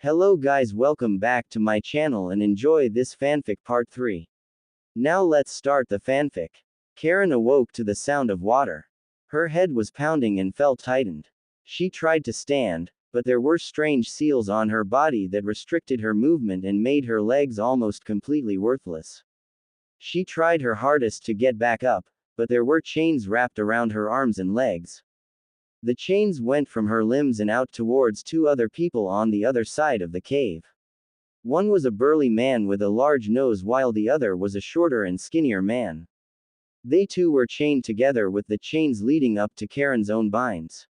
Hello guys, welcome back to my channel and enjoy this fanfic part 3. Now let's start the fanfic. Karin awoke to the sound of water. Her head was pounding and felt tightened. She tried to stand, but there were strange seals on her body that restricted her movement and made her legs almost completely worthless. She tried her hardest to get back up, but there were chains wrapped around her arms and legs. The chains went from her limbs and out towards two other people on the other side of the cave. One was a burly man with a large nose while the other was a shorter and skinnier man. They too were chained together with the chains leading up to Karin's own binds.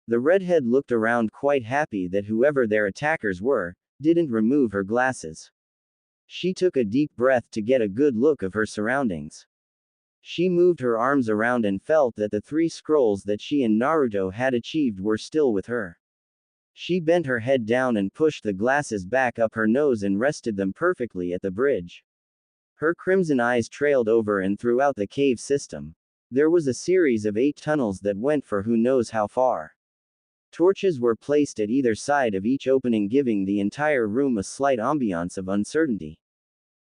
The redhead looked around quite happy that whoever their attackers were, didn't remove her glasses. She took a deep breath to get a good look of her surroundings. She moved her arms around and felt that the 3 scrolls that she and Naruto had achieved were still with her. She bent her head down and pushed the glasses back up her nose and rested them perfectly at the bridge. Her crimson eyes trailed over and throughout the cave system. There was a series of 8 tunnels that went for who knows how far. Torches were placed at either side of each opening, giving the entire room a slight ambiance of uncertainty.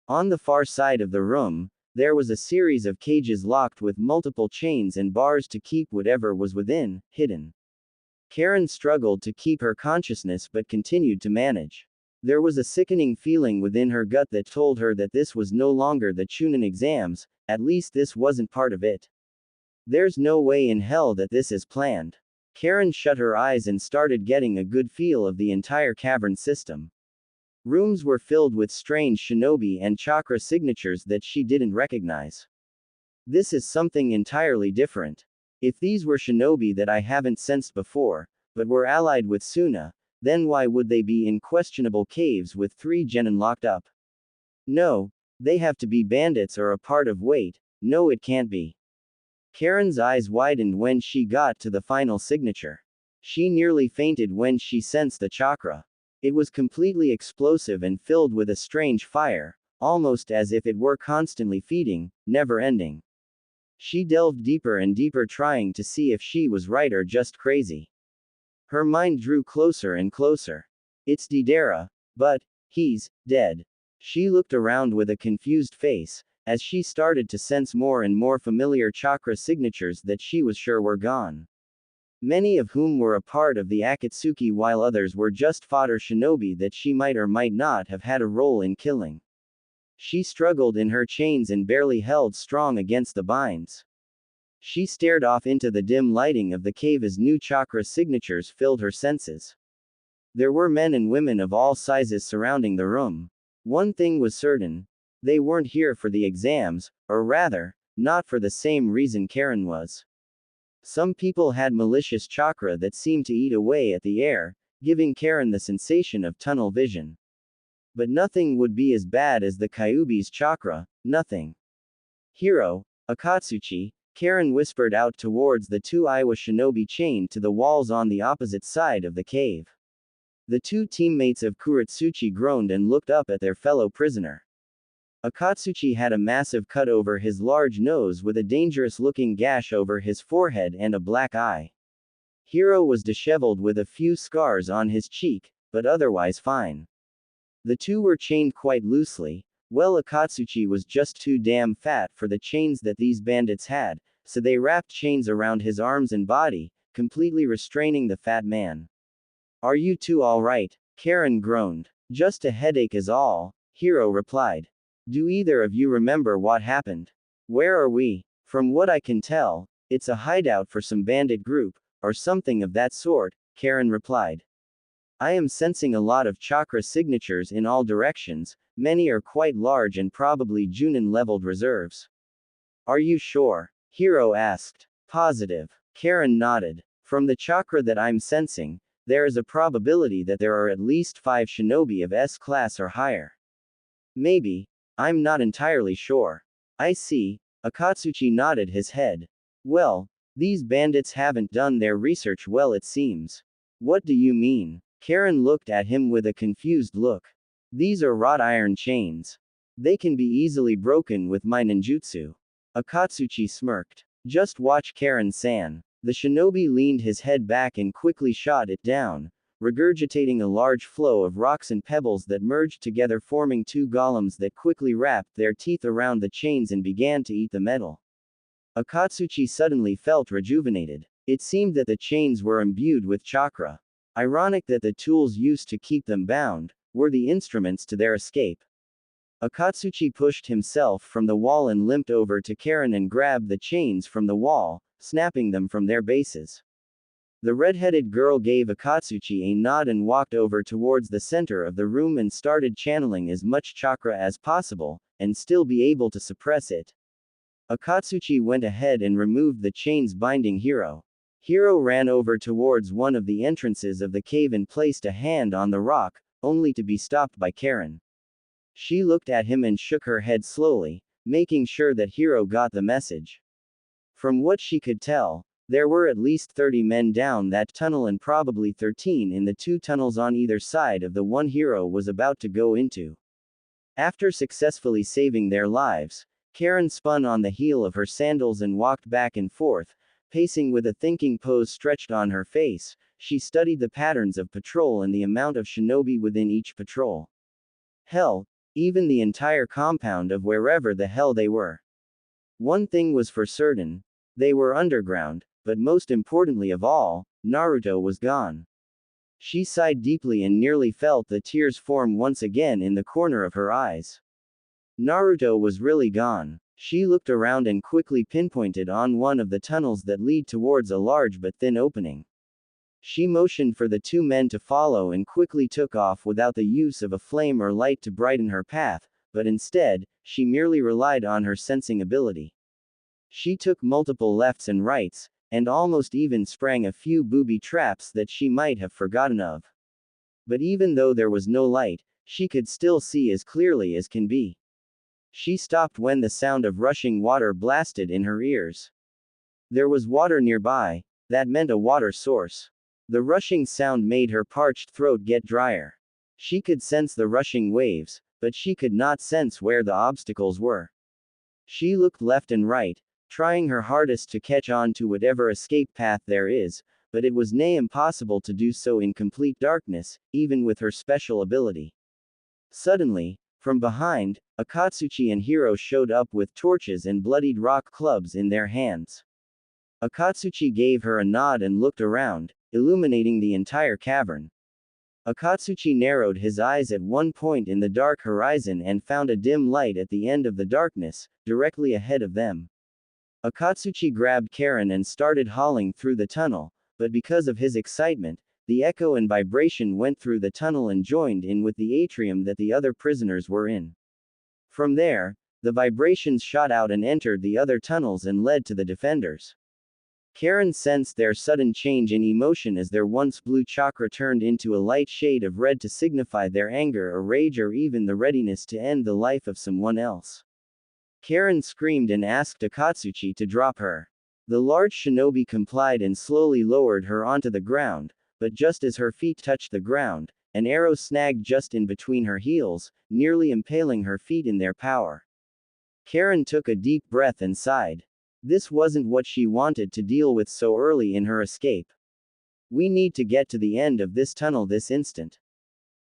On the far side of the room, there was a series of cages locked with multiple chains and bars to keep whatever was within, hidden. Karin struggled to keep her consciousness but continued to manage. There was a sickening feeling within her gut that told her that this was no longer the Chunin exams, at least this wasn't part of it. There's no way in hell that this is planned. Karin shut her eyes and started getting a good feel of the entire cavern system. Rooms were filled with strange shinobi and chakra signatures that she didn't recognize. This is something entirely different. If these were shinobi that I haven't sensed before, but were allied with Suna, then why would they be in questionable caves with 3 genin locked up? No, they have to be bandits or a part of Wait, no it can't be. Karin's eyes widened when she got to the final signature. She nearly fainted when she sensed the chakra. It was completely explosive and filled with a strange fire, almost as if it were constantly feeding, never ending. She delved deeper and deeper trying to see if she was right or just crazy. Her mind drew closer and closer. It's Deidara, but he's dead. She looked around with a confused face, as she started to sense more and more familiar chakra signatures that she was sure were gone. Many of whom were a part of the Akatsuki while others were just fodder shinobi that she might or might not have had a role in killing. She struggled in her chains and barely held strong against the binds. She stared off into the dim lighting of the cave as new chakra signatures filled her senses. There were men and women of all sizes surrounding the room. One thing was certain. They weren't here for the exams, or rather, not for the same reason Karin was. Some people had malicious chakra that seemed to eat away at the air, giving Karin the sensation of tunnel vision. But nothing would be as bad as the Kyuubi's chakra, nothing. Hiro, Akatsuchi, Karin whispered out towards the 2 Iwa shinobi chained to the walls on the opposite side of the cave. The 2 teammates of Kuretsuchi groaned and looked up at their fellow prisoner. Akatsuchi had a massive cut over his large nose with a dangerous-looking gash over his forehead and a black eye. Hiro was disheveled with a few scars on his cheek, but otherwise fine. The 2 were chained quite loosely. Well, Akatsuchi was just too damn fat for the chains that these bandits had, so they wrapped chains around his arms and body, completely restraining the fat man. Are you 2 all right? Karin groaned. Just a headache is all, Hiro replied. Do either of you remember what happened? Where are we? From what I can tell, it's a hideout for some bandit group, or something of that sort, Karin replied. I am sensing a lot of chakra signatures in all directions, many are quite large and probably Junin-leveled reserves. Are you sure? Hiro asked. Positive. Karin nodded. From the chakra that I'm sensing, there is a probability that there are at least 5 shinobi of S class or higher. Maybe. I'm not entirely sure. I see. Akatsuchi nodded his head. Well, these bandits haven't done their research well it seems. What do you mean? Karin looked at him with a confused look. These are wrought iron chains. They can be easily broken with my ninjutsu. Akatsuchi smirked. Just watch Karin-san. The shinobi leaned his head back and quickly shot it down, regurgitating a large flow of rocks and pebbles that merged together, forming two golems that quickly wrapped their teeth around the chains and began to eat the metal. Akatsuchi suddenly felt rejuvenated. It seemed that the chains were imbued with chakra. Ironic that the tools used to keep them bound were the instruments to their escape. Akatsuchi pushed himself from the wall and limped over to Karin and grabbed the chains from the wall, snapping them from their bases. The red-headed girl gave Akatsuchi a nod and walked over towards the center of the room and started channeling as much chakra as possible, and still be able to suppress it. Akatsuchi went ahead and removed the chains binding Hiro. Hiro ran over towards one of the entrances of the cave and placed a hand on the rock, only to be stopped by Karin. She looked at him and shook her head slowly, making sure that Hiro got the message. From what she could tell, there were at least 30 men down that tunnel and probably 13 in the two tunnels on either side of the one Hiro was about to go into. After successfully saving their lives, Karin spun on the heel of her sandals and walked back and forth, pacing with a thinking pose stretched on her face. She studied the patterns of patrol and the amount of shinobi within each patrol. Hell, even the entire compound of wherever the hell they were. One thing was for certain, they were underground, but most importantly of all, Naruto was gone. She sighed deeply and nearly felt the tears form once again in the corner of her eyes. Naruto was really gone. She looked around and quickly pinpointed on one of the tunnels that lead towards a large but thin opening. She motioned for the two men to follow and quickly took off without the use of a flame or light to brighten her path, but instead, she merely relied on her sensing ability. She took multiple lefts and rights, and almost even sprang a few booby traps that she might have forgotten of. But even though there was no light, she could still see as clearly as can be. She stopped when the sound of rushing water blasted in her ears. There was water nearby, that meant a water source. The rushing sound made her parched throat get drier. She could sense the rushing waves, but she could not sense where the obstacles were. She looked left and right, trying her hardest to catch on to whatever escape path there is, but it was nigh impossible to do so in complete darkness, even with her special ability. Suddenly, from behind, Akatsuchi and Hiro showed up with torches and bloodied rock clubs in their hands. Akatsuchi gave her a nod and looked around, illuminating the entire cavern. Akatsuchi narrowed his eyes at one point in the dark horizon and found a dim light at the end of the darkness, directly ahead of them. Akatsuchi grabbed Karin and started hauling through the tunnel, but because of his excitement, the echo and vibration went through the tunnel and joined in with the atrium that the other prisoners were in. From there, the vibrations shot out and entered the other tunnels and led to the defenders. Karin sensed their sudden change in emotion as their once blue chakra turned into a light shade of red to signify their anger or rage or even the readiness to end the life of someone else. Karin screamed and asked Akatsuchi to drop her. The large shinobi complied and slowly lowered her onto the ground, but just as her feet touched the ground, an arrow snagged just in between her heels, nearly impaling her feet in their power. Karin took a deep breath and sighed. This wasn't what she wanted to deal with so early in her escape. We need to get to the end of this tunnel this instant.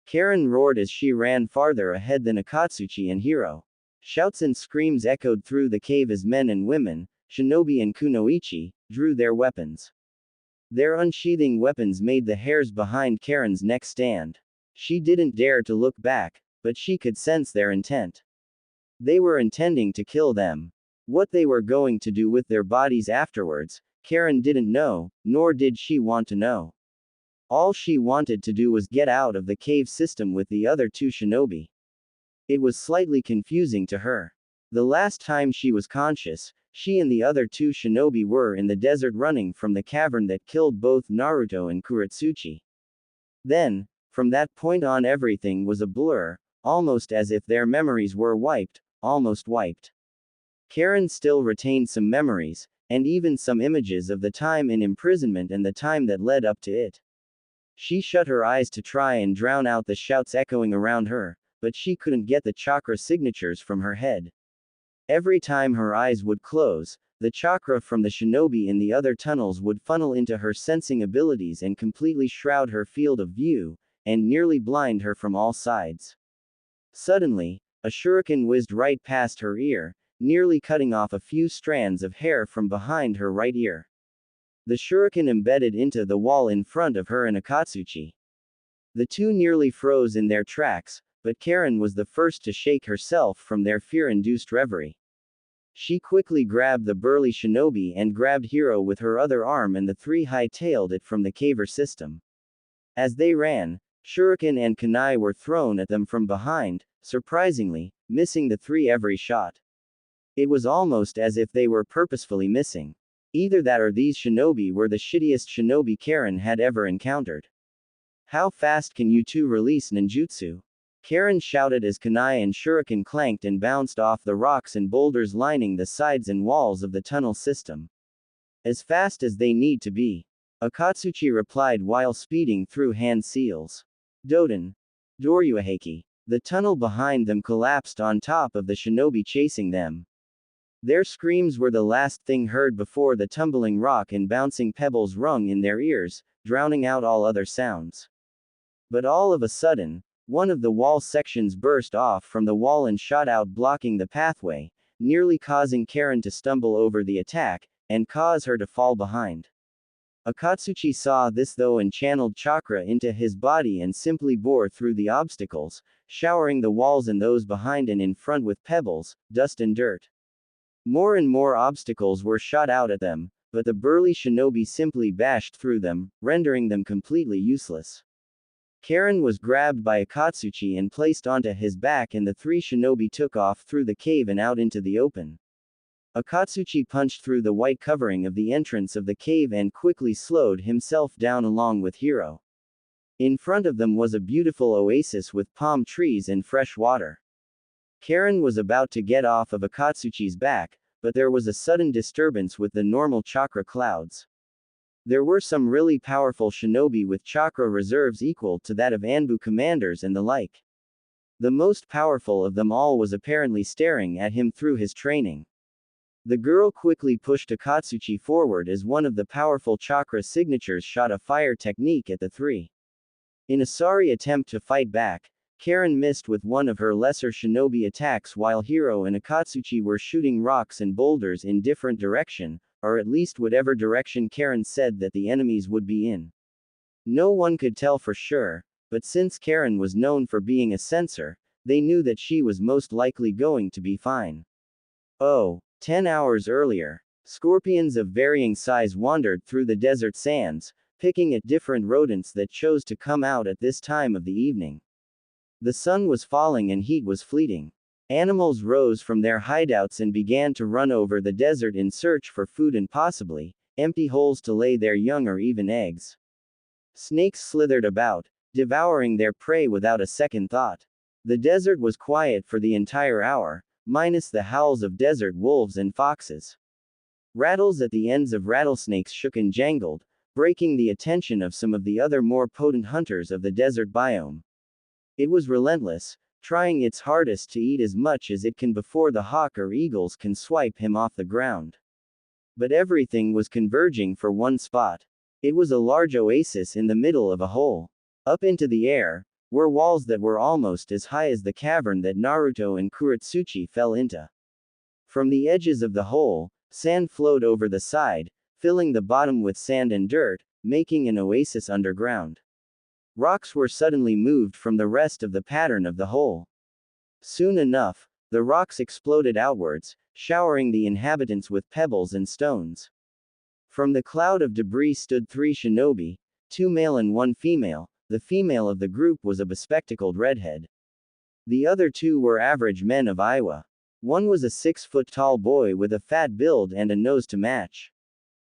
Karin roared as she ran farther ahead than Akatsuchi and Hiro. Shouts and screams echoed through the cave as men and women, shinobi and kunoichi, drew their weapons. Their unsheathing weapons made the hairs behind Karin's neck stand. She didn't dare to look back, but she could sense their intent. They were intending to kill them. What they were going to do with their bodies afterwards, Karin didn't know, nor did she want to know. All she wanted to do was get out of the cave system with the other two shinobi. It was slightly confusing to her. The last time she was conscious, she and the other two shinobi were in the desert running from the cavern that killed both Naruto and Kuretsuchi. Then, from that point on everything was a blur, almost as if their memories were wiped, almost wiped. Karin still retained some memories, and even some images of the time in imprisonment and the time that led up to it. She shut her eyes to try and drown out the shouts echoing around her, but she couldn't get the chakra signatures from her head. Every time her eyes would close, The chakra from the shinobi in the other tunnels would funnel into her sensing abilities and completely shroud her field of view, and nearly blind her from all sides. Suddenly, a shuriken whizzed right past her ear, nearly cutting off a few strands of hair from behind her right ear. The shuriken embedded into the wall in front of her and Akatsuchi. The two nearly froze in their tracks, but Karin was the first to shake herself from their fear-induced reverie. She quickly grabbed the burly shinobi and grabbed Hiro with her other arm, and the three hightailed it from the caver system. As they ran, shuriken and kunai were thrown at them from behind, surprisingly, missing the three every shot. It was almost as if they were purposefully missing. Either that or these shinobi were the shittiest shinobi Karin had ever encountered. How fast can you two release ninjutsu? Karin shouted as kunai and shuriken clanked and bounced off the rocks and boulders lining the sides and walls of the tunnel system. As fast as they need to be. Akatsuchi replied while speeding through hand seals. Doden. Doryuaheki. The tunnel behind them collapsed on top of the shinobi chasing them. Their screams were the last thing heard before the tumbling rock and bouncing pebbles rung in their ears, drowning out all other sounds. But all of a sudden, one of the wall sections burst off from the wall and shot out, blocking the pathway, nearly causing Karin to stumble over the attack, and cause her to fall behind. Akatsuchi saw this though and channeled chakra into his body and simply bore through the obstacles, showering the walls and those behind and in front with pebbles, dust and dirt. More and more obstacles were shot out at them, but the burly shinobi simply bashed through them, rendering them completely useless. Karin was grabbed by Akatsuchi and placed onto his back, and the three shinobi took off through the cave and out into the open. Akatsuchi punched through the white covering of the entrance of the cave and quickly slowed himself down along with Hiro. In front of them was a beautiful oasis with palm trees and fresh water. Karin was about to get off of Akatsuchi's back, but there was a sudden disturbance with the normal chakra clouds. There were some really powerful shinobi with chakra reserves equal to that of Anbu commanders and the like. The most powerful of them all was apparently staring at him through his training. The girl quickly pushed Akatsuchi forward as one of the powerful chakra signatures shot a fire technique at the three. In a sorry attempt to fight back, Karin missed with one of her lesser shinobi attacks while Hiro and Akatsuchi were shooting rocks and boulders in different direction, or at least whatever direction Karin said that the enemies would be in. No one could tell for sure, but since Karin was known for being a censor, they knew that she was most likely going to be fine. 10 hours earlier, scorpions of varying size wandered through the desert sands, picking at different rodents that chose to come out at this time of the evening. The sun was falling and heat was fleeting. Animals rose from their hideouts and began to run over the desert in search for food and possibly empty holes to lay their young or even eggs. Snakes slithered about, devouring their prey without a second thought. The desert was quiet for the entire hour, minus the howls of desert wolves and foxes. Rattles at the ends of rattlesnakes shook and jangled, breaking the attention of some of the other more potent hunters of the desert biome. It was relentless, trying its hardest to eat as much as it can before the hawk or eagles can swipe him off the ground. But everything was converging for one spot. It was a large oasis in the middle of a hole. Up into the air were walls that were almost as high as the cavern that Naruto and Kuretsuchi fell into. From the edges of the hole, sand flowed over the side, filling the bottom with sand and dirt, making an oasis underground. Rocks were suddenly moved from the rest of the pattern of the hole. Soon enough, the rocks exploded outwards, showering the inhabitants with pebbles and stones. From the cloud of debris stood three shinobi, 2 male and 1 female. The female of the group was a bespectacled redhead. The other 2 were average men of Iowa. One was a 6-foot-tall boy with a fat build and a nose to match.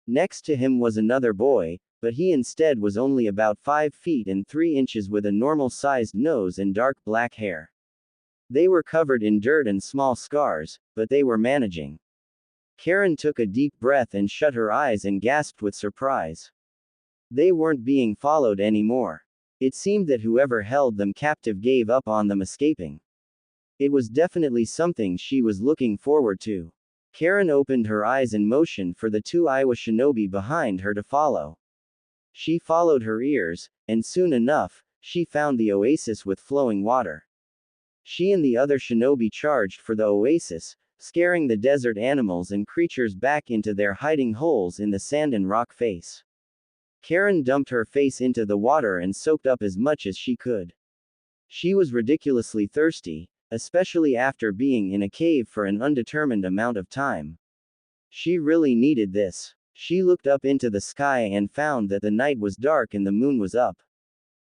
Next to him was another boy, but he instead was only about 5 feet and 3 inches with a normal-sized nose and dark black hair. They were covered in dirt and small scars, but they were managing. Karin took a deep breath and shut her eyes and gasped with surprise. They weren't being followed anymore. It seemed that whoever held them captive gave up on them escaping. It was definitely something she was looking forward to. Karin opened her eyes and motioned for the two Iowa shinobi behind her to follow. She followed her ears, and soon enough, she found the oasis with flowing water. She and the other shinobi charged for the oasis, scaring the desert animals and creatures back into their hiding holes in the sand and rock face. Karin dumped her face into the water and soaked up as much as she could. She was ridiculously thirsty, especially after being in a cave for an undetermined amount of time. She really needed this. She looked up into the sky and found that the night was dark and the moon was up.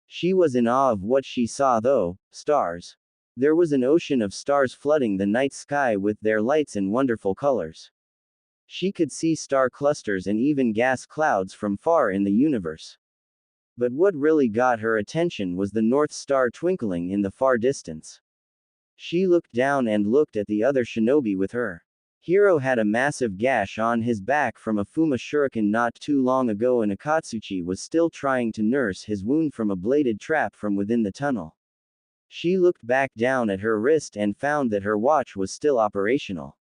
She was in awe of what she saw though, stars. There was an ocean of stars flooding the night sky with their lights and wonderful colors. She could see star clusters and even gas clouds from far in the universe. But what really got her attention was the North Star twinkling in the far distance. She looked down and looked at the other shinobi with her. Hiro had a massive gash on his back from a Fuma shuriken not too long ago, and Akatsuchi was still trying to nurse his wound from a bladed trap from within the tunnel. She looked back down at her wrist and found that her watch was still operational.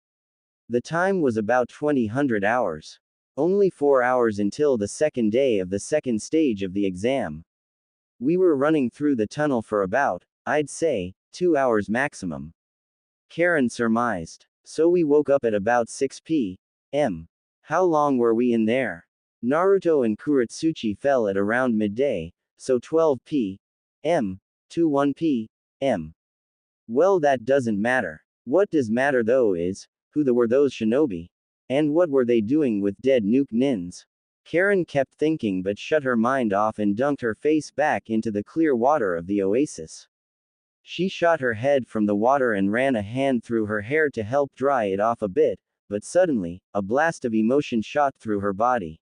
The time was about 2000 hours. Only 4 hours until the second day of the second stage of the exam. We were running through the tunnel for about, I'd say, 2 hours maximum. Karin surmised. So we woke up at about 6 p.m. How long were we in there? Naruto and Kuretsuchi fell at around midday, so 12 p.m. to 1 p.m. Well, that doesn't matter. What does matter though is, who were those shinobi? And what were they doing with dead nuke nins? Karin kept thinking but shut her mind off and dunked her face back into the clear water of the oasis. She shot her head from the water and ran a hand through her hair to help dry it off a bit, but suddenly, a blast of emotion shot through her body.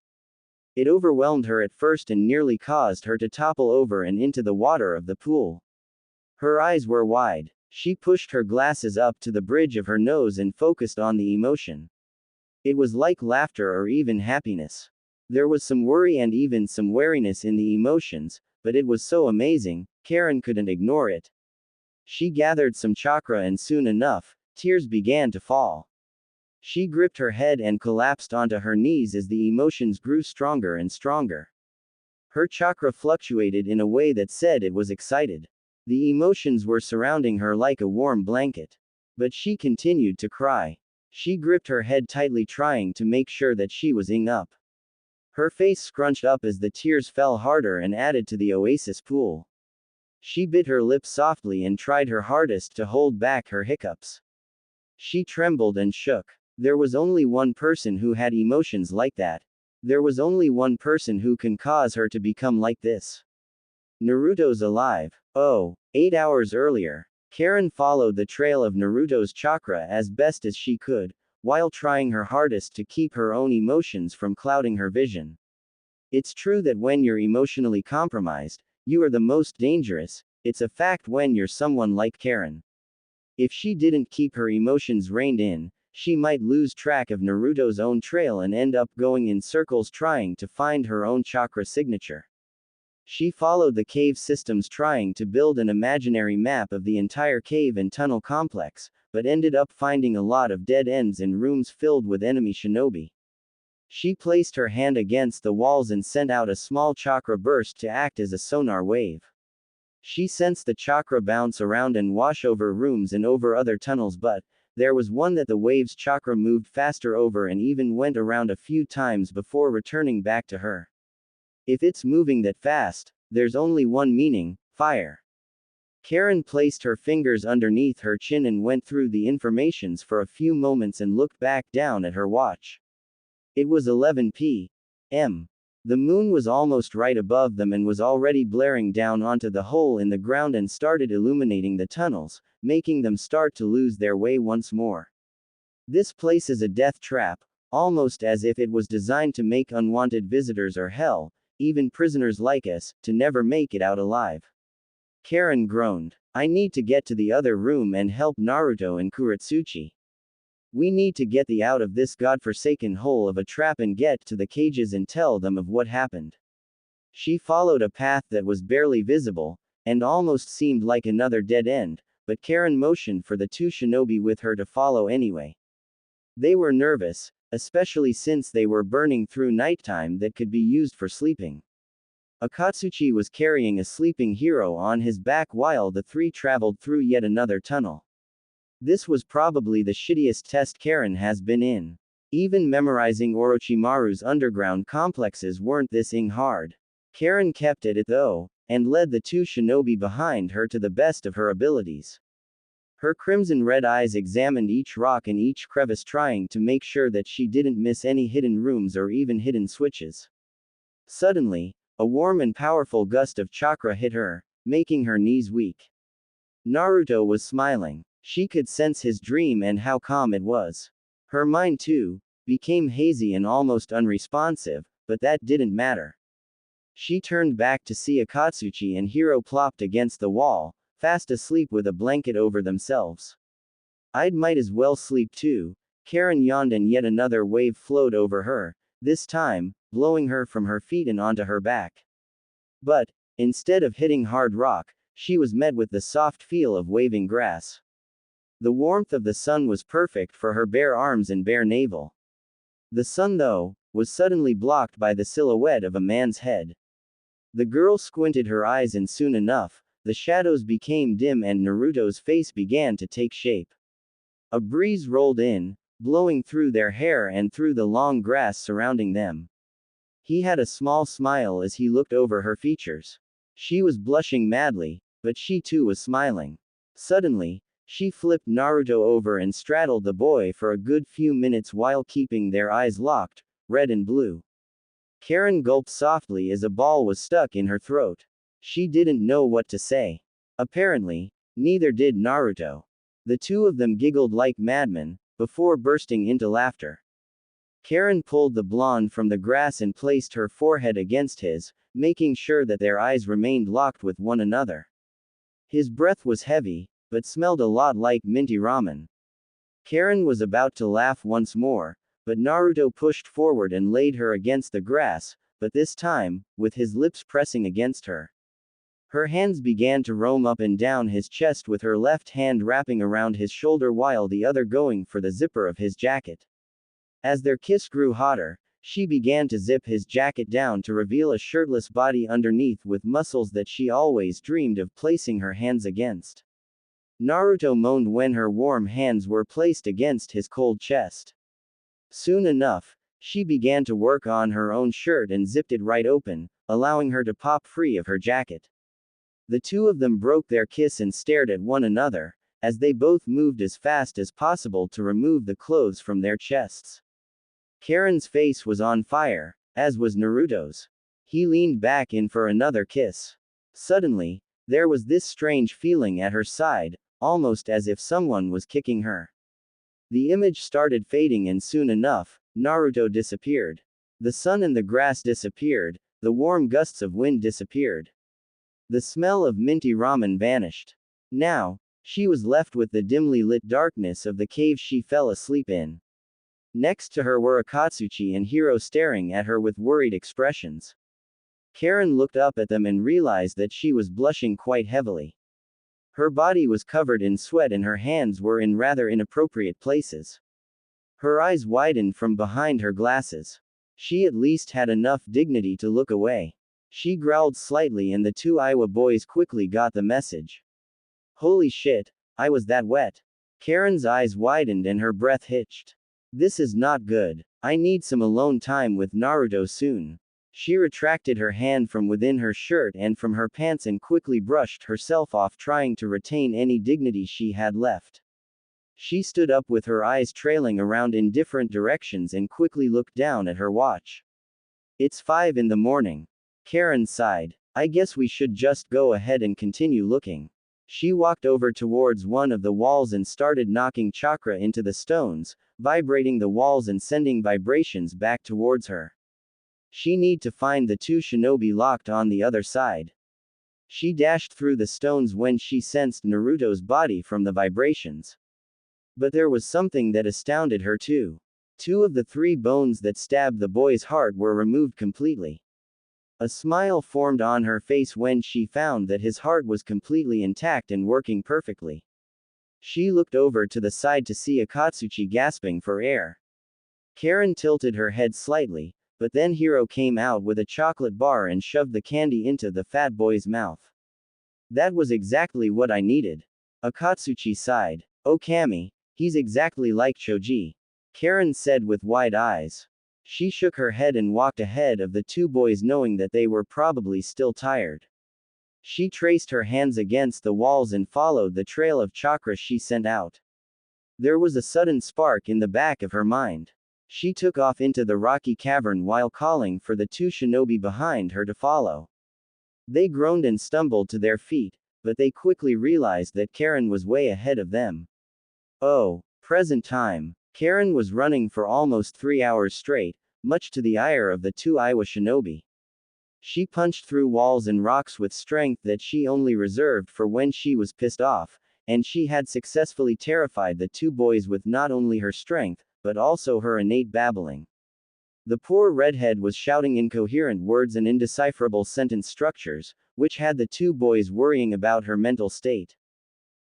It overwhelmed her at first and nearly caused her to topple over and into the water of the pool. Her eyes were wide. She pushed her glasses up to the bridge of her nose and focused on the emotion. It was like laughter or even happiness. There was some worry and even some wariness in the emotions, but it was so amazing, Karin couldn't ignore it. She gathered some chakra and soon enough, tears began to fall. She gripped her head and collapsed onto her knees as the emotions grew stronger and stronger. Her chakra fluctuated in a way that said it was excited. The emotions were surrounding her like a warm blanket. But she continued to cry. She gripped her head tightly, trying to make sure that she was ing up. Her face scrunched up as the tears fell harder and added to the oasis pool. She bit her lips softly and tried her hardest to hold back her hiccups. She trembled and shook. There was only one person who had emotions like that. There was only one person who can cause her to become like this. Naruto's alive. Oh, 8 hours earlier. Karin followed the trail of Naruto's chakra as best as she could, while trying her hardest to keep her own emotions from clouding her vision. It's true that when you're emotionally compromised, you are the most dangerous. It's a fact when you're someone like Karin. If she didn't keep her emotions reined in, she might lose track of Naruto's own trail and end up going in circles trying to find her own chakra signature. She followed the cave systems trying to build an imaginary map of the entire cave and tunnel complex, but ended up finding a lot of dead ends and rooms filled with enemy shinobi. She placed her hand against the walls and sent out a small chakra burst to act as a sonar wave. She sensed the chakra bounce around and wash over rooms and over other tunnels, but there was one that the wave's chakra moved faster over and even went around a few times before returning back to her. If it's moving that fast, there's only one meaning: fire. Karin placed her fingers underneath her chin and went through the informations for a few moments and looked back down at her watch. It was 11 p.m. The moon was almost right above them and was already blaring down onto the hole in the ground and started illuminating the tunnels, making them start to lose their way once more. This place is a death trap, almost as if it was designed to make unwanted visitors or hell, even prisoners like us, to never make it out alive. Karin groaned. I need to get to the other room and help Naruto and Kuretsuchi. We need to get out of this godforsaken hole of a trap and get to the cages and tell them of what happened. She followed a path that was barely visible, and almost seemed like another dead end, but Karin motioned for the two shinobi with her to follow anyway. They were nervous, especially since they were burning through nighttime that could be used for sleeping. Akatsuchi was carrying a sleeping hero on his back while the three traveled through yet another tunnel. This was probably the shittiest test Karin has been in. Even memorizing Orochimaru's underground complexes weren't this hard. Karin kept at it though, and led the two shinobi behind her to the best of her abilities. Her crimson-red eyes examined each rock and each crevice trying to make sure that she didn't miss any hidden rooms or even hidden switches. Suddenly, a warm and powerful gust of chakra hit her, making her knees weak. Naruto was smiling. She could sense his dream and how calm it was. Her mind too, became hazy and almost unresponsive, but that didn't matter. She turned back to see Akatsuchi and Hiro plopped against the wall, fast asleep with a blanket over themselves. Might as well sleep too. Karin yawned and yet another wave flowed over her, this time, blowing her from her feet and onto her back. But, instead of hitting hard rock, she was met with the soft feel of waving grass. The warmth of the sun was perfect for her bare arms and bare navel. The sun, though, was suddenly blocked by the silhouette of a man's head. The girl squinted her eyes and soon enough, the shadows became dim and Naruto's face began to take shape. A breeze rolled in, blowing through their hair and through the long grass surrounding them. He had a small smile as he looked over her features. She was blushing madly, but she too was smiling. Suddenly, she flipped Naruto over and straddled the boy for a good few minutes while keeping their eyes locked, red and blue. Karin gulped softly as a ball was stuck in her throat. She didn't know what to say. Apparently, neither did Naruto. The two of them giggled like madmen, before bursting into laughter. Karin pulled the blonde from the grass and placed her forehead against his, making sure that their eyes remained locked with one another. His breath was heavy, but smelled a lot like minty ramen. Karin was about to laugh once more, but Naruto pushed forward and laid her against the grass, but this time, with his lips pressing against her. Her hands began to roam up and down his chest with her left hand wrapping around his shoulder while the other going for the zipper of his jacket. As their kiss grew hotter, she began to zip his jacket down to reveal a shirtless body underneath with muscles that she always dreamed of placing her hands against. Naruto moaned when her warm hands were placed against his cold chest. Soon enough, she began to work on her own shirt and zipped it right open, allowing her to pop free of her jacket. The two of them broke their kiss and stared at one another, as they both moved as fast as possible to remove the clothes from their chests. Karin's face was on fire, as was Naruto's. He leaned back in for another kiss. Suddenly, there was this strange feeling at her side, almost as if someone was kicking her. The image started fading and soon enough, Naruto disappeared. The sun and the grass disappeared, the warm gusts of wind disappeared. The smell of minty ramen vanished. Now, she was left with the dimly lit darkness of the cave she fell asleep in. Next to her were Akatsuchi and Hiro staring at her with worried expressions. Karin looked up at them and realized that she was blushing quite heavily. Her body was covered in sweat and her hands were in rather inappropriate places. Her eyes widened from behind her glasses. She at least had enough dignity to look away. She growled slightly and the two Iowa boys quickly got the message. Holy shit, I was that wet. Karin's eyes widened and her breath hitched. This is not good. I need some alone time with Naruto soon. She retracted her hand from within her shirt and from her pants and quickly brushed herself off, trying to retain any dignity she had left. She stood up with her eyes trailing around in different directions and quickly looked down at her watch. It's 5 in the morning. Karin sighed. I guess we should just go ahead and continue looking. She walked over towards one of the walls and started knocking chakra into the stones, vibrating the walls and sending vibrations back towards her. She need to find the two shinobi locked on the other side. She dashed through the stones when she sensed Naruto's body from the vibrations. But there was something that astounded her too. 2 of the 3 bones that stabbed the boy's heart were removed completely. A smile formed on her face when she found that his heart was completely intact and working perfectly. She looked over to the side to see Akatsuchi gasping for air. Karin tilted her head slightly, but then Hiro came out with a chocolate bar and shoved the candy into the fat boy's mouth. That was exactly what I needed. Akatsuchi sighed. Oh Kami, he's exactly like Choji. Karin said with wide eyes. She shook her head and walked ahead of the two boys knowing that they were probably still tired. She traced her hands against the walls and followed the trail of chakra she sent out. There was a sudden spark in the back of her mind. She took off into the rocky cavern while calling for the two shinobi behind her to follow. They groaned and stumbled to their feet, but they quickly realized that Karin was way ahead of them. Oh, present time. Karin was running for almost 3 hours straight, much to the ire of the two Iwa shinobi. She punched through walls and rocks with strength that she only reserved for when she was pissed off, and she had successfully terrified the two boys with not only her strength, but also her innate babbling. The poor redhead was shouting incoherent words and indecipherable sentence structures, which had the two boys worrying about her mental state.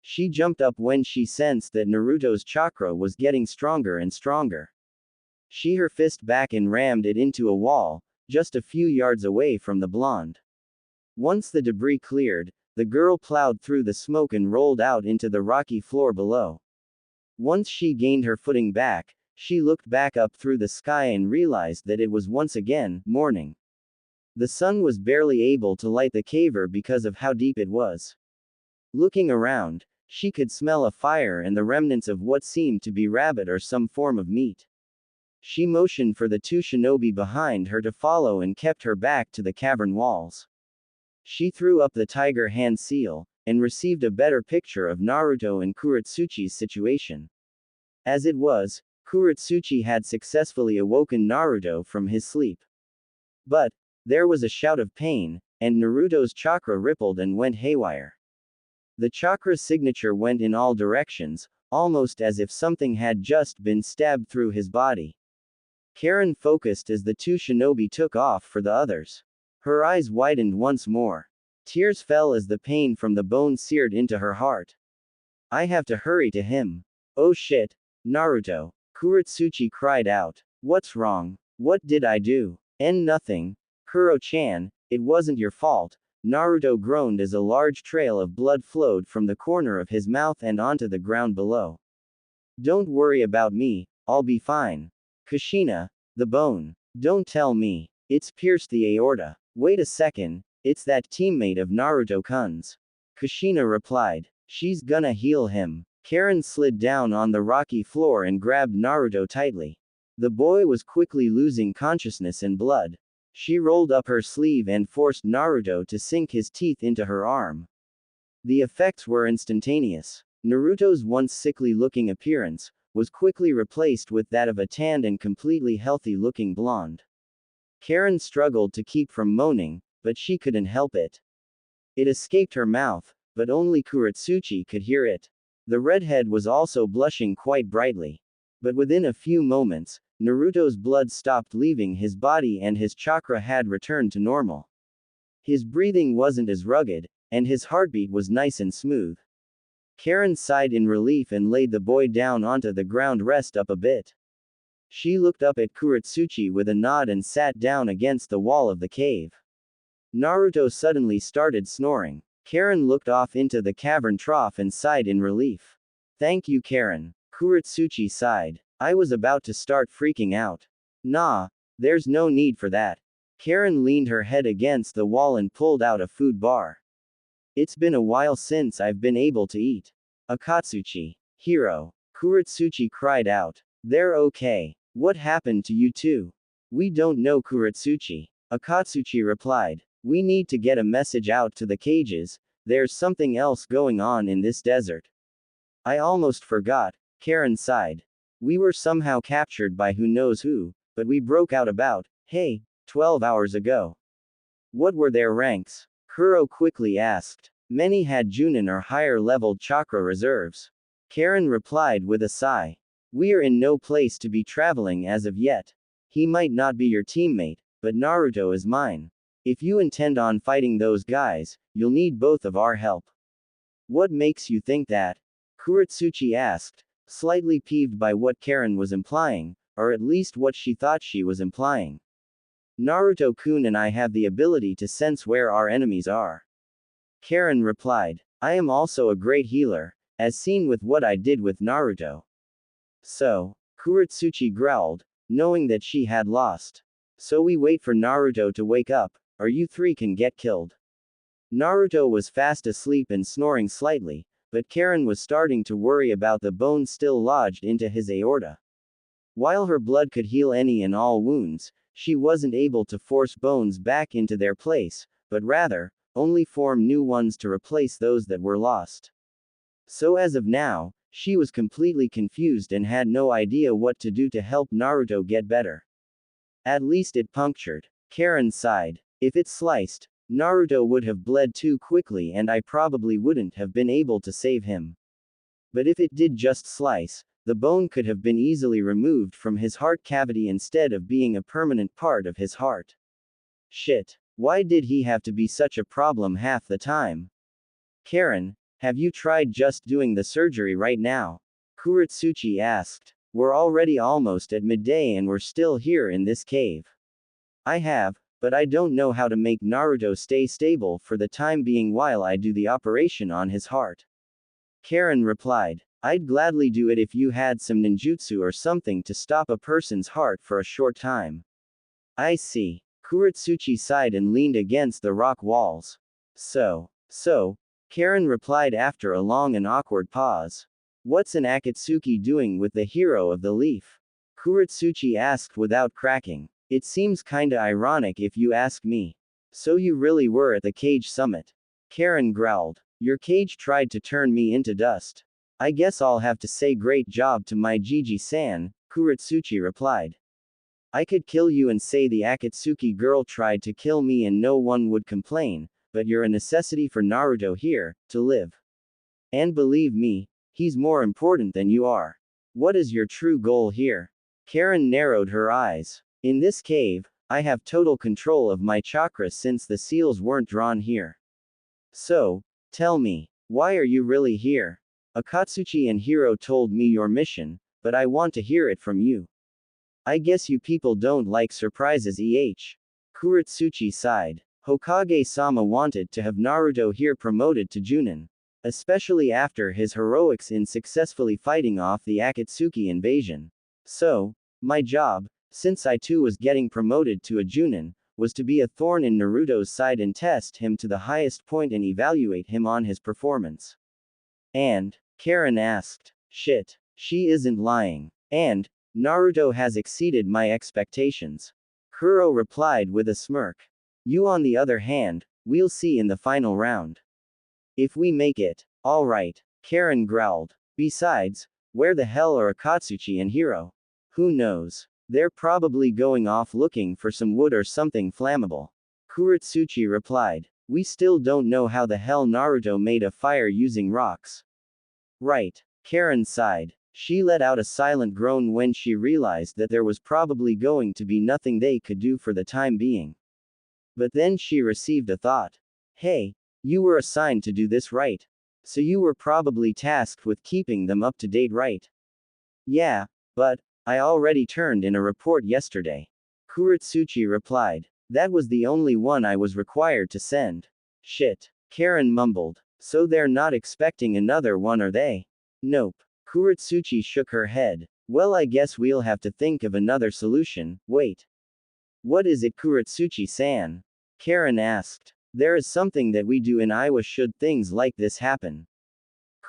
She jumped up when she sensed that Naruto's chakra was getting stronger and stronger. She her fist back and rammed it into a wall, just a few yards away from the blonde. Once the debris cleared, the girl plowed through the smoke and rolled out into the rocky floor below. Once she gained her footing back, she looked back up through the sky and realized that it was once again morning. The sun was barely able to light the caver because of how deep it was. Looking around, she could smell a fire and the remnants of what seemed to be rabbit or some form of meat. She motioned for the two shinobi behind her to follow and kept her back to the cavern walls. She threw up the tiger hand seal, and received a better picture of Naruto and Kuretsuchi's situation. As it was, Kuretsuchi had successfully awoken Naruto from his sleep. But, there was a shout of pain, and Naruto's chakra rippled and went haywire. The chakra's signature went in all directions, almost as if something had just been stabbed through his body. Karin focused as the two shinobi took off for the others. Her eyes widened once more. Tears fell as the pain from the bone seared into her heart. I have to hurry to him. Oh shit, Naruto. Kuretsuchi cried out. What's wrong? What did I do? Nothing. Kuro-chan, it wasn't your fault. Naruto groaned as a large trail of blood flowed from the corner of his mouth and onto the ground below. Don't worry about me, I'll be fine. Kushina, the bone. Don't tell me. It's pierced the aorta. Wait a second, it's that teammate of Naruto-kun's. Kushina replied. She's gonna heal him. Karin slid down on the rocky floor and grabbed Naruto tightly. The boy was quickly losing consciousness and blood. She rolled up her sleeve and forced Naruto to sink his teeth into her arm. The effects were instantaneous. Naruto's once sickly-looking appearance was quickly replaced with that of a tanned and completely healthy-looking blonde. Karin struggled to keep from moaning, but she couldn't help it. It escaped her mouth, but only Kuretsuchi could hear it. The redhead was also blushing quite brightly. But within a few moments, Naruto's blood stopped leaving his body and his chakra had returned to normal. His breathing wasn't as rugged, and his heartbeat was nice and smooth. Karin sighed in relief and laid the boy down onto the ground. Rest up a bit. She looked up at Kuretsuchi with a nod and sat down against the wall of the cave. Naruto suddenly started snoring. Karin looked off into the cavern trough and sighed in relief. Thank you, Karin. Kuretsuchi sighed. I was about to start freaking out. Nah, there's no need for that. Karin leaned her head against the wall and pulled out a food bar. It's been a while since I've been able to eat. Akatsuchi. Hiro. Kuretsuchi cried out. They're okay. What happened to you two? We don't know, Kuretsuchi. Akatsuchi replied. We need to get a message out to the cages. There's something else going on in this desert. I almost forgot. Karin sighed. We were somehow captured by who knows who, but we broke out about, 12 hours ago. What were their ranks? Kuro quickly asked. Many had Junin or higher-leveled chakra reserves. Karin replied with a sigh. We're in no place to be traveling as of yet. He might not be your teammate, but Naruto is mine. If you intend on fighting those guys, you'll need both of our help. What makes you think that? Kuretsuchi asked, slightly peeved by what Karin was implying, or at least what she thought she was implying. Naruto-kun and I have the ability to sense where our enemies are. Karin replied, I am also a great healer, as seen with what I did with Naruto. So, Kuretsuchi growled, knowing that she had lost. So we wait for Naruto to wake up, or you three can get killed. Naruto was fast asleep and snoring slightly, but Karin was starting to worry about the bone still lodged into his aorta. While her blood could heal any and all wounds, she wasn't able to force bones back into their place, but rather, only form new ones to replace those that were lost. So as of now, she was completely confused and had no idea what to do to help Naruto get better. At least it punctured. Karin sighed. If it sliced, Naruto would have bled too quickly and I probably wouldn't have been able to save him. But if it did just slice, the bone could have been easily removed from his heart cavity instead of being a permanent part of his heart. Shit. Why did he have to be such a problem half the time? Karin, have you tried just doing the surgery right now? Kuretsuchi asked. We're already almost at midday and we're still here in this cave. I have, but I don't know how to make Naruto stay stable for the time being while I do the operation on his heart. Karin replied, I'd gladly do it if you had some ninjutsu or something to stop a person's heart for a short time. I see. Kuretsuchi sighed and leaned against the rock walls. So, Karin replied after a long and awkward pause. What's an Akatsuki doing with the hero of the leaf? Kuretsuchi asked without cracking. It seems kinda ironic if you ask me. So you really were at the cage summit. Karin growled. Your cage tried to turn me into dust. I guess I'll have to say great job to my Gigi-san, Kuretsuchi replied. I could kill you and say the Akatsuki girl tried to kill me and no one would complain, but you're a necessity for Naruto here, to live. And believe me, he's more important than you are. What is your true goal here? Karin narrowed her eyes. In this cave, I have total control of my chakra since the seals weren't drawn here. So, tell me, why are you really here? Akatsuki and Hiro told me your mission, but I want to hear it from you. I guess you people don't like surprises Kuretsuchi sighed. Hokage-sama wanted to have Naruto here promoted to Junin. Especially after his heroics in successfully fighting off the Akatsuki invasion. So, my job, since I too was getting promoted to a Junin, was to be a thorn in Naruto's side and test him to the highest point and evaluate him on his performance. And, Karin asked, shit, she isn't lying. And, Naruto has exceeded my expectations. Kuro replied with a smirk. You on the other hand, we'll see in the final round. If we make it, alright, Karin growled. Besides, where the hell are Akatsuki and Hiro? Who knows? They're probably going off looking for some wood or something flammable. Kuretsuchi replied. We still don't know how the hell Naruto made a fire using rocks. Right. Karin sighed. She let out a silent groan when she realized that there was probably going to be nothing they could do for the time being. But then she received a thought. Hey, you were assigned to do this, right? So you were probably tasked with keeping them up to date, right? Yeah, but I already turned in a report yesterday. Kuretsuchi replied. That was the only one I was required to send. Shit. Karin mumbled. So they're not expecting another one, are they? Nope. Kuretsuchi shook her head. Well, I guess we'll have to think of another solution. Wait. What is it, Kuretsuchi-san? Karin asked. There is something that we do in Iowa should things like this happen.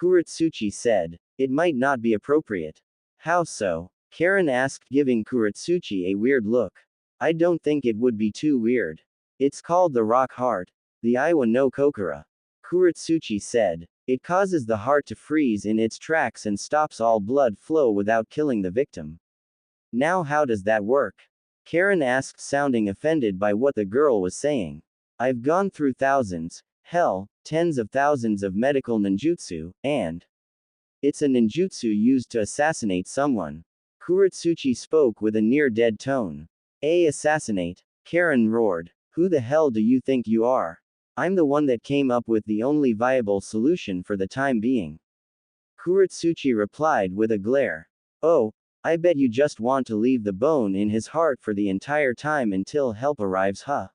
Kuretsuchi said. It might not be appropriate. How so? Karin asked, giving Kuretsuchi a weird look. I don't think it would be too weird. It's called the rock heart. The Iowa no Kokura. Kuretsuchi said. It causes the heart to freeze in its tracks and stops all blood flow without killing the victim. Now how does that work? Karin asked, sounding offended by what the girl was saying. I've gone through thousands, hell, tens of thousands of medical ninjutsu, and it's a ninjutsu used to assassinate someone. Kuretsuchi spoke with a near-dead tone. Assassinate? Karin roared. Who the hell do you think you are? I'm the one that came up with the only viable solution for the time being. Kuretsuchi replied with a glare. Oh, I bet you just want to leave the bone in his heart for the entire time until help arrives, huh?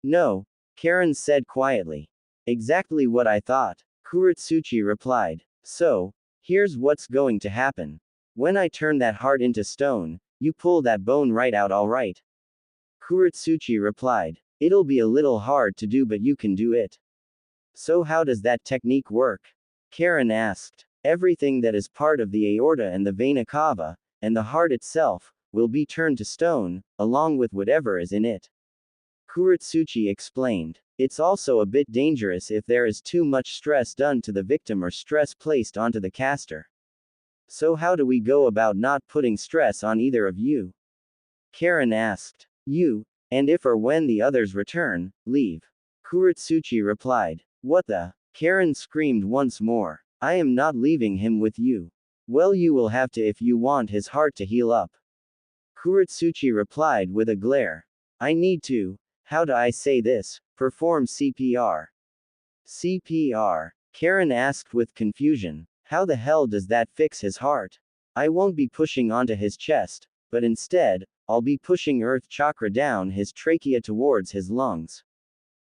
No, Karin said quietly. Exactly what I thought, Kuretsuchi replied. So, here's what's going to happen. When I turn that heart into stone, you pull that bone right out, alright? Kuretsuchi replied. It'll be a little hard to do, but you can do it. So how does that technique work? Karin asked. Everything that is part of the aorta and the vena cava, and the heart itself, will be turned to stone, along with whatever is in it. Kuretsuchi explained. It's also a bit dangerous if there is too much stress done to the victim or stress placed onto the caster. So how do we go about not putting stress on either of you? Karin asked. You, and if or when the others return, leave. Kuretsuchi replied. What the? Karin screamed once more. I am not leaving him with you. Well, you will have to if you want his heart to heal up. Kuretsuchi replied with a glare. I need to, how do I say this, perform CPR. CPR? Karin asked with confusion. How the hell does that fix his heart? I won't be pushing onto his chest, but instead, I'll be pushing earth chakra down his trachea towards his lungs.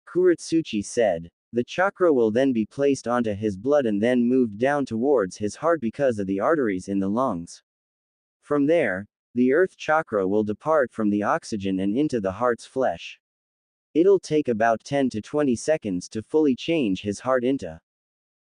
Kuretsuchi said. The chakra will then be placed onto his blood and then moved down towards his heart because of the arteries in the lungs. From there, the earth chakra will depart from the oxygen and into the heart's flesh. It'll take about 10 to 20 seconds to fully change his heart into.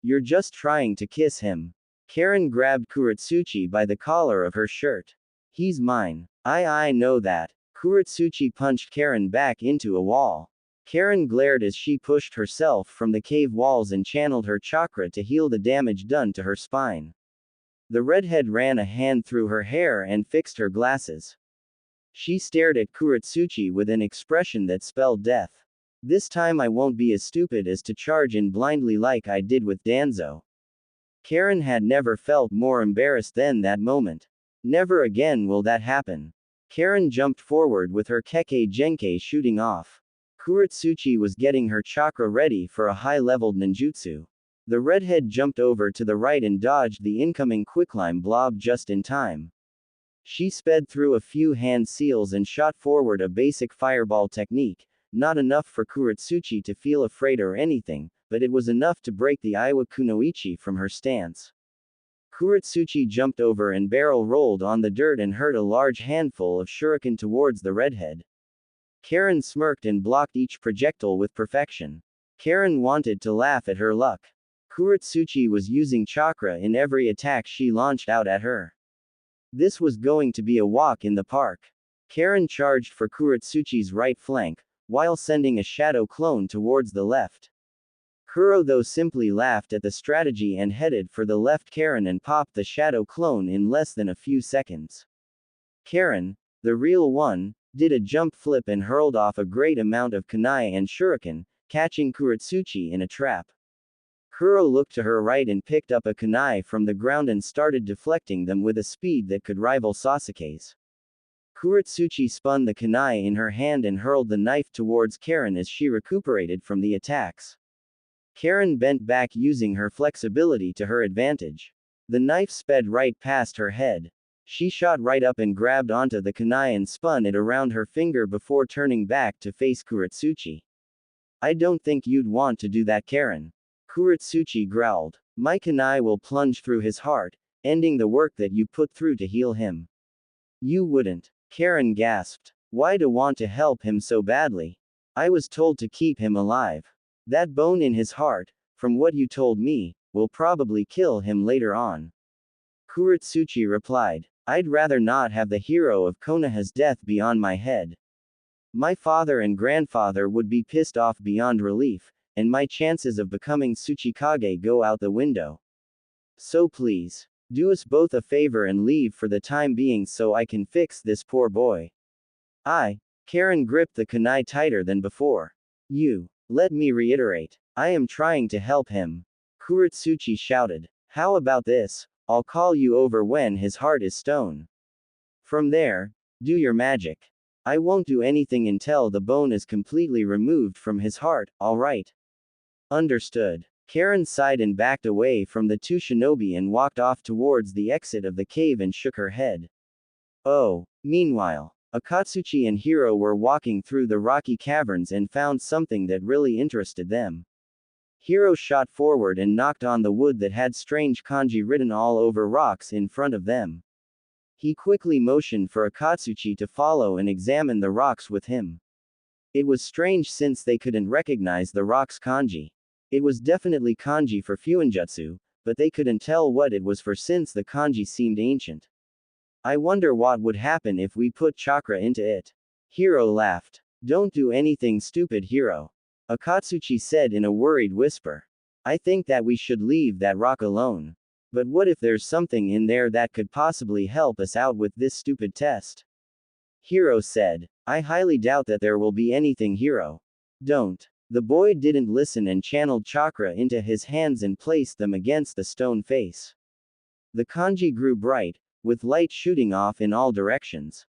You're just trying to kiss him. Karin grabbed Kuretsuchi by the collar of her shirt. He's mine. I know that. Kuretsuchi punched Karin back into a wall. Karin glared as she pushed herself from the cave walls and channeled her chakra to heal the damage done to her spine. The redhead ran a hand through her hair and fixed her glasses. She stared at Kuretsuchi with an expression that spelled death. This time I won't be as stupid as to charge in blindly like I did with Danzo. Karin had never felt more embarrassed than that moment. Never again will that happen. Karin jumped forward with her Kekkei Genkai shooting off. Kuretsuchi was getting her chakra ready for a high-leveled ninjutsu. The redhead jumped over to the right and dodged the incoming quicklime blob just in time. She sped through a few hand seals and shot forward a basic fireball technique, not enough for Kuretsuchi to feel afraid or anything, but it was enough to break the Aiwa Kunoichi from her stance. Kuretsuchi jumped over and barrel rolled on the dirt and hurled a large handful of shuriken towards the redhead. Karin smirked and blocked each projectile with perfection. Karin wanted to laugh at her luck. Kuretsuchi was using chakra in every attack she launched out at her. This was going to be a walk in the park. Karin charged for Kuretsuchi's right flank, while sending a shadow clone towards the left. Kuro though simply laughed at the strategy and headed for the left Karin and popped the shadow clone in less than a few seconds. Karin, the real one, did a jump flip and hurled off a great amount of kunai and shuriken, catching Kuretsuchi in a trap. Kuro looked to her right and picked up a kunai from the ground and started deflecting them with a speed that could rival Sasuke's. Kuretsuchi spun the kunai in her hand and hurled the knife towards Karin as she recuperated from the attacks. Karin bent back using her flexibility to her advantage. The knife sped right past her head. She shot right up and grabbed onto the kunai and spun it around her finger before turning back to face Kuretsuchi. I don't think you'd want to do that, Karin. Kuretsuchi growled. My kunai will plunge through his heart, ending the work that you put through to heal him. You wouldn't. Karin gasped. Why do want to help him so badly? I was told to keep him alive. That bone in his heart, from what you told me, will probably kill him later on. Kuretsuchi replied. I'd rather not have the hero of Konoha's death be on my head. My father and grandfather would be pissed off beyond relief, and my chances of becoming Tsuchikage go out the window. So please, do us both a favor and leave for the time being so I can fix this poor boy. Karin gripped the kunai tighter than before. Let me reiterate. I am trying to help him. Kuretsuchi shouted. How about this? I'll call you over when his heart is stone. From there, do your magic. I won't do anything until the bone is completely removed from his heart, alright? Understood. Karin sighed and backed away from the two shinobi and walked off towards the exit of the cave and shook her head. Oh. Meanwhile, Akatsuchi and Hiro were walking through the rocky caverns and found something that really interested them. Hiro shot forward and knocked on the wood that had strange kanji written all over rocks in front of them. He quickly motioned for Akatsuchi to follow and examine the rocks with him. It was strange since they couldn't recognize the rock's kanji. It was definitely kanji for fuinjutsu, but they couldn't tell what it was for since the kanji seemed ancient. I wonder what would happen if we put chakra into it. Hiro laughed. Don't do anything stupid, Hiro. Akatsuchi said in a worried whisper. I think that we should leave that rock alone. But what if there's something in there that could possibly help us out with this stupid test? Hiro said. I highly doubt that there will be anything, Hiro. Don't. The boy didn't listen and channeled chakra into his hands and placed them against the stone face. The kanji grew bright, with light shooting off in all directions.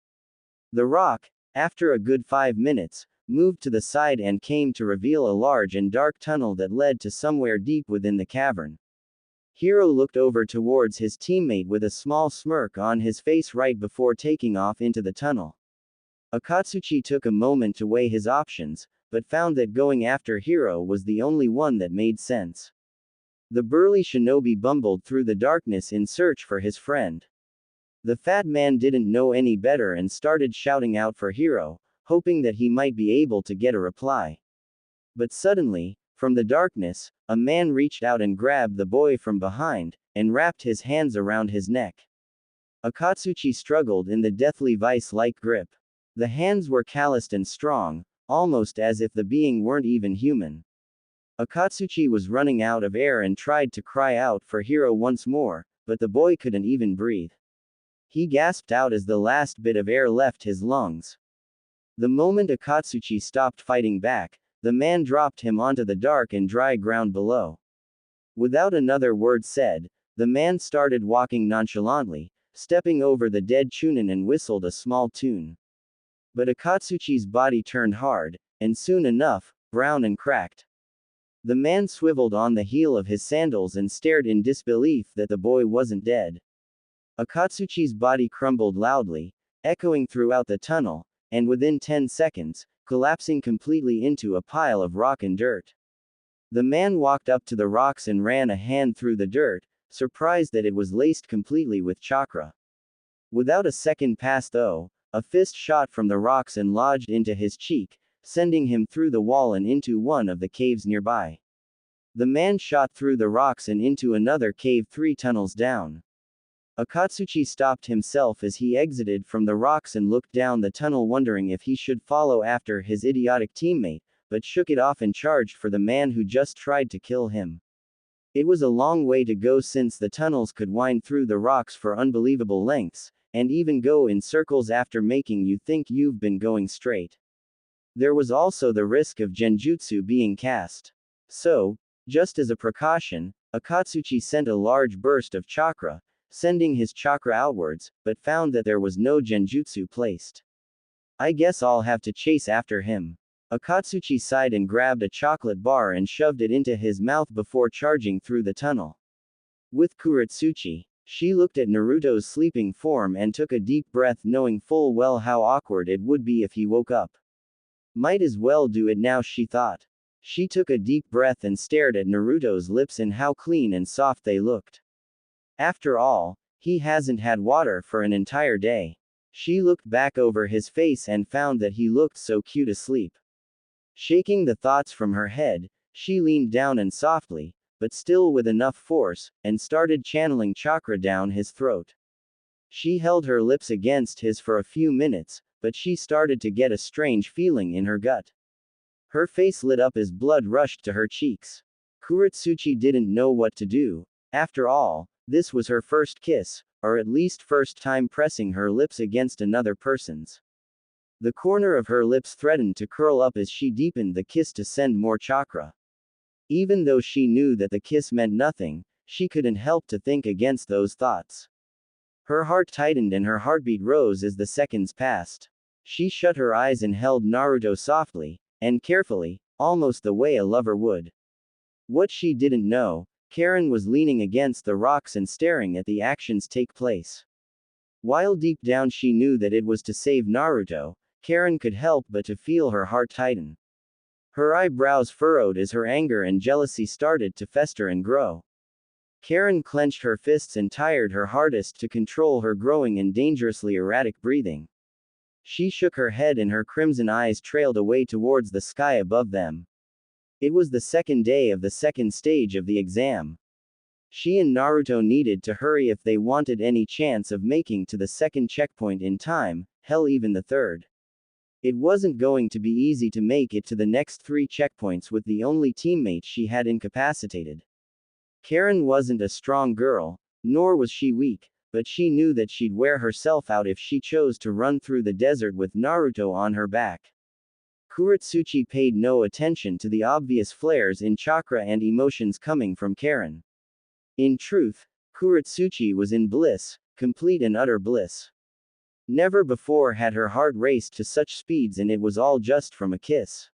The rock, after a good 5 minutes, moved to the side and came to reveal a large and dark tunnel that led to somewhere deep within the cavern. Hiro looked over towards his teammate with a small smirk on his face right before taking off into the tunnel. Akatsuchi took a moment to weigh his options, but found that going after Hiro was the only one that made sense. The burly shinobi bumbled through the darkness in search for his friend. The fat man didn't know any better and started shouting out for Hiro, hoping that he might be able to get a reply. But suddenly, from the darkness, a man reached out and grabbed the boy from behind, and wrapped his hands around his neck. Akatsuchi struggled in the deathly vice-like grip. The hands were calloused and strong, almost as if the being weren't even human. Akatsuchi was running out of air and tried to cry out for Hiro once more, but the boy couldn't even breathe. He gasped out as the last bit of air left his lungs. The moment Akatsuchi stopped fighting back, the man dropped him onto the dark and dry ground below. Without another word said, the man started walking nonchalantly, stepping over the dead Chunin and whistled a small tune. But Akatsuchi's body turned hard, and soon enough, brown and cracked. The man swiveled on the heel of his sandals and stared in disbelief that the boy wasn't dead. Akatsuchi's body crumbled loudly, echoing throughout the tunnel, and within 10 seconds, collapsing completely into a pile of rock and dirt. The man walked up to the rocks and ran a hand through the dirt, surprised that it was laced completely with chakra. Without a second pass though, a fist shot from the rocks and lodged into his cheek, sending him through the wall and into one of the caves nearby. The man shot through the rocks and into another cave 3 tunnels down. Akatsuchi stopped himself as he exited from the rocks and looked down the tunnel wondering if he should follow after his idiotic teammate, but shook it off and charged for the man who just tried to kill him. It was a long way to go since the tunnels could wind through the rocks for unbelievable lengths, and even go in circles after making you think you've been going straight. There was also the risk of genjutsu being cast. So, just as a precaution, Akatsuchi sent a large burst of chakra, sending his chakra outwards, but found that there was no genjutsu placed. I guess I'll have to chase after him. Akatsuchi sighed and grabbed a chocolate bar and shoved it into his mouth before charging through the tunnel. With Kuretsuchi, she looked at Naruto's sleeping form and took a deep breath knowing full well how awkward it would be if he woke up. Might as well do it now, she thought. She took a deep breath and stared at Naruto's lips and how clean and soft they looked. After all, he hasn't had water for an entire day. She looked back over his face and found that he looked so cute asleep. Shaking the thoughts from her head, she leaned down and softly, but still with enough force, and started channeling chakra down his throat. She held her lips against his for a few minutes, but she started to get a strange feeling in her gut. Her face lit up as blood rushed to her cheeks. Kuretsuchi didn't know what to do. After all, this was her first kiss, or at least first time pressing her lips against another person's. The corner of her lips threatened to curl up as she deepened the kiss to send more chakra. Even though she knew that the kiss meant nothing, she couldn't help to think against those thoughts. Her heart tightened and her heartbeat rose as the seconds passed. She shut her eyes and held Naruto softly, and carefully, almost the way a lover would. What she didn't know, Karin was leaning against the rocks and staring at the actions take place. While deep down she knew that it was to save Naruto, Karin could help but to feel her heart tighten. Her eyebrows furrowed as her anger and jealousy started to fester and grow. Karin clenched her fists and tried her hardest to control her growing and dangerously erratic breathing. She shook her head and her crimson eyes trailed away towards the sky above them. It was the second day of the second stage of the exam. She and Naruto needed to hurry if they wanted any chance of making to the second checkpoint in time, hell even the third. It wasn't going to be easy to make it to the next 3 checkpoints with the only teammate she had incapacitated. Karin wasn't a strong girl, nor was she weak, but she knew that she'd wear herself out if she chose to run through the desert with Naruto on her back. Kuretsuchi paid no attention to the obvious flares in chakra and emotions coming from Karin. In truth, Kuretsuchi was in bliss, complete and utter bliss. Never before had her heart raced to such speeds, and it was all just from a kiss.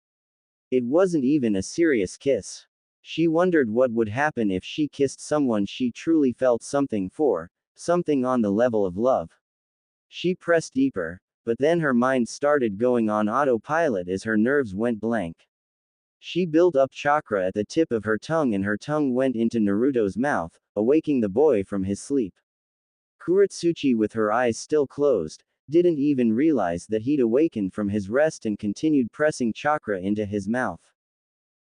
It wasn't even a serious kiss. She wondered what would happen if she kissed someone she truly felt something for, something on the level of love. She pressed deeper, but then her mind started going on autopilot as her nerves went blank. She built up chakra at the tip of her tongue and her tongue went into Naruto's mouth, awaking the boy from his sleep. Kuretsuchi, with her eyes still closed, didn't even realize that he'd awakened from his rest and continued pressing chakra into his mouth.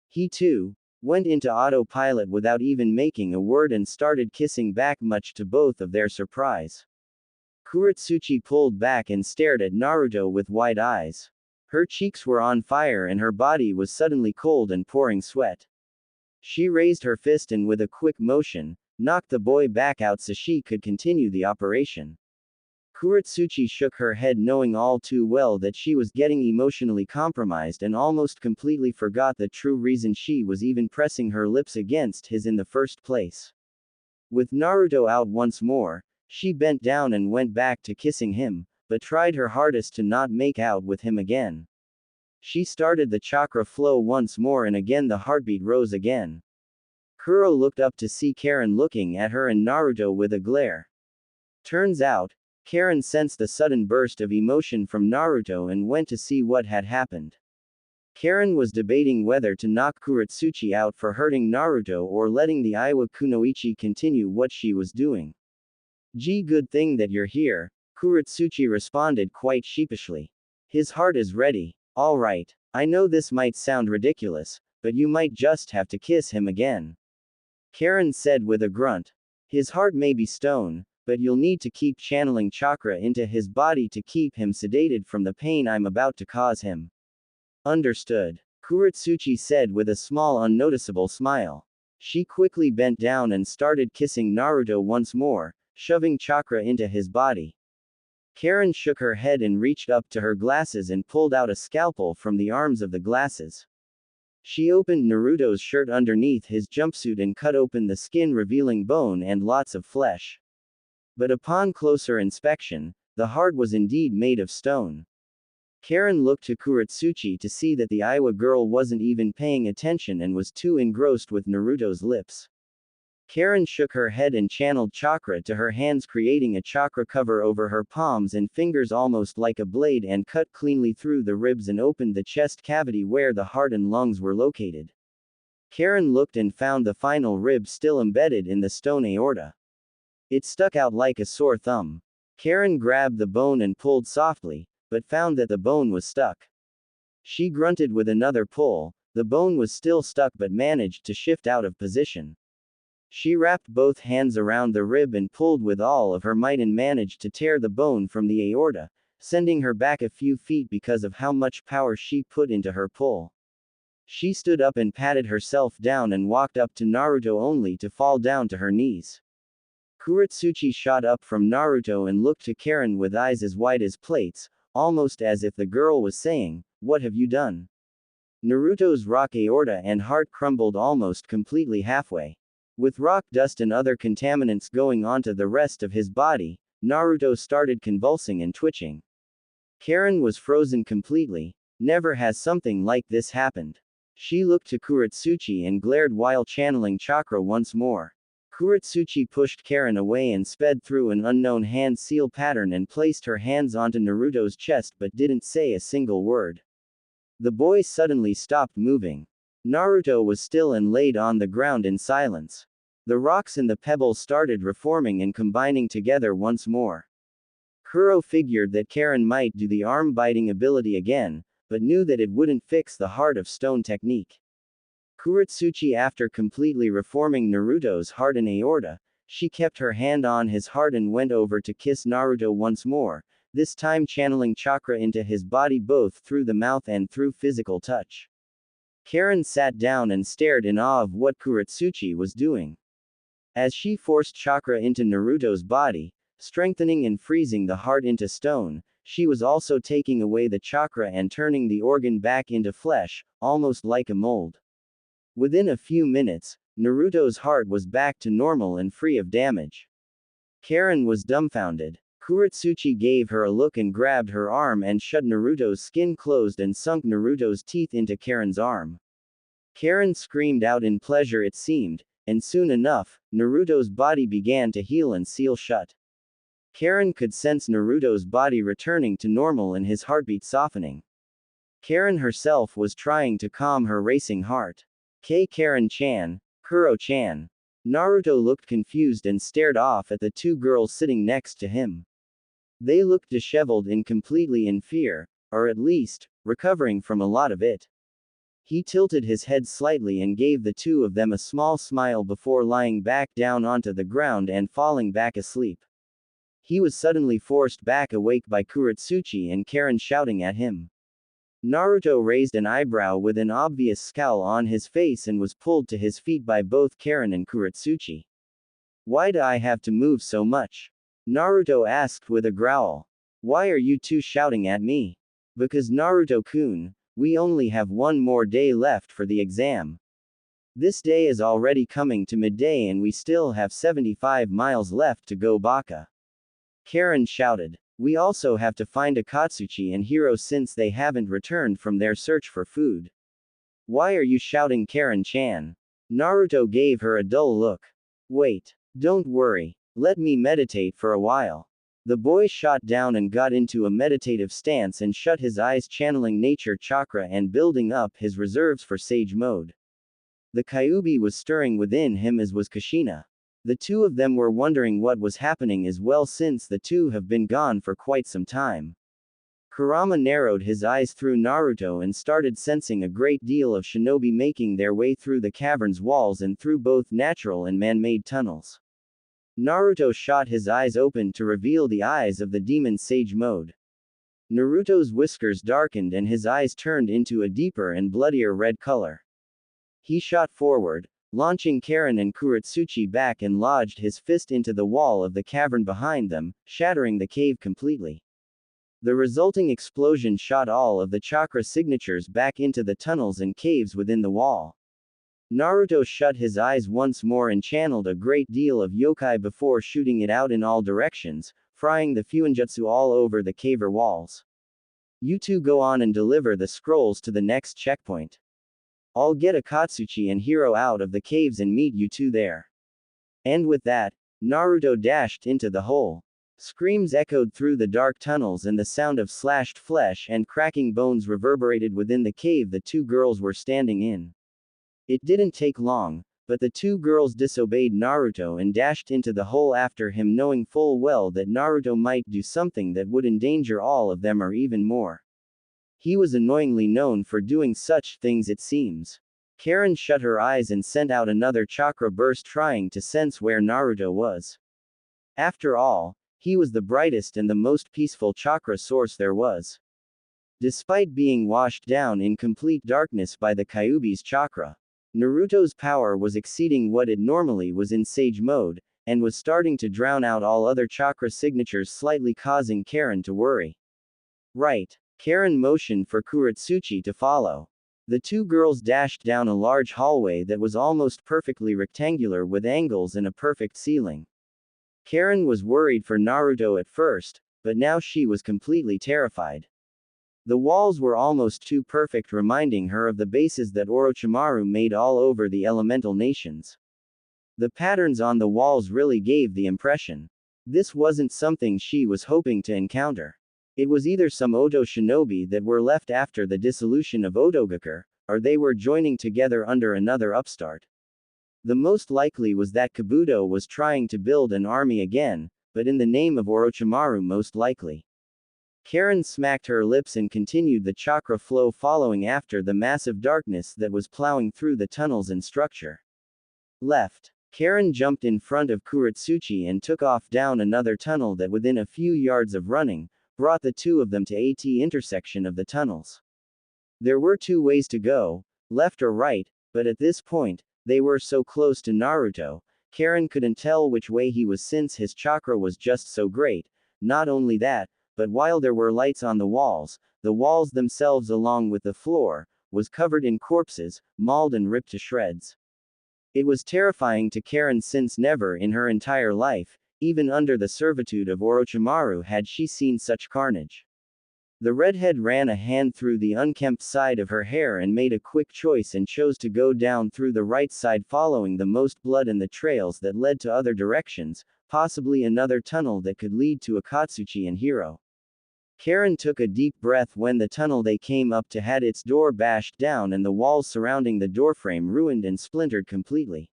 He too went into autopilot without even making a word and started kissing back, much to both of their surprise. Kuretsuchi pulled back and stared at Naruto with wide eyes. Her cheeks were on fire and her body was suddenly cold and pouring sweat. She raised her fist and with a quick motion, knocked the boy back out so she could continue the operation. Kuretsuchi shook her head, knowing all too well that she was getting emotionally compromised, and almost completely forgot the true reason she was even pressing her lips against his in the first place. With Naruto out once more, she bent down and went back to kissing him, but tried her hardest to not make out with him again. She started the chakra flow once more and again the heartbeat rose again. Kuro looked up to see Karin looking at her and Naruto with a glare. Turns out, Karin sensed the sudden burst of emotion from Naruto and went to see what had happened. Karin was debating whether to knock Kuretsuchi out for hurting Naruto or letting the Iwa Kunoichi continue what she was doing. "Gee, good thing that you're here," Kuretsuchi responded quite sheepishly. His heart is ready. "All right, I know this might sound ridiculous, but you might just have to kiss him again," Karin said with a grunt. "His heart may be stone, but you'll need to keep channeling chakra into his body to keep him sedated from the pain I'm about to cause him." "Understood," Kuretsuchi said with a small unnoticeable smile. She quickly bent down and started kissing Naruto once more, shoving chakra into his body. Karin shook her head and reached up to her glasses and pulled out a scalpel from the arms of the glasses. She opened Naruto's shirt underneath his jumpsuit and cut open the skin, revealing bone and lots of flesh. But upon closer inspection, the heart was indeed made of stone. Karin looked to Kuretsuchi to see that the Iwa girl wasn't even paying attention and was too engrossed with Naruto's lips. Karin shook her head and channeled chakra to her hands, creating a chakra cover over her palms and fingers almost like a blade, and cut cleanly through the ribs and opened the chest cavity where the heart and lungs were located. Karin looked and found the final rib still embedded in the stone aorta. It stuck out like a sore thumb. Karin grabbed the bone and pulled softly, but found that the bone was stuck. She grunted with another pull. The bone was still stuck but managed to shift out of position. She wrapped both hands around the rib and pulled with all of her might and managed to tear the bone from the aorta, sending her back a few feet because of how much power she put into her pull. She stood up and patted herself down and walked up to Naruto only to fall down to her knees. Kuretsuchi shot up from Naruto and looked to Karin with eyes as wide as plates, almost as if the girl was saying, "What have you done?" Naruto's rock aorta and heart crumbled almost completely halfway. With rock dust and other contaminants going onto the rest of his body, Naruto started convulsing and twitching. Karin was frozen completely. Never has something like this happened. She looked to Kuretsuchi and glared while channeling chakra once more. Kuretsuchi pushed Karin away and sped through an unknown hand seal pattern and placed her hands onto Naruto's chest but didn't say a single word. The boy suddenly stopped moving. Naruto was still and laid on the ground in silence. The rocks and the pebbles started reforming and combining together once more. Kuro figured that Karin might do the arm-biting ability again, but knew that it wouldn't fix the heart of stone technique. Kuretsuchi, after completely reforming Naruto's heart and aorta, she kept her hand on his heart and went over to kiss Naruto once more, this time channeling chakra into his body both through the mouth and through physical touch. Karin sat down and stared in awe of what Kuretsuchi was doing. As she forced chakra into Naruto's body, strengthening and freezing the heart into stone, she was also taking away the chakra and turning the organ back into flesh, almost like a mold. Within a few minutes, Naruto's heart was back to normal and free of damage. Karin was dumbfounded. Kuretsuchi gave her a look and grabbed her arm and shut Naruto's skin closed and sunk Naruto's teeth into Karin's arm. Karin screamed out in pleasure, it seemed, and soon enough, Naruto's body began to heal and seal shut. Karin could sense Naruto's body returning to normal and his heartbeat softening. Karin herself was trying to calm her racing heart. Karin-chan, Kuro-chan. Naruto looked confused and stared off at the two girls sitting next to him. They looked disheveled and completely in fear, or at least, recovering from a lot of it. He tilted his head slightly and gave the two of them a small smile before lying back down onto the ground and falling back asleep. He was suddenly forced back awake by Kuretsuchi and Karin shouting at him. Naruto raised an eyebrow with an obvious scowl on his face and was pulled to his feet by both Karin and Kuretsuchi. "Why do I have to move so much?" Naruto asked with a growl. "Why are you two shouting at me?" "Because Naruto-kun, we only have one more day left for the exam. This day is already coming to midday and we still have 75 miles left to go Baka." Karin shouted. "We also have to find Akatsuchi and Hiro since they haven't returned from their search for food." "Why are you shouting, Karin-chan?" Naruto gave her a dull look. "Wait. Don't worry. Let me meditate for a while." The boy shot down and got into a meditative stance and shut his eyes, channeling nature chakra and building up his reserves for sage mode. The Kyuubi was stirring within him, as was Kushina. The two of them were wondering what was happening as well, since the two have been gone for quite some time. Kurama narrowed his eyes through Naruto and started sensing a great deal of shinobi making their way through the cavern's walls and through both natural and man-made tunnels. Naruto shot his eyes open to reveal the eyes of the demon sage mode. Naruto's whiskers darkened and his eyes turned into a deeper and bloodier red color. He shot forward, launching Karin and Kuretsuchi back, and lodged his fist into the wall of the cavern behind them, shattering the cave completely. The resulting explosion shot all of the chakra signatures back into the tunnels and caves within the wall. Naruto shut his eyes once more and channeled a great deal of yokai before shooting it out in all directions, frying the fuinjutsu all over the caver walls. "You two go on and deliver the scrolls to the next checkpoint. I'll get Akatsuchi and Hiro out of the caves and meet you two there." And with that, Naruto dashed into the hole. Screams echoed through the dark tunnels and the sound of slashed flesh and cracking bones reverberated within the cave the two girls were standing in. It didn't take long, but the two girls disobeyed Naruto and dashed into the hole after him, knowing full well that Naruto might do something that would endanger all of them or even more. He was annoyingly known for doing such things, it seems. Karin shut her eyes and sent out another chakra burst, trying to sense where Naruto was. After all, he was the brightest and the most peaceful chakra source there was. Despite being washed down in complete darkness by the Kyuubi's chakra, Naruto's power was exceeding what it normally was in sage mode, and was starting to drown out all other chakra signatures, slightly causing Karin to worry. "Right." Karin motioned for Kuretsuchi to follow. The two girls dashed down a large hallway that was almost perfectly rectangular with angles and a perfect ceiling. Karin was worried for Naruto at first, but now she was completely terrified. The walls were almost too perfect, reminding her of the bases that Orochimaru made all over the elemental nations. The patterns on the walls really gave the impression. This wasn't something she was hoping to encounter. It was either some Oto shinobi that were left after the dissolution of Otogakure, or they were joining together under another upstart. The most likely was that Kabuto was trying to build an army again, but in the name of Orochimaru most likely. Karin smacked her lips and continued the chakra flow following after the massive darkness that was plowing through the tunnels and structure. Left. Karin jumped in front of Kuretsuchi and took off down another tunnel that within a few yards of running, brought the two of them to a intersection of the tunnels. There were two ways to go, left or right, but at this point, they were so close to Naruto, Karin couldn't tell which way he was since his chakra was just so great. Not only that, but while there were lights on the walls themselves along with the floor, was covered in corpses, mauled and ripped to shreds. It was terrifying to Karin since never in her entire life, even under the servitude of Orochimaru, had she seen such carnage. The redhead ran a hand through the unkempt side of her hair and made a quick choice and chose to go down through the right side, following the most blood and the trails that led to other directions, possibly another tunnel that could lead to Akatsuchi and Hiro. Karin took a deep breath when the tunnel they came up to had its door bashed down and the walls surrounding the doorframe ruined and splintered completely.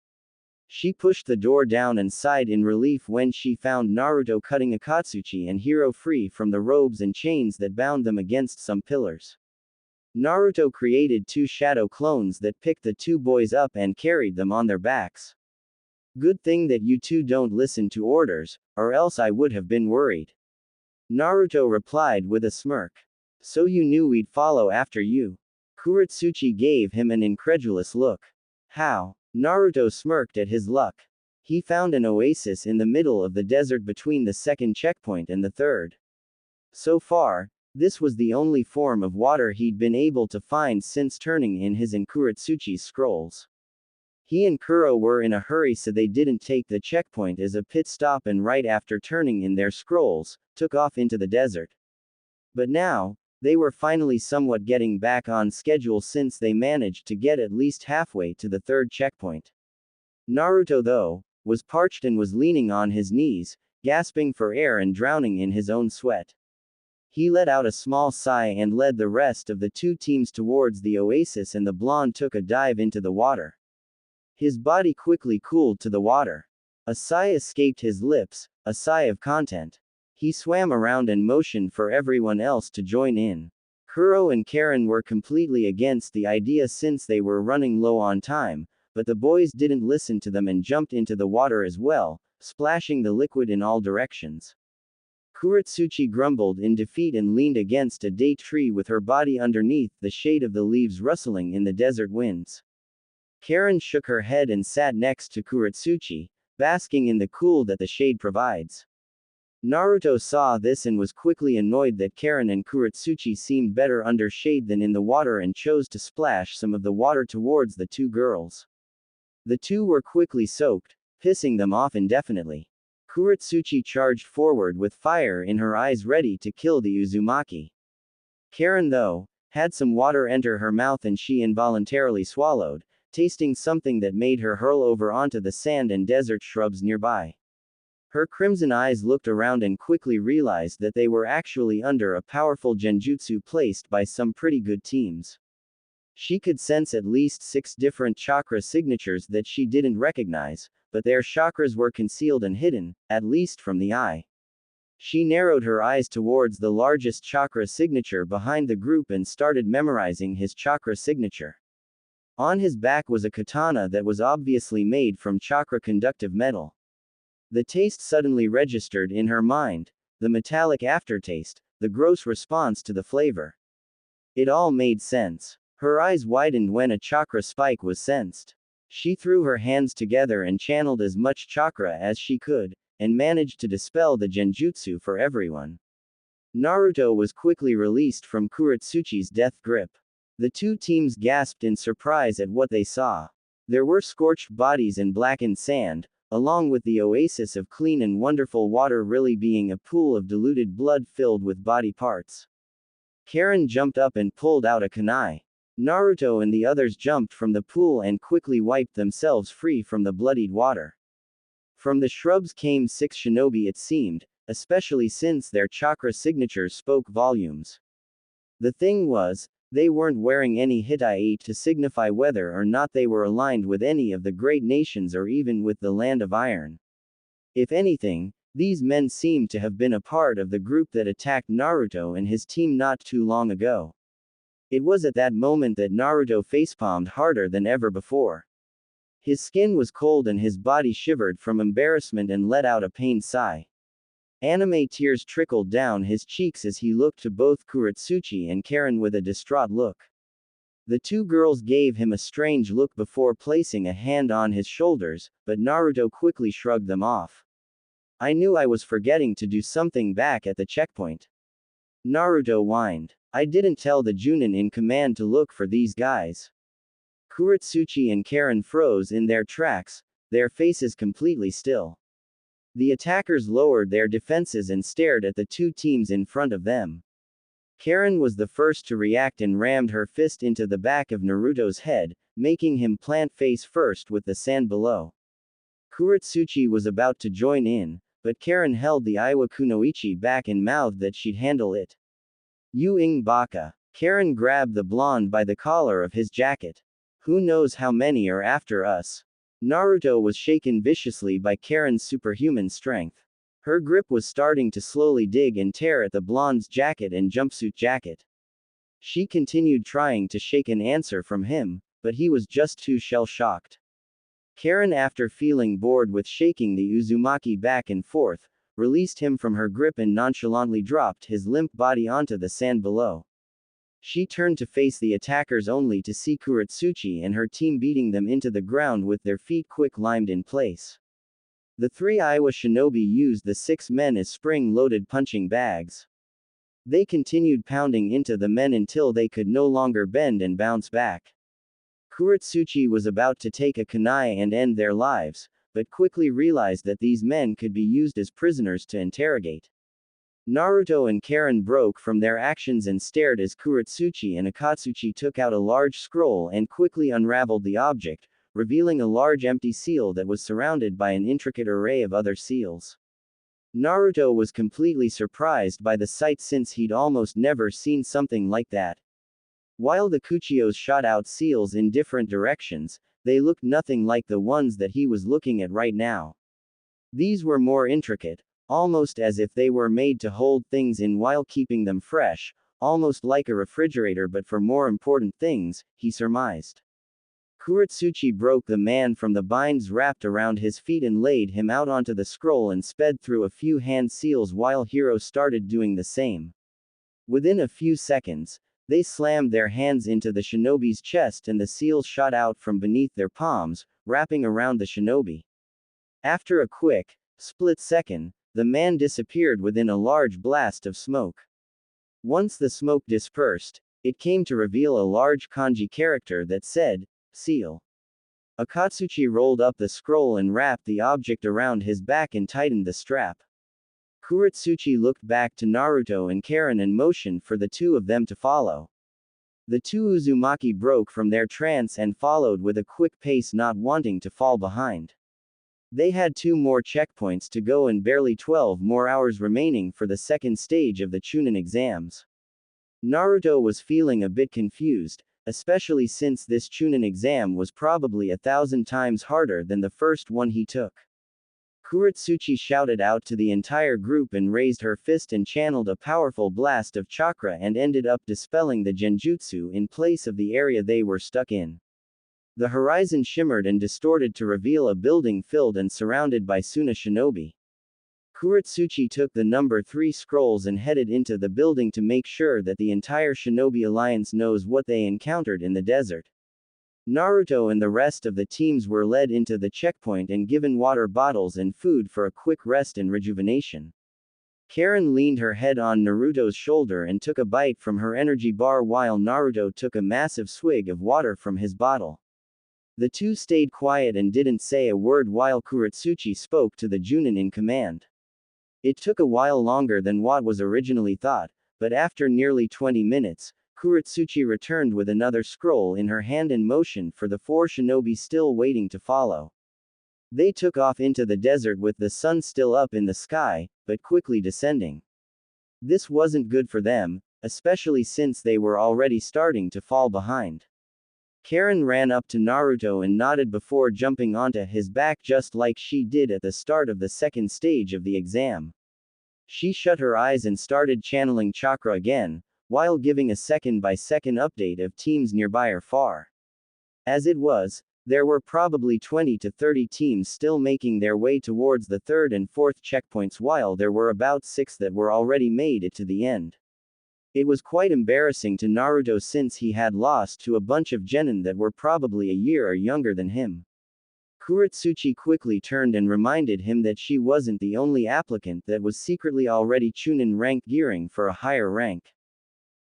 She pushed the door down and sighed in relief when she found Naruto cutting Akatsuchi and Hiro free from the ropes and chains that bound them against some pillars. Naruto created two shadow clones that picked the two boys up and carried them on their backs. Good thing that you two don't listen to orders, or else I would have been worried. Naruto replied with a smirk. So you knew we'd follow after you? Kuretsuchi gave him an incredulous look. How? Naruto smirked at his luck. He found an oasis in the middle of the desert between the second checkpoint and the third. So far, this was the only form of water he'd been able to find since turning in his and Kuretsuchi's scrolls. He and Kuro were in a hurry, so they didn't take the checkpoint as a pit stop, and right after turning in their scrolls, took off into the desert. But now, they were finally somewhat getting back on schedule since they managed to get at least halfway to the third checkpoint. Naruto, though, was parched and was leaning on his knees, gasping for air and drowning in his own sweat. He let out a small sigh and led the rest of the two teams towards the oasis, and the blonde took a dive into the water. His body quickly cooled to the water. A sigh escaped his lips, a sigh of content. He swam around and motioned for everyone else to join in. Kuro and Karin were completely against the idea since they were running low on time, but the boys didn't listen to them and jumped into the water as well, splashing the liquid in all directions. Kuretsuchi grumbled in defeat and leaned against a date tree with her body underneath, the shade of the leaves rustling in the desert winds. Karin shook her head and sat next to Kuretsuchi, basking in the cool that the shade provides. Naruto saw this and was quickly annoyed that Karin and Kuretsuchi seemed better under shade than in the water and chose to splash some of the water towards the two girls. The two were quickly soaked, pissing them off indefinitely. Kuretsuchi charged forward with fire in her eyes, ready to kill the Uzumaki. Karin, though, had some water enter her mouth and she involuntarily swallowed, tasting something that made her hurl over onto the sand and desert shrubs nearby. Her crimson eyes looked around and quickly realized that they were actually under a powerful genjutsu placed by some pretty good teams. She could sense at least 6 different chakra signatures that she didn't recognize, but their chakras were concealed and hidden, at least from the eye. She narrowed her eyes towards the largest chakra signature behind the group and started memorizing his chakra signature. On his back was a katana that was obviously made from chakra-conductive metal. The taste suddenly registered in her mind, the metallic aftertaste, the gross response to the flavor. It all made sense. Her eyes widened when a chakra spike was sensed. She threw her hands together and channeled as much chakra as she could, and managed to dispel the genjutsu for everyone. Naruto was quickly released from Kuretsuchi's death grip. The two teams gasped in surprise at what they saw. There were scorched bodies and blackened sand, along with the oasis of clean and wonderful water really being a pool of diluted blood filled with body parts. Karin jumped up and pulled out a kunai. Naruto and the others jumped from the pool and quickly wiped themselves free from the bloodied water. From the shrubs came 6 shinobi, it seemed, especially since their chakra signatures spoke volumes. The thing was, they weren't wearing any hitai to signify whether or not they were aligned with any of the great nations or even with the Land of Iron. If anything, these men seemed to have been a part of the group that attacked Naruto and his team not too long ago. It was at that moment that Naruto facepalmed harder than ever before. His skin was cold and his body shivered from embarrassment and let out a pained sigh. Anime tears trickled down his cheeks as he looked to both Kuretsuchi and Karin with a distraught look. The two girls gave him a strange look before placing a hand on his shoulders, but Naruto quickly shrugged them off. I knew I was forgetting to do something back at the checkpoint. Naruto whined. I didn't tell the Junin in command to look for these guys. Kuretsuchi and Karin froze in their tracks, their faces completely still. The attackers lowered their defenses and stared at the two teams in front of them. Karin was the first to react and rammed her fist into the back of Naruto's head, making him plant face first with the sand below. Kuretsuchi was about to join in, but Karin held the Iwa Kunoichi back and mouthed that she'd handle it. You ing baka. Karin grabbed the blonde by the collar of his jacket. Who knows how many are after us? Naruto was shaken viciously by Karin's superhuman strength. Her grip was starting to slowly dig and tear at the blonde's jacket and jumpsuit jacket. She continued trying to shake an answer from him, but he was just too shell-shocked. Karin, after feeling bored with shaking the Uzumaki back and forth, released him from her grip and nonchalantly dropped his limp body onto the sand below. She turned to face the attackers only to see Kuretsuchi and her team beating them into the ground with their feet quick-limed in place. The 3 Iwa shinobi used the 6 men as spring-loaded punching bags. They continued pounding into the men until they could no longer bend and bounce back. Kuretsuchi was about to take a kunai and end their lives, but quickly realized that these men could be used as prisoners to interrogate. Naruto and Karin broke from their actions and stared as Kuretsuchi and Akatsuchi took out a large scroll and quickly unraveled the object, revealing a large empty seal that was surrounded by an intricate array of other seals. Naruto was completely surprised by the sight since he'd almost never seen something like that. While the Kuchiyos shot out seals in different directions, they looked nothing like the ones that he was looking at right now. These were more intricate, almost as if they were made to hold things in while keeping them fresh, almost like a refrigerator but for more important things, he surmised. Kuretsuchi broke the man from the binds wrapped around his feet and laid him out onto the scroll and sped through a few hand seals while Hiro started doing the same. Within a few seconds, they slammed their hands into the shinobi's chest and the seals shot out from beneath their palms, wrapping around the shinobi. After a quick, split second, the man disappeared within a large blast of smoke. Once the smoke dispersed, it came to reveal a large kanji character that said, seal. Akatsuchi rolled up the scroll and wrapped the object around his back and tightened the strap. Kuretsuchi looked back to Naruto and Karin and motioned for the two of them to follow. The two Uzumaki broke from their trance and followed with a quick pace, not wanting to fall behind. They had 2 more checkpoints to go and barely 12 more hours remaining for the second stage of the Chunin exams. Naruto was feeling a bit confused, especially since this Chunin exam was probably 1,000 times harder than the first one he took. Kuretsuchi shouted out to the entire group and raised her fist and channeled a powerful blast of chakra and ended up dispelling the genjutsu in place of the area they were stuck in. The horizon shimmered and distorted to reveal a building filled and surrounded by Suna shinobi. Kuretsuchi took the number 3 scrolls and headed into the building to make sure that the entire shinobi alliance knows what they encountered in the desert. Naruto and the rest of the teams were led into the checkpoint and given water bottles and food for a quick rest and rejuvenation. Karin leaned her head on Naruto's shoulder and took a bite from her energy bar while Naruto took a massive swig of water from his bottle. The two stayed quiet and didn't say a word while Kuretsuchi spoke to the Junin in command. It took a while longer than what was originally thought, but after nearly 20 minutes, Kuretsuchi returned with another scroll in her hand and motioned for the 4 shinobi still waiting to follow. They took off into the desert with the sun still up in the sky, but quickly descending. This wasn't good for them, especially since they were already starting to fall behind. Karin ran up to Naruto and nodded before jumping onto his back just like she did at the start of the second stage of the exam. She shut her eyes and started channeling chakra again, while giving a second-by-second update of teams nearby or far. As it was, there were probably 20 to 30 teams still making their way towards the third and fourth checkpoints while there were about 6 that were already made it to the end. It was quite embarrassing to Naruto since he had lost to a bunch of genin that were probably a year or younger than him. Kuretsuchi quickly turned and reminded him that she wasn't the only applicant that was secretly already Chunin rank gearing for a higher rank.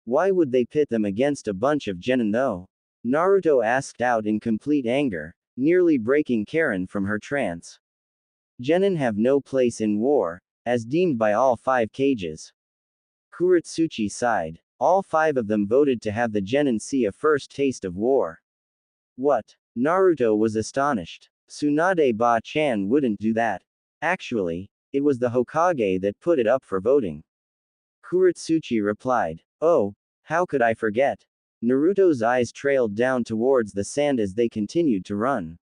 Why would they pit them against a bunch of genin though? Naruto asked out in complete anger, nearly breaking Karin from her trance. Genin have no place in war, as deemed by all 5 cages. Kuretsuchi sighed. All 5 of them voted to have the genin see a first taste of war. What? Naruto was astonished. Tsunade Ba-chan wouldn't do that. Actually, it was the Hokage that put it up for voting. Kuretsuchi replied. Oh, how could I forget? Naruto's eyes trailed down towards the sand as they continued to run.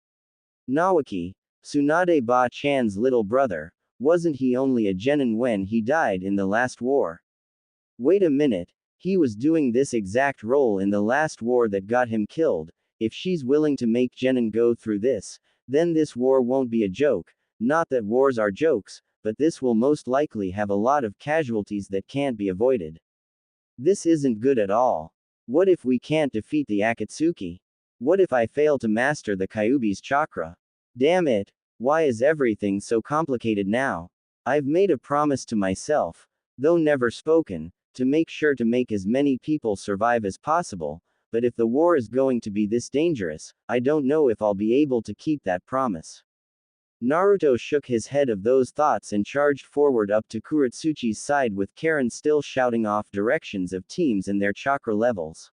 Nawaki, Tsunade Ba-chan's little brother, wasn't he only a genin when he died in the last war? Wait a minute, he was doing this exact role in the last war that got him killed. If she's willing to make genin go through this, then this war won't be a joke. Not that wars are jokes, but this will most likely have a lot of casualties that can't be avoided. This isn't good at all. What if we can't defeat the Akatsuki? What if I fail to master the Kyuubi's chakra? Damn it, why is everything so complicated now? I've made a promise to myself, though never spoken, to make sure to make as many people survive as possible, but if the war is going to be this dangerous, I don't know if I'll be able to keep that promise. Naruto shook his head of those thoughts and charged forward up to Kuretsuchi's side with Karin still shouting off directions of teams and their chakra levels.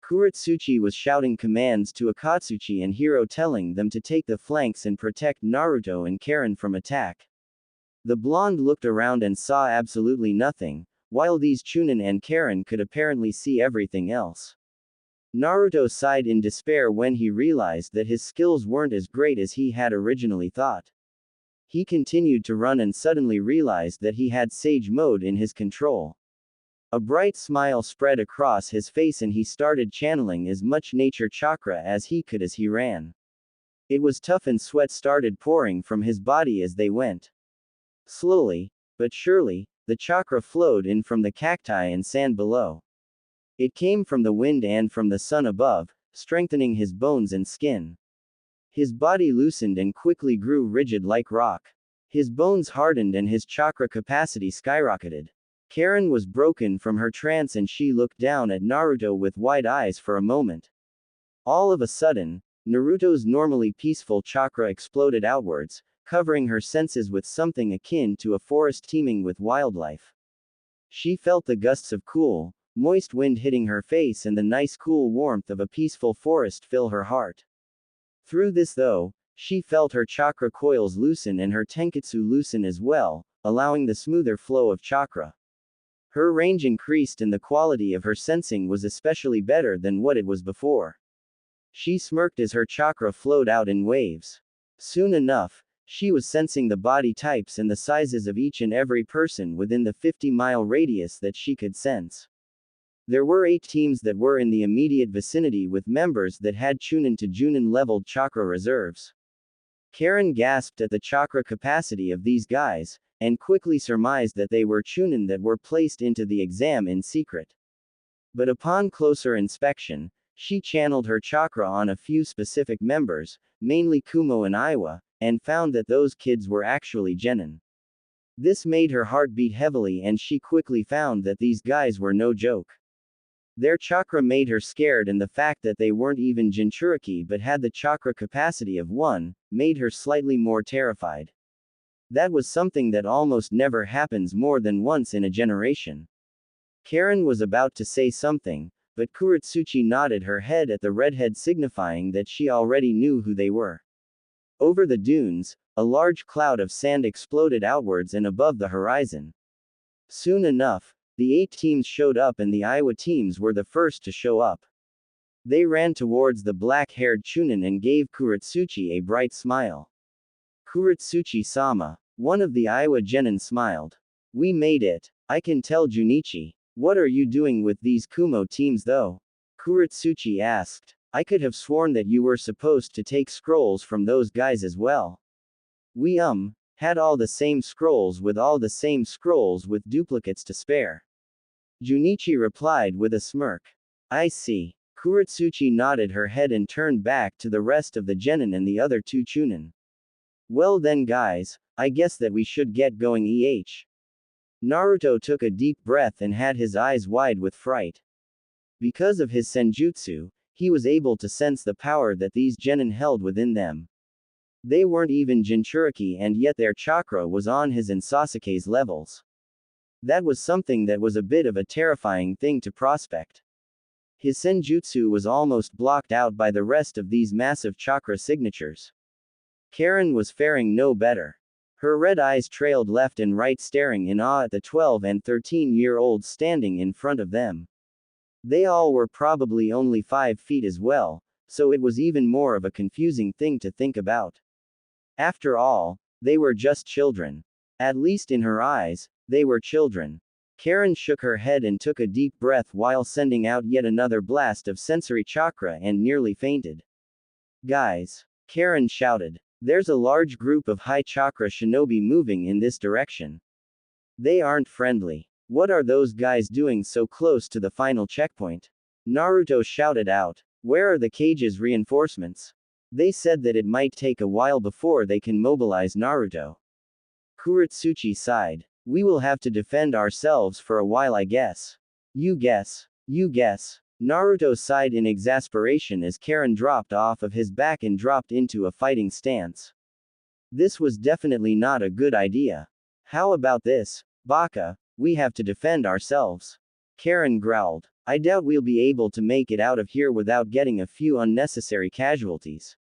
Kuretsuchi was shouting commands to Akatsuchi and Hiro telling them to take the flanks and protect Naruto and Karin from attack. The blonde looked around and saw absolutely nothing, while these Chunin and Karin could apparently see everything else. Naruto sighed in despair when he realized that his skills weren't as great as he had originally thought. He continued to run and suddenly realized that he had Sage Mode in his control. A bright smile spread across his face and he started channeling as much nature chakra as he could as he ran. It was tough and sweat started pouring from his body as they went. Slowly, but surely, the chakra flowed in from the cacti and sand below. It came from the wind and from the sun above, strengthening his bones and skin. His body loosened and quickly grew rigid like rock. His bones hardened and his chakra capacity skyrocketed. Karin was broken from her trance and she looked down at Naruto with wide eyes for a moment. All of a sudden, Naruto's normally peaceful chakra exploded outwards, covering her senses with something akin to a forest teeming with wildlife. She felt the gusts of cool, moist wind hitting her face and the nice cool warmth of a peaceful forest fill her heart. Through this though, she felt her chakra coils loosen and her tenketsu loosen as well, allowing the smoother flow of chakra. Her range increased and the quality of her sensing was especially better than what it was before. She smirked as her chakra flowed out in waves. Soon enough, she was sensing the body types and the sizes of each and every person within the 50-mile radius that she could sense. There were 8 teams that were in the immediate vicinity with members that had Chunin to Junin leveled chakra reserves. Karin gasped at the chakra capacity of these guys, and quickly surmised that they were Chunin that were placed into the exam in secret. But upon closer inspection, she channeled her chakra on a few specific members, mainly Kumo and Iwa, and found that those kids were actually genin. This made her heart beat heavily and she quickly found that these guys were no joke. Their chakra made her scared and the fact that they weren't even Jinchuriki but had the chakra capacity of 1, made her slightly more terrified. That was something that almost never happens more than once in a generation. Karin was about to say something, but Kuretsuchi nodded her head at the redhead, signifying that she already knew who they were. Over the dunes, a large cloud of sand exploded outwards and above the horizon. Soon enough, the 8 teams showed up, and the Iowa teams were the first to show up. They ran towards the black-haired Chunin and gave Kuretsuchi a bright smile. Kuretsuchi-sama, one of the Iowa genin, smiled. We made it. I can tell, Junichi. What are you doing with these Kumo teams though? Kuretsuchi asked. I could have sworn that you were supposed to take scrolls from those guys as well. We had all the same scrolls with duplicates to spare. Junichi replied with a smirk. I see. Kuretsuchi nodded her head and turned back to the rest of the genin and the other 2 chunin. Well then guys, I guess that we should get going. Naruto took a deep breath and had his eyes wide with fright. Because of his senjutsu, he was able to sense the power that these genin held within them. They weren't even Jinchuriki, and yet their chakra was on his and Sasuke's levels. That was something that was a bit of a terrifying thing to prospect. His senjutsu was almost blocked out by the rest of these massive chakra signatures. Karin was faring no better. Her red eyes trailed left and right, staring in awe at the 12 and 13-year-olds standing in front of them. They all were probably only 5 feet as well, so it was even more of a confusing thing to think about. After all, they were just children. At least in her eyes, they were children. Karin shook her head and took a deep breath while sending out yet another blast of sensory chakra and nearly fainted. Guys! Karin shouted. There's a large group of high chakra shinobi moving in this direction. They aren't friendly. What are those guys doing so close to the final checkpoint? Naruto shouted out. Where are the cage's reinforcements? They said that it might take a while before they can mobilize Naruto. Kuretsuchi sighed. We will have to defend ourselves for a while, I guess. You guess. You guess. Naruto sighed in exasperation as Karin dropped off of his back and dropped into a fighting stance. This was definitely not a good idea. How about this, Baka? We have to defend ourselves. Karin growled. I doubt we'll be able to make it out of here without getting a few unnecessary casualties.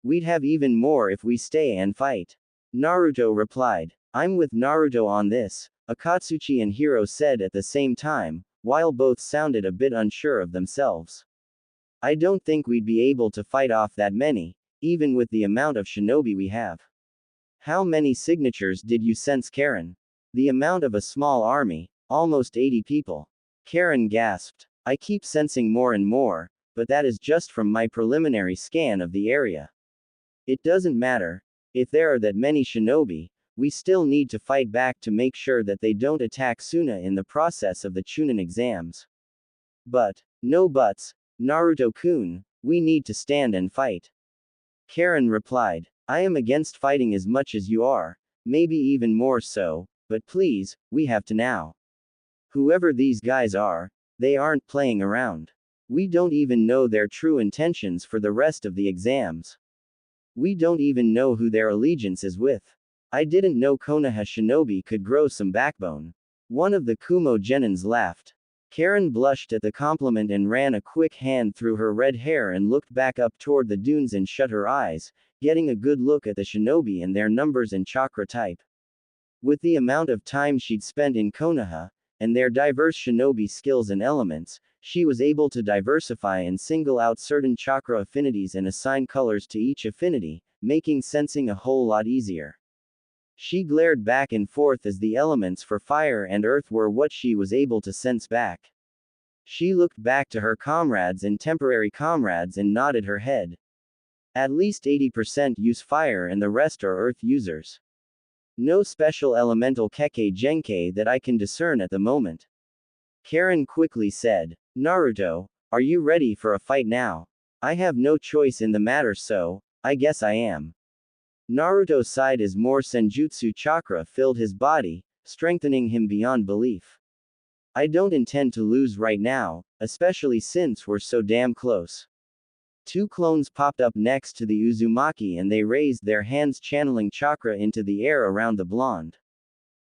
We'd have even more if we stay and fight. Naruto replied. I'm with Naruto on this, Akatsuchi and Hiro said at the same time, while both sounded a bit unsure of themselves. I don't think we'd be able to fight off that many, even with the amount of shinobi we have. How many signatures did you sense, Karin? The amount of a small army, almost 80 people. Karin gasped. I keep sensing more and more, but that is just from my preliminary scan of the area. It doesn't matter. If there are that many shinobi, we still need to fight back to make sure that they don't attack Suna in the process of the Chunin exams. But, no buts, Naruto-kun, we need to stand and fight. Karin replied. I am against fighting as much as you are, maybe even more so, but please, we have to now. Whoever these guys are, they aren't playing around. We don't even know their true intentions for the rest of the exams. We don't even know who their allegiance is with. I didn't know Konoha shinobi could grow some backbone. One of the Kumo genins laughed. Karin blushed at the compliment and ran a quick hand through her red hair and looked back up toward the dunes and shut her eyes, getting a good look at the shinobi and their numbers and chakra type. With the amount of time she'd spent in Konoha, and their diverse shinobi skills and elements, she was able to diversify and single out certain chakra affinities and assign colors to each affinity, making sensing a whole lot easier. She glared back and forth as the elements for fire and earth were what she was able to sense back. She looked back to her comrades and temporary comrades and nodded her head. At least 80% use fire and the rest are earth users. No special elemental Kekkei Genkei that I can discern at the moment. Karin quickly said. Naruto, are you ready for a fight now? I have no choice in the matter, so I guess I am. Naruto sighed as more senjutsu chakra filled his body, strengthening him beyond belief. I don't intend to lose right now, especially since we're so damn close. 2 clones popped up next to the Uzumaki and they raised their hands, channeling chakra into the air around the blonde.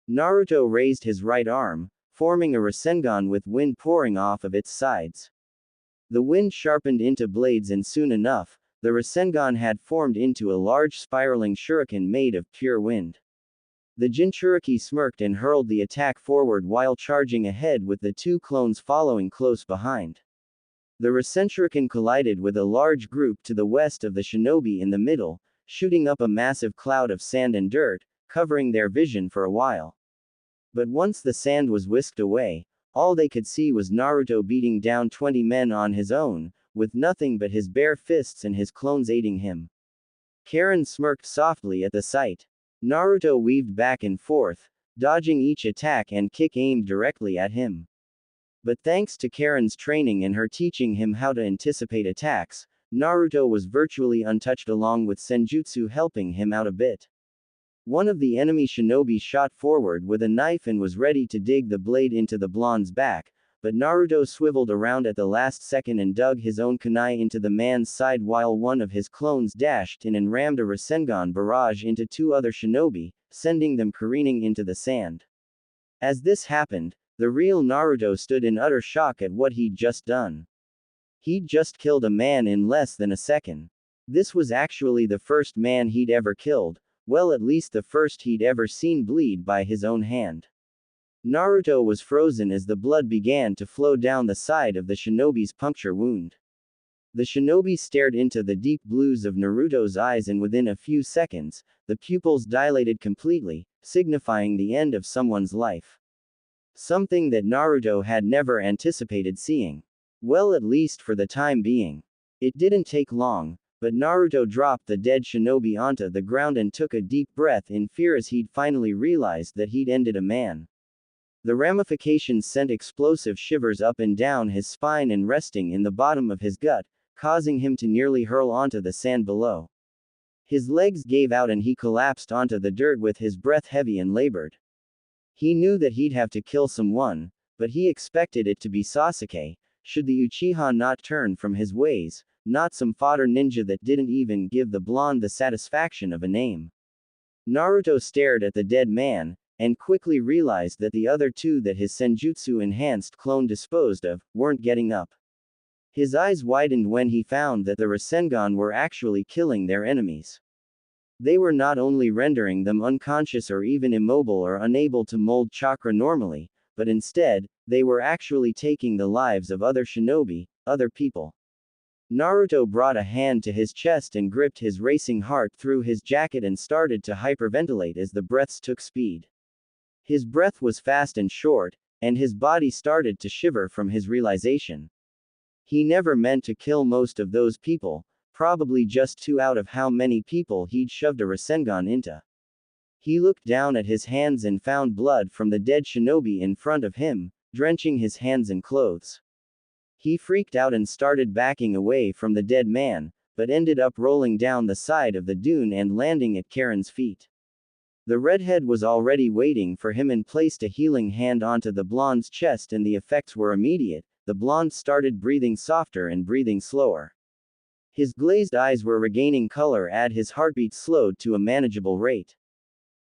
Naruto raised his right arm, forming a Rasengan with wind pouring off of its sides. The wind sharpened into blades, and soon enough, the Rasengan had formed into a large spiraling shuriken made of pure wind. The Jinchuriki smirked and hurled the attack forward while charging ahead with the two clones following close behind. The Rasenshuriken collided with a large group to the west of the shinobi in the middle, shooting up a massive cloud of sand and dirt, covering their vision for a while. But once the sand was whisked away, all they could see was Naruto beating down 20 men on his own, with nothing but his bare fists and his clones aiding him. Karin smirked softly at the sight. Naruto weaved back and forth, dodging each attack and kick aimed directly at him. But thanks to Karin's training and her teaching him how to anticipate attacks, Naruto was virtually untouched, along with Senjutsu helping him out a bit. One of the enemy shinobi shot forward with a knife and was ready to dig the blade into the blonde's back, but Naruto swiveled around at the last second and dug his own kunai into the man's side while one of his clones dashed in and rammed a Rasengan barrage into two other shinobi, sending them careening into the sand. As this happened, the real Naruto stood in utter shock at what he'd just done. He'd just killed a man in less than a second. This was actually the first man he'd ever killed, well, at least the first he'd ever seen bleed by his own hand. Naruto was frozen as the blood began to flow down the side of the shinobi's puncture wound. The shinobi stared into the deep blues of Naruto's eyes, and within a few seconds, the pupils dilated completely, signifying the end of someone's life. Something that Naruto had never anticipated seeing. Well, at least for the time being. It didn't take long, but Naruto dropped the dead shinobi onto the ground and took a deep breath in fear as he'd finally realized that he'd ended a man. The ramifications sent explosive shivers up and down his spine and resting in the bottom of his gut, causing him to nearly hurl onto the sand below. His legs gave out and he collapsed onto the dirt with his breath heavy and labored. He knew that he'd have to kill someone, but he expected it to be Sasuke, should the Uchiha not turn from his ways, not some fodder ninja that didn't even give the blonde the satisfaction of a name. Naruto stared at the dead man, and quickly realized that the other two that his Senjutsu-enhanced clone disposed of, weren't getting up. His eyes widened when he found that the Rasengan were actually killing their enemies. They were not only rendering them unconscious or even immobile or unable to mold chakra normally, but instead, they were actually taking the lives of other shinobi, other people. Naruto brought a hand to his chest and gripped his racing heart through his jacket and started to hyperventilate as the breaths took speed. His breath was fast and short, and his body started to shiver from his realization. He never meant to kill most of those people, probably just 2 out of how many people he'd shoved a Rasengan into. He looked down at his hands and found blood from the dead shinobi in front of him, drenching his hands and clothes. He freaked out and started backing away from the dead man, but ended up rolling down the side of the dune and landing at Karin's feet. The redhead was already waiting for him and placed a healing hand onto the blonde's chest, and the effects were immediate. The blonde started breathing softer and breathing slower. His glazed eyes were regaining color as his heartbeat slowed to a manageable rate.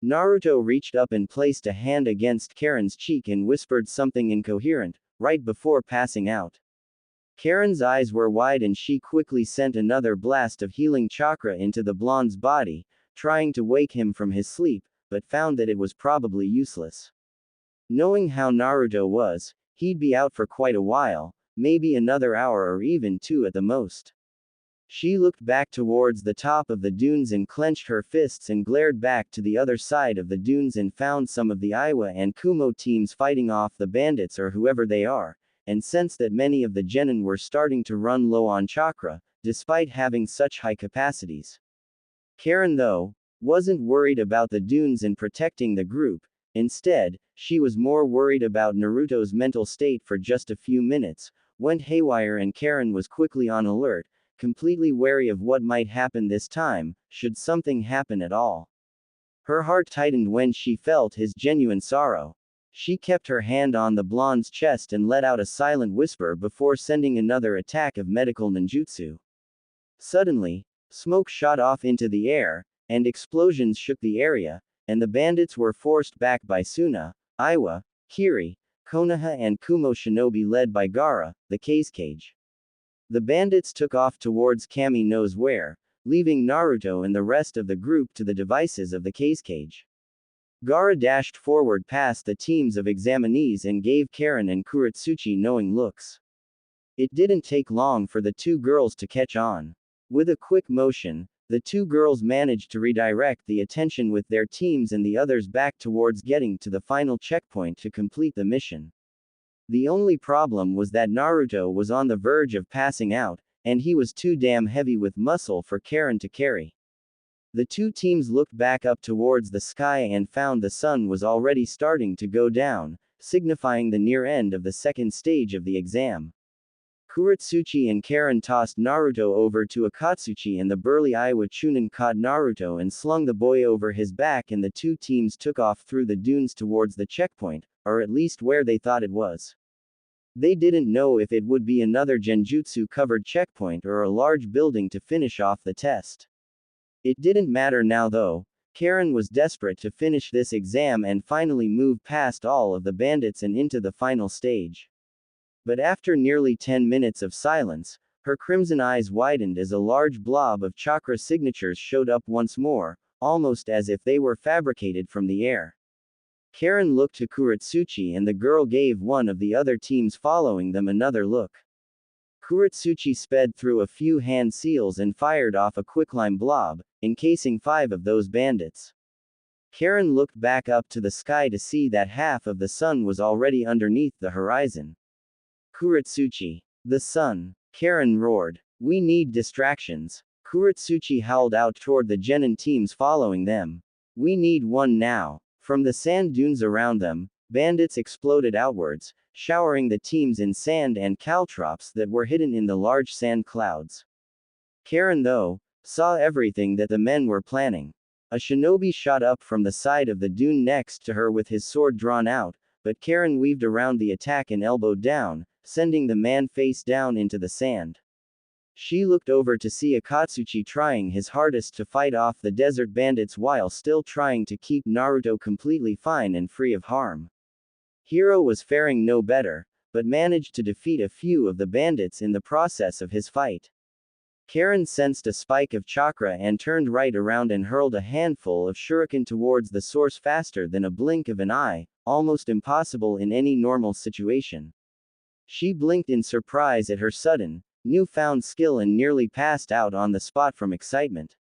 Naruto reached up and placed a hand against Karin's cheek and whispered something incoherent, right before passing out. Karin's eyes were wide and she quickly sent another blast of healing chakra into the blonde's body, trying to wake him from his sleep, but found that it was probably useless. Knowing how Naruto was, he'd be out for quite a while, maybe another hour or even 2 at the most. She looked back towards the top of the dunes and clenched her fists and glared back to the other side of the dunes and found some of the Iwa and Kumo teams fighting off the bandits or whoever they are, and sensed that many of the genin were starting to run low on chakra, despite having such high capacities. Karin, though, wasn't worried about the dunes and protecting the group. Instead, she was more worried about Naruto's mental state. For just a few minutes, went haywire, and Karin was quickly on alert, completely wary of what might happen this time, should something happen at all. Her heart tightened when she felt his genuine sorrow. She kept her hand on the blonde's chest and let out a silent whisper before sending another attack of medical ninjutsu. Suddenly, smoke shot off into the air, and explosions shook the area, and the bandits were forced back by Suna, Iwa, Kiri, Konoha and Kumo shinobi led by Gaara, the cage. The bandits took off towards Kami knows where, leaving Naruto and the rest of the group to the devices of the cage. Gaara dashed forward past the teams of examinees and gave Karin and Kuretsuchi knowing looks. It didn't take long for the two girls to catch on. With a quick motion, the two girls managed to redirect the attention with their teams and the others back towards getting to the final checkpoint to complete the mission. The only problem was that Naruto was on the verge of passing out, and he was too damn heavy with muscle for Karin to carry. The two teams looked back up towards the sky and found the sun was already starting to go down, signifying the near end of the second stage of the exam. Kuretsuchi and Karin tossed Naruto over to Akatsuchi and the burly Iowa Chunin caught Naruto and slung the boy over his back and the two teams took off through the dunes towards the checkpoint, or at least where they thought it was. They didn't know if it would be another genjutsu-covered checkpoint or a large building to finish off the test. It didn't matter now though. Karin was desperate to finish this exam and finally move past all of the bandits and into the final stage. But after nearly 10 minutes of silence, her crimson eyes widened as a large blob of chakra signatures showed up once more, almost as if they were fabricated from the air. Karin looked to Kuretsuchi and the girl gave one of the other teams following them another look. Kuretsuchi sped through a few hand seals and fired off a quicklime blob, encasing 5 of those bandits. Karin looked back up to the sky to see that half of the sun was already underneath the horizon. Kuretsuchi. The sun. Karin roared. We need distractions. Kuretsuchi howled out toward the genin teams following them. We need one now. From the sand dunes around them, bandits exploded outwards, showering the teams in sand and caltrops that were hidden in the large sand clouds. Karin, though, saw everything that the men were planning. A shinobi shot up from the side of the dune next to her with his sword drawn out, but Karin weaved around the attack and elbowed down, sending the man face down into the sand. She looked over to see Akatsuchi trying his hardest to fight off the desert bandits while still trying to keep Naruto completely fine and free of harm. Hiro was faring no better, but managed to defeat a few of the bandits in the process of his fight. Karin sensed a spike of chakra and turned right around and hurled a handful of shuriken towards the source faster than a blink of an eye, almost impossible in any normal situation. She blinked in surprise at her sudden, newfound skill and nearly passed out on the spot from excitement.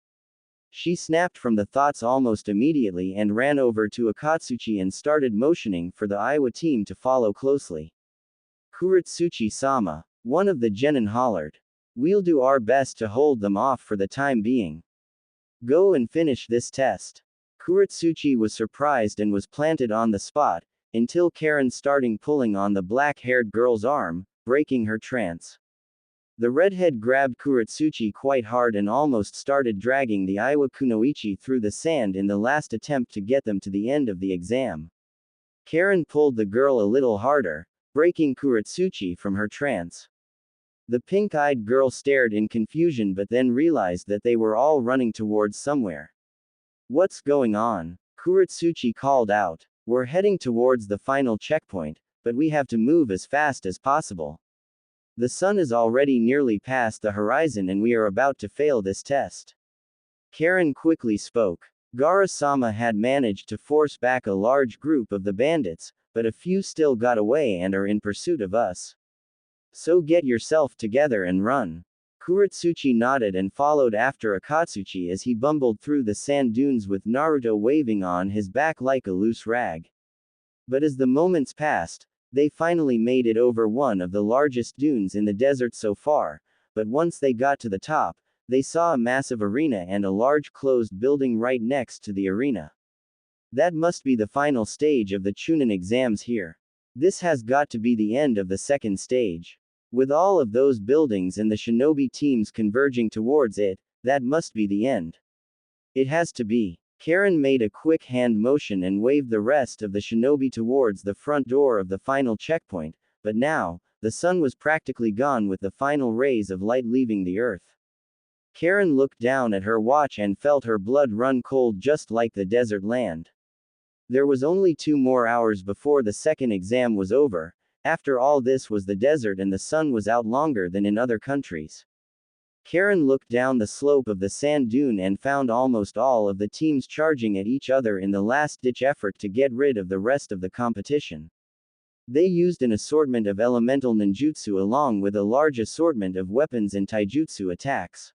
She snapped from the thoughts almost immediately and ran over to Akatsuchi and started motioning for the Iowa team to follow closely. Kuretsuchi-sama. One of the genin hollered. We'll do our best to hold them off for the time being. Go and finish this test. Kuretsuchi was surprised and was planted on the spot, until Karin started pulling on the black-haired girl's arm, breaking her trance. The redhead grabbed Kuretsuchi quite hard and almost started dragging the Iowa kunoichi through the sand in the last attempt to get them to the end of the exam. Karin pulled the girl a little harder, breaking Kuretsuchi from her trance. The pink-eyed girl stared in confusion but then realized that they were all running towards somewhere. What's going on? Kuretsuchi called out. We're heading towards the final checkpoint, but we have to move as fast as possible. The sun is already nearly past the horizon and we are about to fail this test. Karin quickly spoke. Gaara-sama had managed to force back a large group of the bandits, but a few still got away and are in pursuit of us. So get yourself together and run. Kuretsuchi nodded and followed after Akatsuchi as he bumbled through the sand dunes with Naruto waving on his back like a loose rag. But as the moments passed, they finally made it over one of the largest dunes in the desert so far, but once they got to the top, they saw a massive arena and a large closed building right next to the arena. That must be the final stage of the Chunin exams here. This has got to be the end of the second stage. With all of those buildings and the shinobi teams converging towards it, that must be the end. It has to be. Karin made a quick hand motion and waved the rest of the shinobi towards the front door of the final checkpoint, but now, the sun was practically gone with the final rays of light leaving the earth. Karin looked down at her watch and felt her blood run cold just like the desert land. There was only 2 more hours before the second exam was over. After all, this was the desert and the sun was out longer than in other countries. Karin looked down the slope of the sand dune and found almost all of the teams charging at each other in the last-ditch effort to get rid of the rest of the competition. They used an assortment of elemental ninjutsu along with a large assortment of weapons and taijutsu attacks.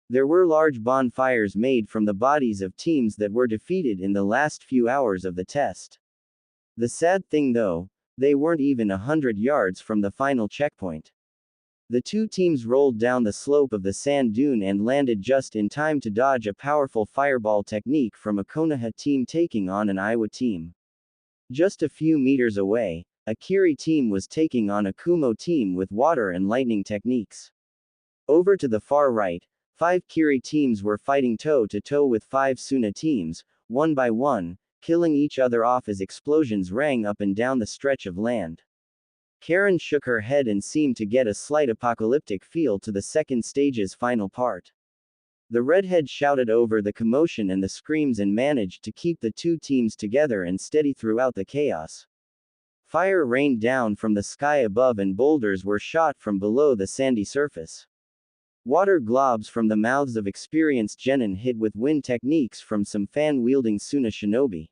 There were large bonfires made from the bodies of teams that were defeated in the last few hours of the test. The sad thing though, they weren't even 100 yards from the final checkpoint. The two teams rolled down the slope of the sand dune and landed just in time to dodge a powerful fireball technique from a Konoha team taking on an Iowa team. Just a few meters away, a Kiri team was taking on a Kumo team with water and lightning techniques. Over to the far right, 5 Kiri teams were fighting toe-to-toe with 5 Suna teams, one by one, killing each other off as explosions rang up and down the stretch of land. Karin shook her head and seemed to get a slight apocalyptic feel to the second stage's final part. The redhead shouted over the commotion and the screams and managed to keep the two teams together and steady throughout the chaos. Fire rained down from the sky above and boulders were shot from below the sandy surface. Water globs from the mouths of experienced genin hit with wind techniques from some fan-wielding Suna shinobi.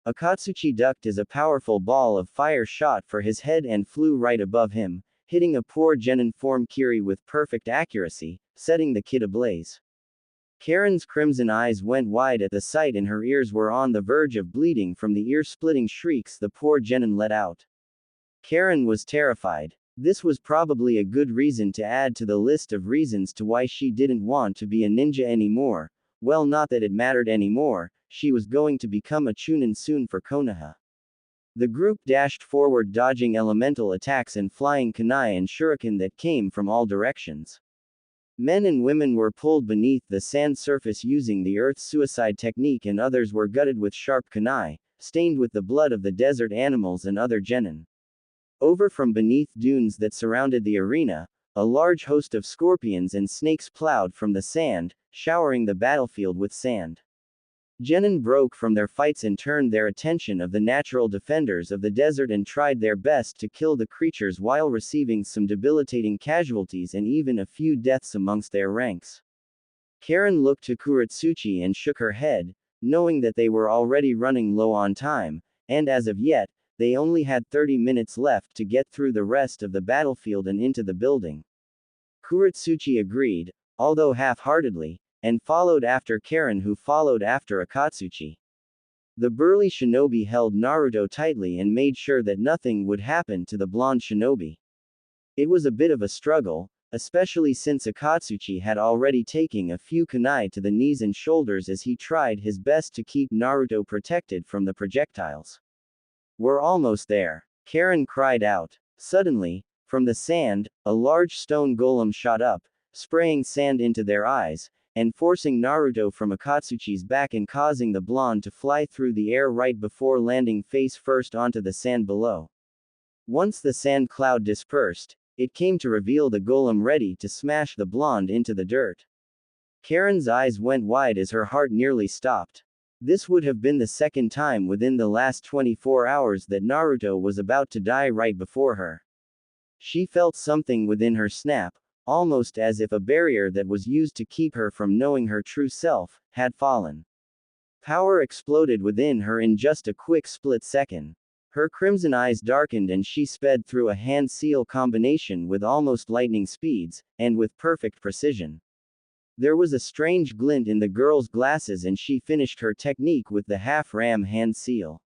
Akatsuchi ducked as a powerful ball of fire shot for his head and flew right above him, hitting a poor genin form Kiri with perfect accuracy, setting the kid ablaze. Karin's crimson eyes went wide at the sight and her ears were on the verge of bleeding from the ear-splitting shrieks the poor genin let out. Karin was terrified. This was probably a good reason to add to the list of reasons to why she didn't want to be a ninja anymore. Well, not that it mattered anymore, she was going to become a chunin soon for Konoha. The group dashed forward dodging elemental attacks and flying kunai and shuriken that came from all directions. Men and women were pulled beneath the sand surface using the Earth's suicide technique and others were gutted with sharp kunai, stained with the blood of the desert animals and other genin. Over from beneath dunes that surrounded the arena, a large host of scorpions and snakes plowed from the sand, showering the battlefield with sand. Genin broke from their fights and turned their attention of the natural defenders of the desert and tried their best to kill the creatures while receiving some debilitating casualties and even a few deaths amongst their ranks. Karin looked to Kuratsuchi and shook her head, knowing that they were already running low on time, and as of yet, they only had 30 minutes left to get through the rest of the battlefield and into the building. Kuratsuchi agreed, although half-heartedly, and followed after Karin who followed after Akatsuchi. The burly shinobi held Naruto tightly and made sure that nothing would happen to the blonde shinobi. It was a bit of a struggle, especially since Akatsuchi had already taken a few kunai to the knees and shoulders as he tried his best to keep Naruto protected from the projectiles. "We're almost there," Karin cried out. Suddenly, from the sand, a large stone golem shot up, spraying sand into their eyes, and forcing Naruto from Akatsuchi's back and causing the blonde to fly through the air right before landing face first onto the sand below. Once the sand cloud dispersed, it came to reveal the golem ready to smash the blonde into the dirt. Karin's eyes went wide as her heart nearly stopped. This would have been the second time within the last 24 hours that Naruto was about to die right before her. She felt something within her snap, almost as if a barrier that was used to keep her from knowing her true self had fallen. Power exploded within her in just a quick split second. Her crimson eyes darkened and she sped through a hand-seal combination with almost lightning speeds, and with perfect precision. There was a strange glint in the girl's glasses and she finished her technique with the half-ram hand seal.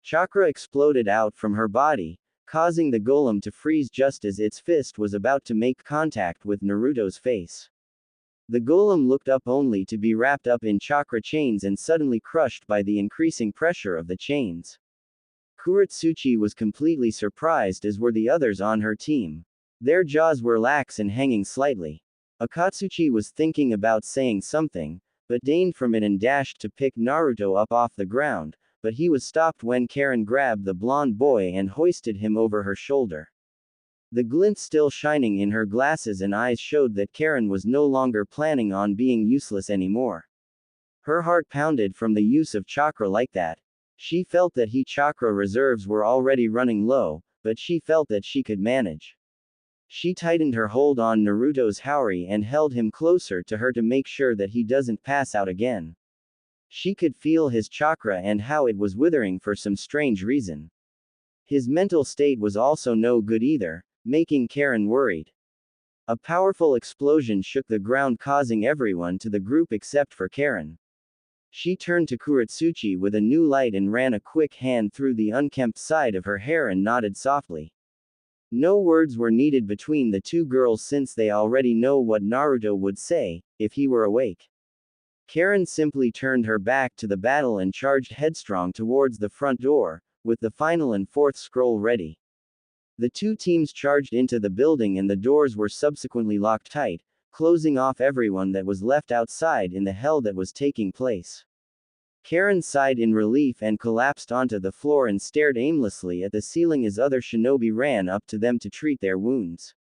Chakra exploded out from her body, causing the golem to freeze just as its fist was about to make contact with Naruto's face. The golem looked up only to be wrapped up in chakra chains and suddenly crushed by the increasing pressure of the chains. Kuratsuchi was completely surprised as were the others on her team. Their jaws were lax and hanging slightly. Akatsuchi was thinking about saying something, but deigned from it and dashed to pick Naruto up off the ground, but he was stopped when Karin grabbed the blonde boy and hoisted him over her shoulder. The glint still shining in her glasses and eyes showed that Karin was no longer planning on being useless anymore. Her heart pounded from the use of chakra like that. She felt that heat chakra reserves were already running low, but she felt that she could manage. She tightened her hold on Naruto's Haori and held him closer to her to make sure that he doesn't pass out again. She could feel his chakra and how it was withering for some strange reason. His mental state was also no good either, making Karin worried. A powerful explosion shook the ground, causing everyone to the group except for Karin. She turned to Kuretsuchi with a new light and ran a quick hand through the unkempt side of her hair and nodded softly. No words were needed between the two girls since they already know what Naruto would say, if he were awake. Karin simply turned her back to the battle and charged headstrong towards the front door, with the final and fourth scroll ready. The two teams charged into the building and the doors were subsequently locked tight, closing off everyone that was left outside in the hell that was taking place. Karin sighed in relief and collapsed onto the floor and stared aimlessly at the ceiling as other shinobi ran up to them to treat their wounds.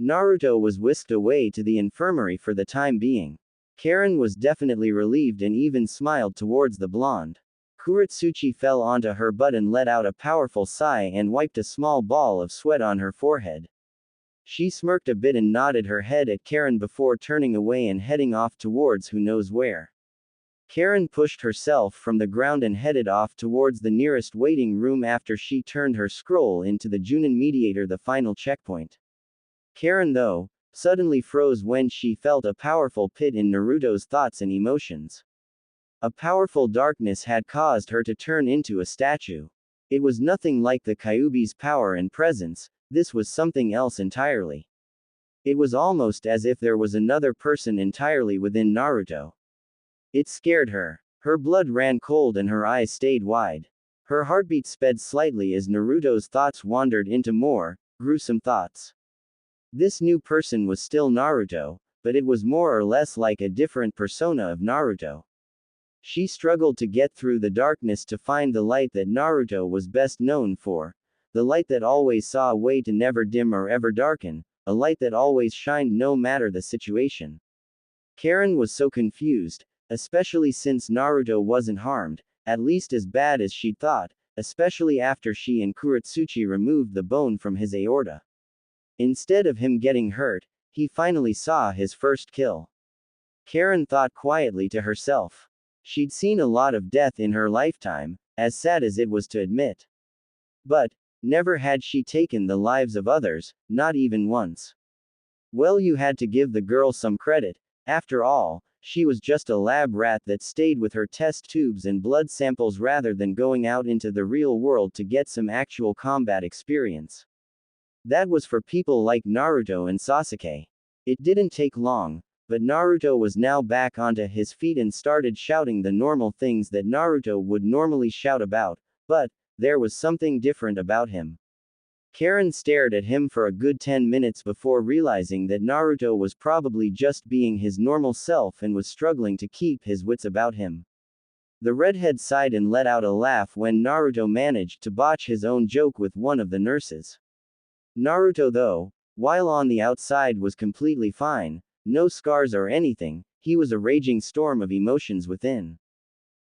Naruto was whisked away to the infirmary for the time being. Karin was definitely relieved and even smiled towards the blonde. Kuretsuchi fell onto her butt and let out a powerful sigh and wiped a small ball of sweat on her forehead. She smirked a bit and nodded her head at Karin before turning away and heading off towards who knows where. Karin pushed herself from the ground and headed off towards the nearest waiting room after she turned her scroll into the Junin mediator, the final checkpoint. Karin, though, suddenly froze when she felt a powerful pit in Naruto's thoughts and emotions. A powerful darkness had caused her to turn into a statue. It was nothing like the Kyuubi's power and presence, this was something else entirely. It was almost as if there was another person entirely within Naruto. It scared her. Her blood ran cold and her eyes stayed wide. Her heartbeat sped slightly as Naruto's thoughts wandered into more gruesome thoughts. This new person was still Naruto, but it was more or less like a different persona of Naruto. She struggled to get through the darkness to find the light that Naruto was best known for, the light that always saw a way to never dim or ever darken, a light that always shined no matter the situation. Karin was so confused, especially since Naruto wasn't harmed, at least as bad as she'd thought, especially after she and Kuretsuchi removed the bone from his aorta. Instead of him getting hurt, he finally saw his first kill. Karin thought quietly to herself. She'd seen a lot of death in her lifetime, as sad as it was to admit. But, never had she taken the lives of others, not even once. Well, you had to give the girl some credit. After all, she was just a lab rat that stayed with her test tubes and blood samples rather than going out into the real world to get some actual combat experience. That was for people like Naruto and Sasuke. It didn't take long, but Naruto was now back onto his feet and started shouting the normal things that Naruto would normally shout about, but there was something different about him. Karin stared at him for a good 10 minutes before realizing that Naruto was probably just being his normal self and was struggling to keep his wits about him. The redhead sighed and let out a laugh when Naruto managed to botch his own joke with one of the nurses. Naruto, though, while on the outside was completely fine, no scars or anything, he was a raging storm of emotions within.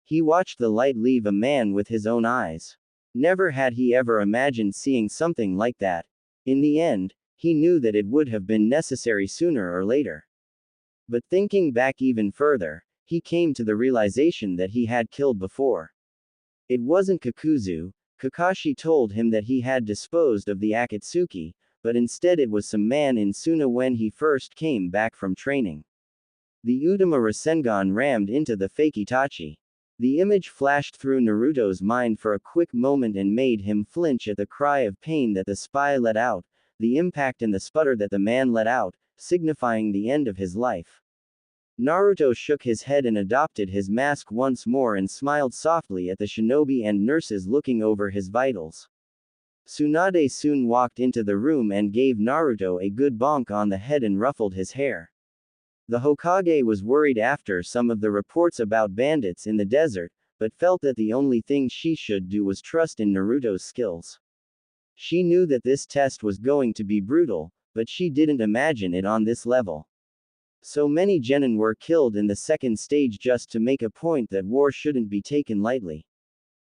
He watched the light leave a man with his own eyes. Never had he ever imagined seeing something like that. In the end, he knew that it would have been necessary sooner or later. But thinking back even further, he came to the realization that he had killed before. It wasn't Kakuzu. Kakashi told him that he had disposed of the Akatsuki, but instead it was some man in Suna when he first came back from training. The Udama Rasengan rammed into the fake Itachi. The image flashed through Naruto's mind for a quick moment and made him flinch at the cry of pain that the spy let out, the impact and the sputter that the man let out, signifying the end of his life. Naruto shook his head and adopted his mask once more and smiled softly at the shinobi and nurses looking over his vitals. Tsunade soon walked into the room and gave Naruto a good bonk on the head and ruffled his hair. The Hokage was worried after some of the reports about bandits in the desert, but felt that the only thing she should do was trust in Naruto's skills. She knew that this test was going to be brutal, but she didn't imagine it on this level. So many genin were killed in the second stage just to make a point that war shouldn't be taken lightly.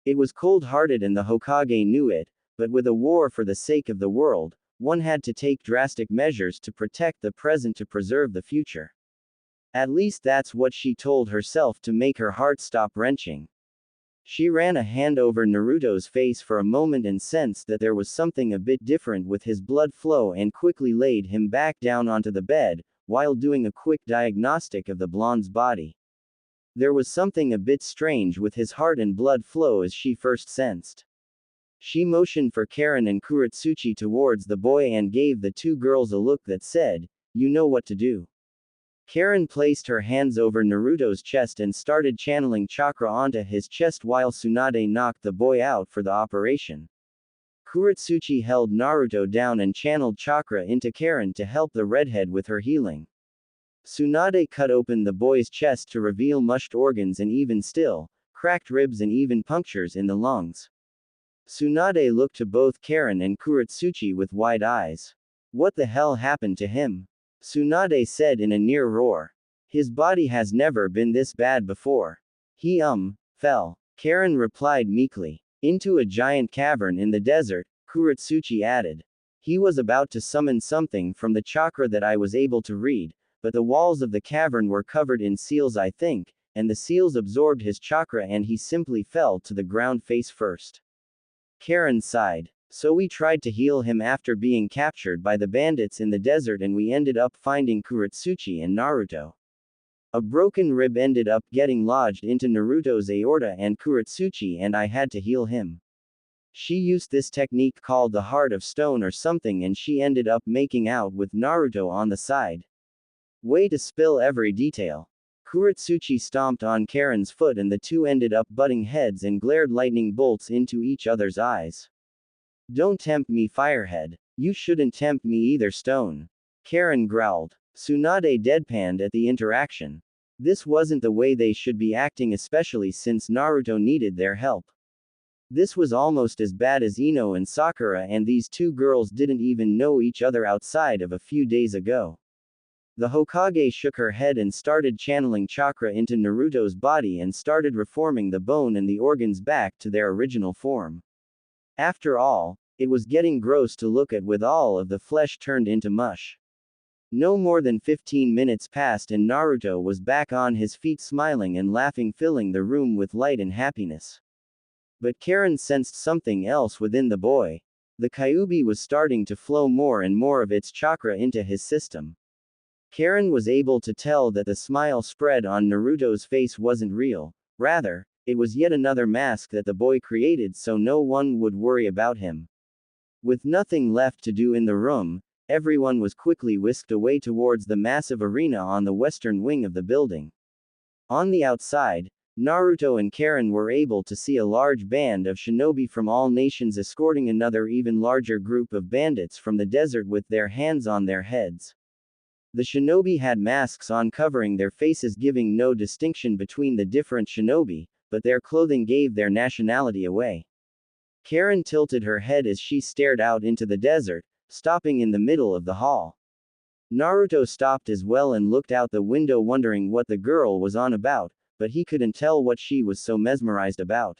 It was cold-hearted and the Hokage knew it, but with a war for the sake of the world, one had to take drastic measures to protect the present to preserve the future. At least that's what she told herself to make her heart stop wrenching. She ran a hand over Naruto's face for a moment and sensed that there was something a bit different with his blood flow and quickly laid him back down onto the bed, while doing a quick diagnostic of the blonde's body. There was something a bit strange with his heart and blood flow as she first sensed. She motioned for Karin and Kuretsuchi towards the boy and gave the two girls a look that said, "You know what to do." Karin placed her hands over Naruto's chest and started channeling chakra onto his chest while Tsunade knocked the boy out for the operation. Kuretsuchi held Naruto down and channeled chakra into Karin to help the redhead with her healing. Tsunade cut open the boy's chest to reveal mushed organs and even still, cracked ribs and even punctures in the lungs. Tsunade looked to both Karin and Kuretsuchi with wide eyes. What the hell happened to him? Tsunade said in a near roar. His body has never been this bad before. He fell. Karin replied meekly. Into a giant cavern in the desert, Kuretsuchi added. He was about to summon something from the chakra that I was able to read, but the walls of the cavern were covered in seals I think, and the seals absorbed his chakra and he simply fell to the ground face first. Karin sighed. So we tried to heal him after being captured by the bandits in the desert and we ended up finding Kuretsuchi and Naruto. A broken rib ended up getting lodged into Naruto's aorta and Kuretsuchi and I had to heal him. She used this technique called the Heart of Stone or something and she ended up making out with Naruto on the side. Way to spill every detail. Kuretsuchi stomped on Karin's foot and the two ended up butting heads and glared lightning bolts into each other's eyes. Don't tempt me, Firehead. You shouldn't tempt me either, Stone. Karin growled. Tsunade deadpanned at the interaction. This wasn't the way they should be acting, especially since Naruto needed their help. This was almost as bad as Ino and Sakura, and these two girls didn't even know each other outside of a few days ago. The Hokage shook her head and started channeling chakra into Naruto's body and started reforming the bone and the organs back to their original form. After all, it was getting gross to look at with all of the flesh turned into mush. No more than 15 minutes passed and Naruto was back on his feet smiling and laughing, filling the room with light and happiness. But Karin sensed something else within the boy. The Kyuubi was starting to flow more and more of its chakra into his system. Karin was able to tell that the smile spread on Naruto's face wasn't real, rather, it was yet another mask that the boy created so no one would worry about him. With nothing left to do in the room, everyone was quickly whisked away towards the massive arena on the western wing of the building. On the outside, Naruto and Karin were able to see a large band of shinobi from all nations escorting another even larger group of bandits from the desert with their hands on their heads. The shinobi had masks on covering their faces, giving no distinction between the different shinobi, but their clothing gave their nationality away. Karin tilted her head as she stared out into the desert, stopping in the middle of the hall. Naruto stopped as well and looked out the window wondering what the girl was on about, but he couldn't tell what she was so mesmerized about.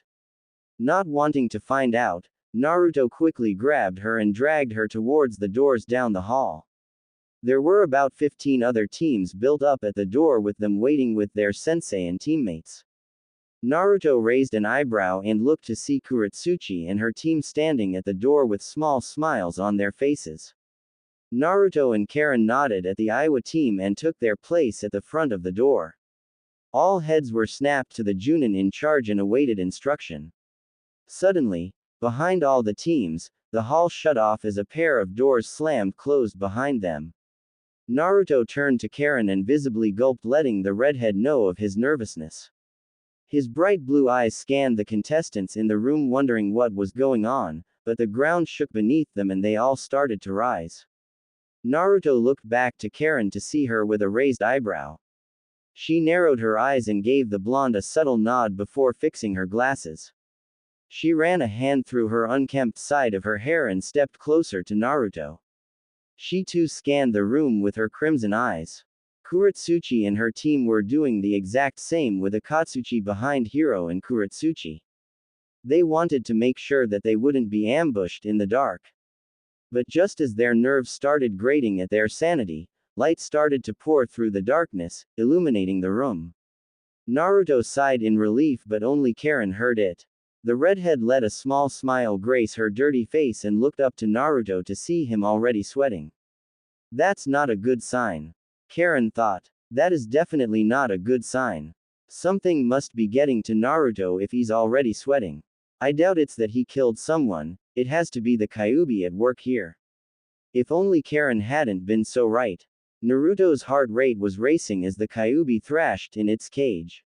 Not wanting to find out, Naruto quickly grabbed her and dragged her towards the doors down the hall. There were about 15 other teams built up at the door with them waiting with their sensei and teammates. Naruto raised an eyebrow and looked to see Kuretsuchi and her team standing at the door with small smiles on their faces. Naruto and Karin nodded at the Iowa team and took their place at the front of the door. All heads were snapped to the Junin in charge and awaited instruction. Suddenly, behind all the teams, the hall shut off as a pair of doors slammed closed behind them. Naruto turned to Karin and visibly gulped, letting the redhead know of his nervousness. His bright blue eyes scanned the contestants in the room wondering what was going on, but the ground shook beneath them and they all started to rise. Naruto looked back to Karin to see her with a raised eyebrow. She narrowed her eyes and gave the blonde a subtle nod before fixing her glasses. She ran a hand through her unkempt side of her hair and stepped closer to Naruto. She too scanned the room with her crimson eyes. Kuretsuchi and her team were doing the exact same with Akatsuchi behind Hiro and Kuretsuchi. They wanted to make sure that they wouldn't be ambushed in the dark. But just as their nerves started grating at their sanity, light started to pour through the darkness, illuminating the room. Naruto sighed in relief, but only Karin heard it. The redhead let a small smile grace her dirty face and looked up to Naruto to see him already sweating. That's not a good sign. Karin thought. That is definitely not a good sign. Something must be getting to Naruto if he's already sweating. I doubt it's that he killed someone, it has to be the Kyuubi at work here. If only Karin hadn't been so right. Naruto's heart rate was racing as the Kyuubi thrashed in its cage.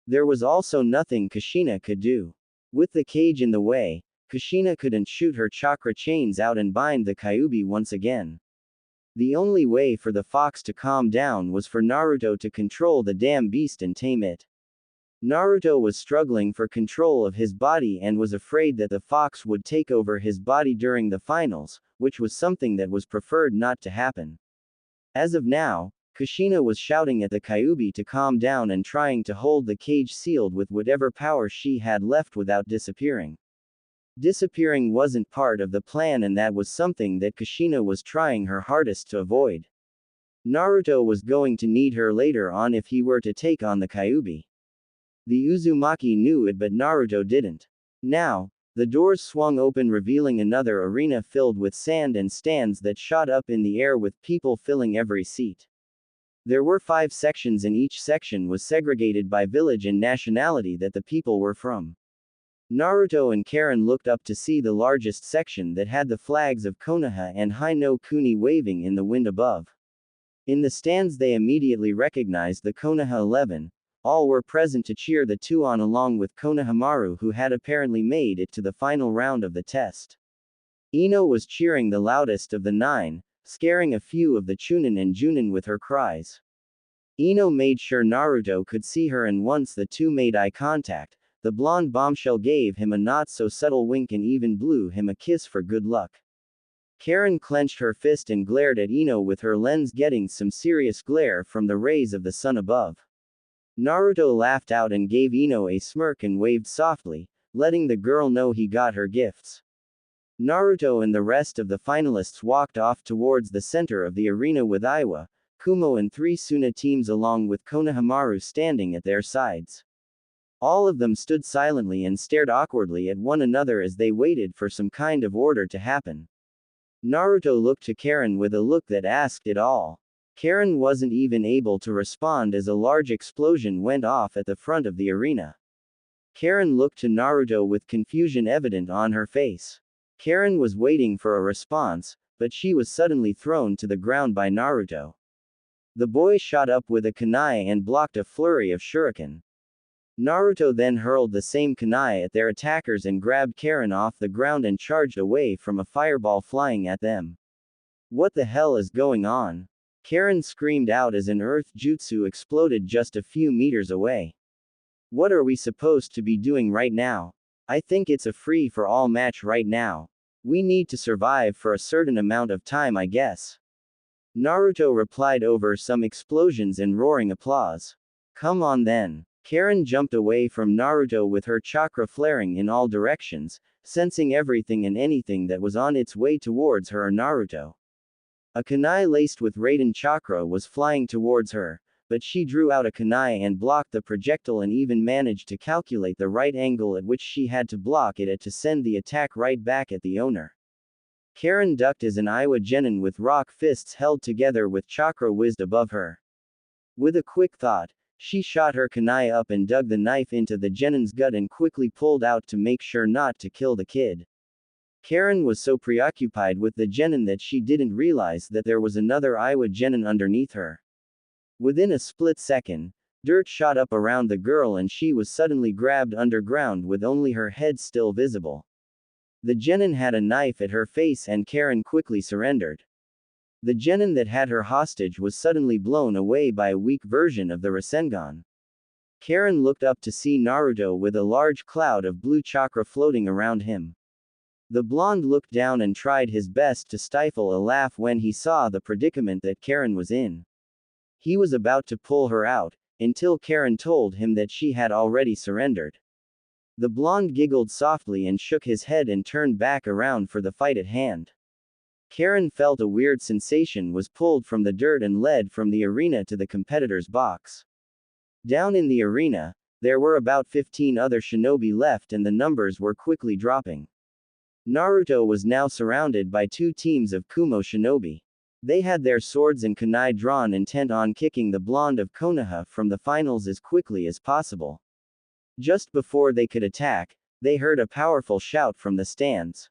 There was also nothing Kushina could do. With the cage in the way, Kushina couldn't shoot her chakra chains out and bind the Kyuubi once again. The only way for the fox to calm down was for Naruto to control the damn beast and tame it. Naruto was struggling for control of his body and was afraid that the fox would take over his body during the finals, which was something that was preferred not to happen. As of now, Kushina was shouting at the Kyuubi to calm down and trying to hold the cage sealed with whatever power she had left without disappearing. Disappearing wasn't part of the plan, and that was something that Kushina was trying her hardest to avoid. Naruto was going to need her later on if he were to take on the Kyuubi. The Uzumaki knew it, but Naruto didn't. Now, the doors swung open, revealing another arena filled with sand and stands that shot up in the air with people filling every seat. There were 5 sections, and each section was segregated by village and nationality that the people were from. Naruto and Karin looked up to see the largest section that had the flags of Konoha and Hai no Kuni waving in the wind above. In the stands they immediately recognized the Konoha 11. All were present to cheer the two on, along with Konohamaru, who had apparently made it to the final round of the test. Ino was cheering the loudest of the 9, scaring a few of the Chunin and Junin with her cries. Ino made sure Naruto could see her, and once the two made eye contact, the blonde bombshell gave him a not-so-subtle wink and even blew him a kiss for good luck. Karin clenched her fist and glared at Ino with her lens getting some serious glare from the rays of the sun above. Naruto laughed out and gave Ino a smirk and waved softly, letting the girl know he got her gifts. Naruto and the rest of the finalists walked off towards the center of the arena with Iwa, Kumo and 3 Suna teams along with Konohamaru standing at their sides. All of them stood silently and stared awkwardly at one another as they waited for some kind of order to happen. Naruto looked to Karin with a look that asked it all. Karin wasn't even able to respond as a large explosion went off at the front of the arena. Karin looked to Naruto with confusion evident on her face. Karin was waiting for a response, but she was suddenly thrown to the ground by Naruto. The boy shot up with a kunai and blocked a flurry of shuriken. Naruto then hurled the same kunai at their attackers and grabbed Karin off the ground and charged away from a fireball flying at them. What the hell is going on? Karin screamed out as an earth jutsu exploded just a few meters away. What are we supposed to be doing right now? I think it's a free-for-all match right now. We need to survive for a certain amount of time, I guess. Naruto replied over some explosions and roaring applause. Come on then. Karin jumped away from Naruto with her chakra flaring in all directions, sensing everything and anything that was on its way towards her or Naruto. A kunai laced with Raiden chakra was flying towards her, but she drew out a kunai and blocked the projectile and even managed to calculate the right angle at which she had to block it at to send the attack right back at the owner. Karin ducked as an Iwa genin with rock fists held together with chakra whizzed above her. With a quick thought, she shot her kunai up and dug the knife into the genin's gut and quickly pulled out to make sure not to kill the kid. Karin was so preoccupied with the genin that she didn't realize that there was another Iwa genin underneath her. Within a split second, dirt shot up around the girl and she was suddenly grabbed underground with only her head still visible. The genin had a knife at her face and Karin quickly surrendered. The genin that had her hostage was suddenly blown away by a weak version of the Rasengan. Karin looked up to see Naruto with a large cloud of blue chakra floating around him. The blonde looked down and tried his best to stifle a laugh when he saw the predicament that Karin was in. He was about to pull her out, until Karin told him that she had already surrendered. The blonde giggled softly and shook his head and turned back around for the fight at hand. Karin felt a weird sensation was pulled from the dirt and led from the arena to the competitor's box. Down in the arena, there were about 15 other shinobi left and the numbers were quickly dropping. Naruto was now surrounded by 2 teams of Kumo shinobi. They had their swords and kunai drawn intent on kicking the blonde of Konoha from the finals as quickly as possible. Just before they could attack, they heard a powerful shout from the stands.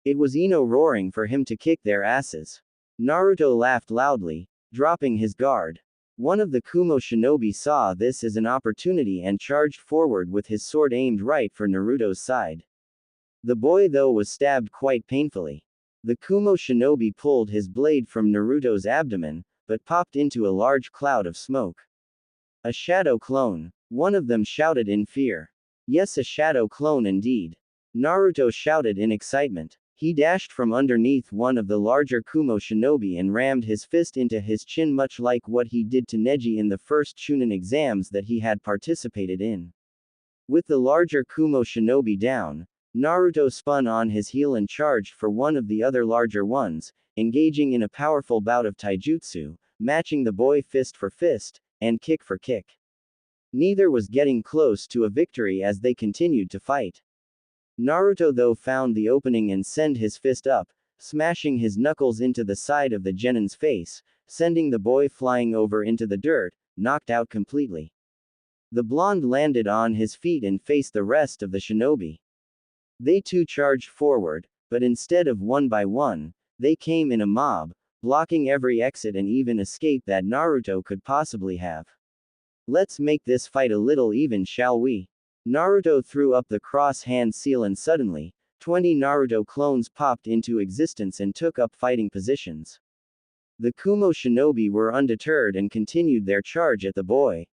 It was Ino roaring for him to kick their asses. Naruto laughed loudly, dropping his guard. One of the Kumo shinobi saw this as an opportunity and charged forward with his sword aimed right for Naruto's side. The boy though was stabbed quite painfully. The Kumo shinobi pulled his blade from Naruto's abdomen, but popped into a large cloud of smoke. A shadow clone. One of them shouted in fear. Yes, a shadow clone indeed. Naruto shouted in excitement. He dashed from underneath one of the larger Kumo shinobi and rammed his fist into his chin much like what he did to Neji in the first Chunin exams that he had participated in. With the larger Kumo shinobi down, Naruto spun on his heel and charged for one of the other larger ones, engaging in a powerful bout of taijutsu, matching the boy fist for fist, and kick for kick. Neither was getting close to a victory as they continued to fight. Naruto though found the opening and sent his fist up, smashing his knuckles into the side of the genin's face, sending the boy flying over into the dirt, knocked out completely. The blonde landed on his feet and faced the rest of the shinobi. They too charged forward, but instead of one by one, they came in a mob, blocking every exit and even escape that Naruto could possibly have. Let's make this fight a little even, shall we? Naruto threw up the cross-hand seal and suddenly, 20 Naruto clones popped into existence and took up fighting positions. The Kumo shinobi were undeterred and continued their charge at the boy.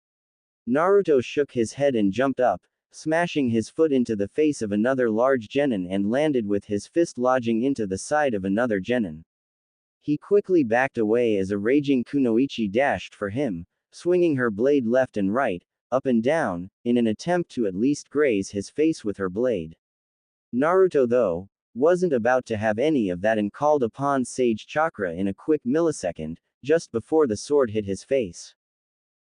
Naruto shook his head and jumped up, smashing his foot into the face of another large genin and landed with his fist lodging into the side of another genin. He quickly backed away as a raging kunoichi dashed for him, swinging her blade left and right, up and down, in an attempt to at least graze his face with her blade. Naruto though, wasn't about to have any of that and called upon Sage Chakra in a quick millisecond, just before the sword hit his face.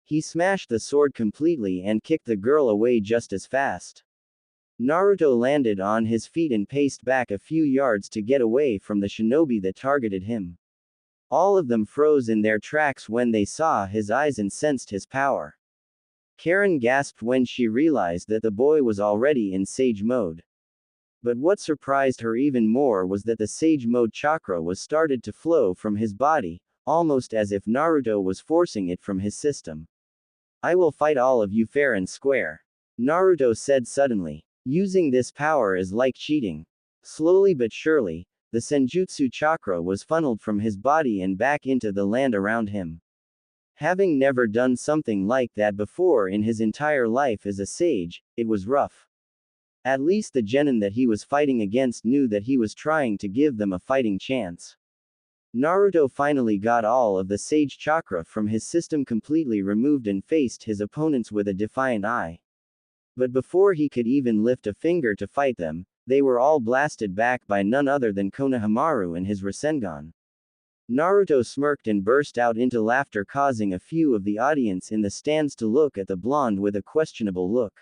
He smashed the sword completely and kicked the girl away just as fast. Naruto landed on his feet and paced back a few yards to get away from the shinobi that targeted him. All of them froze in their tracks when they saw his eyes and sensed his power. Karin gasped when she realized that the boy was already in Sage mode. But what surprised her even more was that the Sage mode chakra was started to flow from his body, almost as if Naruto was forcing it from his system. I will fight all of you fair and square. Naruto said suddenly. Using this power is like cheating. Slowly but surely, the Senjutsu chakra was funneled from his body and back into the land around him. Having never done something like that before in his entire life as a sage, it was rough. At least the genin that he was fighting against knew that he was trying to give them a fighting chance. Naruto finally got all of the sage chakra from his system completely removed and faced his opponents with a defiant eye. But before he could even lift a finger to fight them, they were all blasted back by none other than Konohamaru and his Rasengan. Naruto smirked and burst out into laughter, causing a few of the audience in the stands to look at the blonde with a questionable look.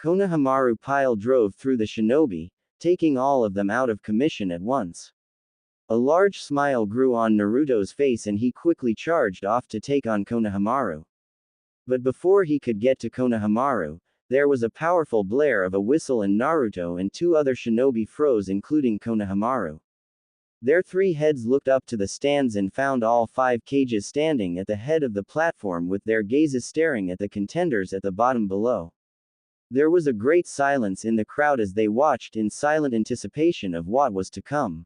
Konohamaru pile drove through the shinobi, taking all of them out of commission at once. A large smile grew on Naruto's face and he quickly charged off to take on Konohamaru. But before he could get to Konohamaru, there was a powerful blare of a whistle and Naruto and 2 other shinobi froze, including Konohamaru. Their 3 heads looked up to the stands and found all 5 cages standing at the head of the platform with their gazes staring at the contenders at the bottom below. There was a great silence in the crowd as they watched in silent anticipation of what was to come.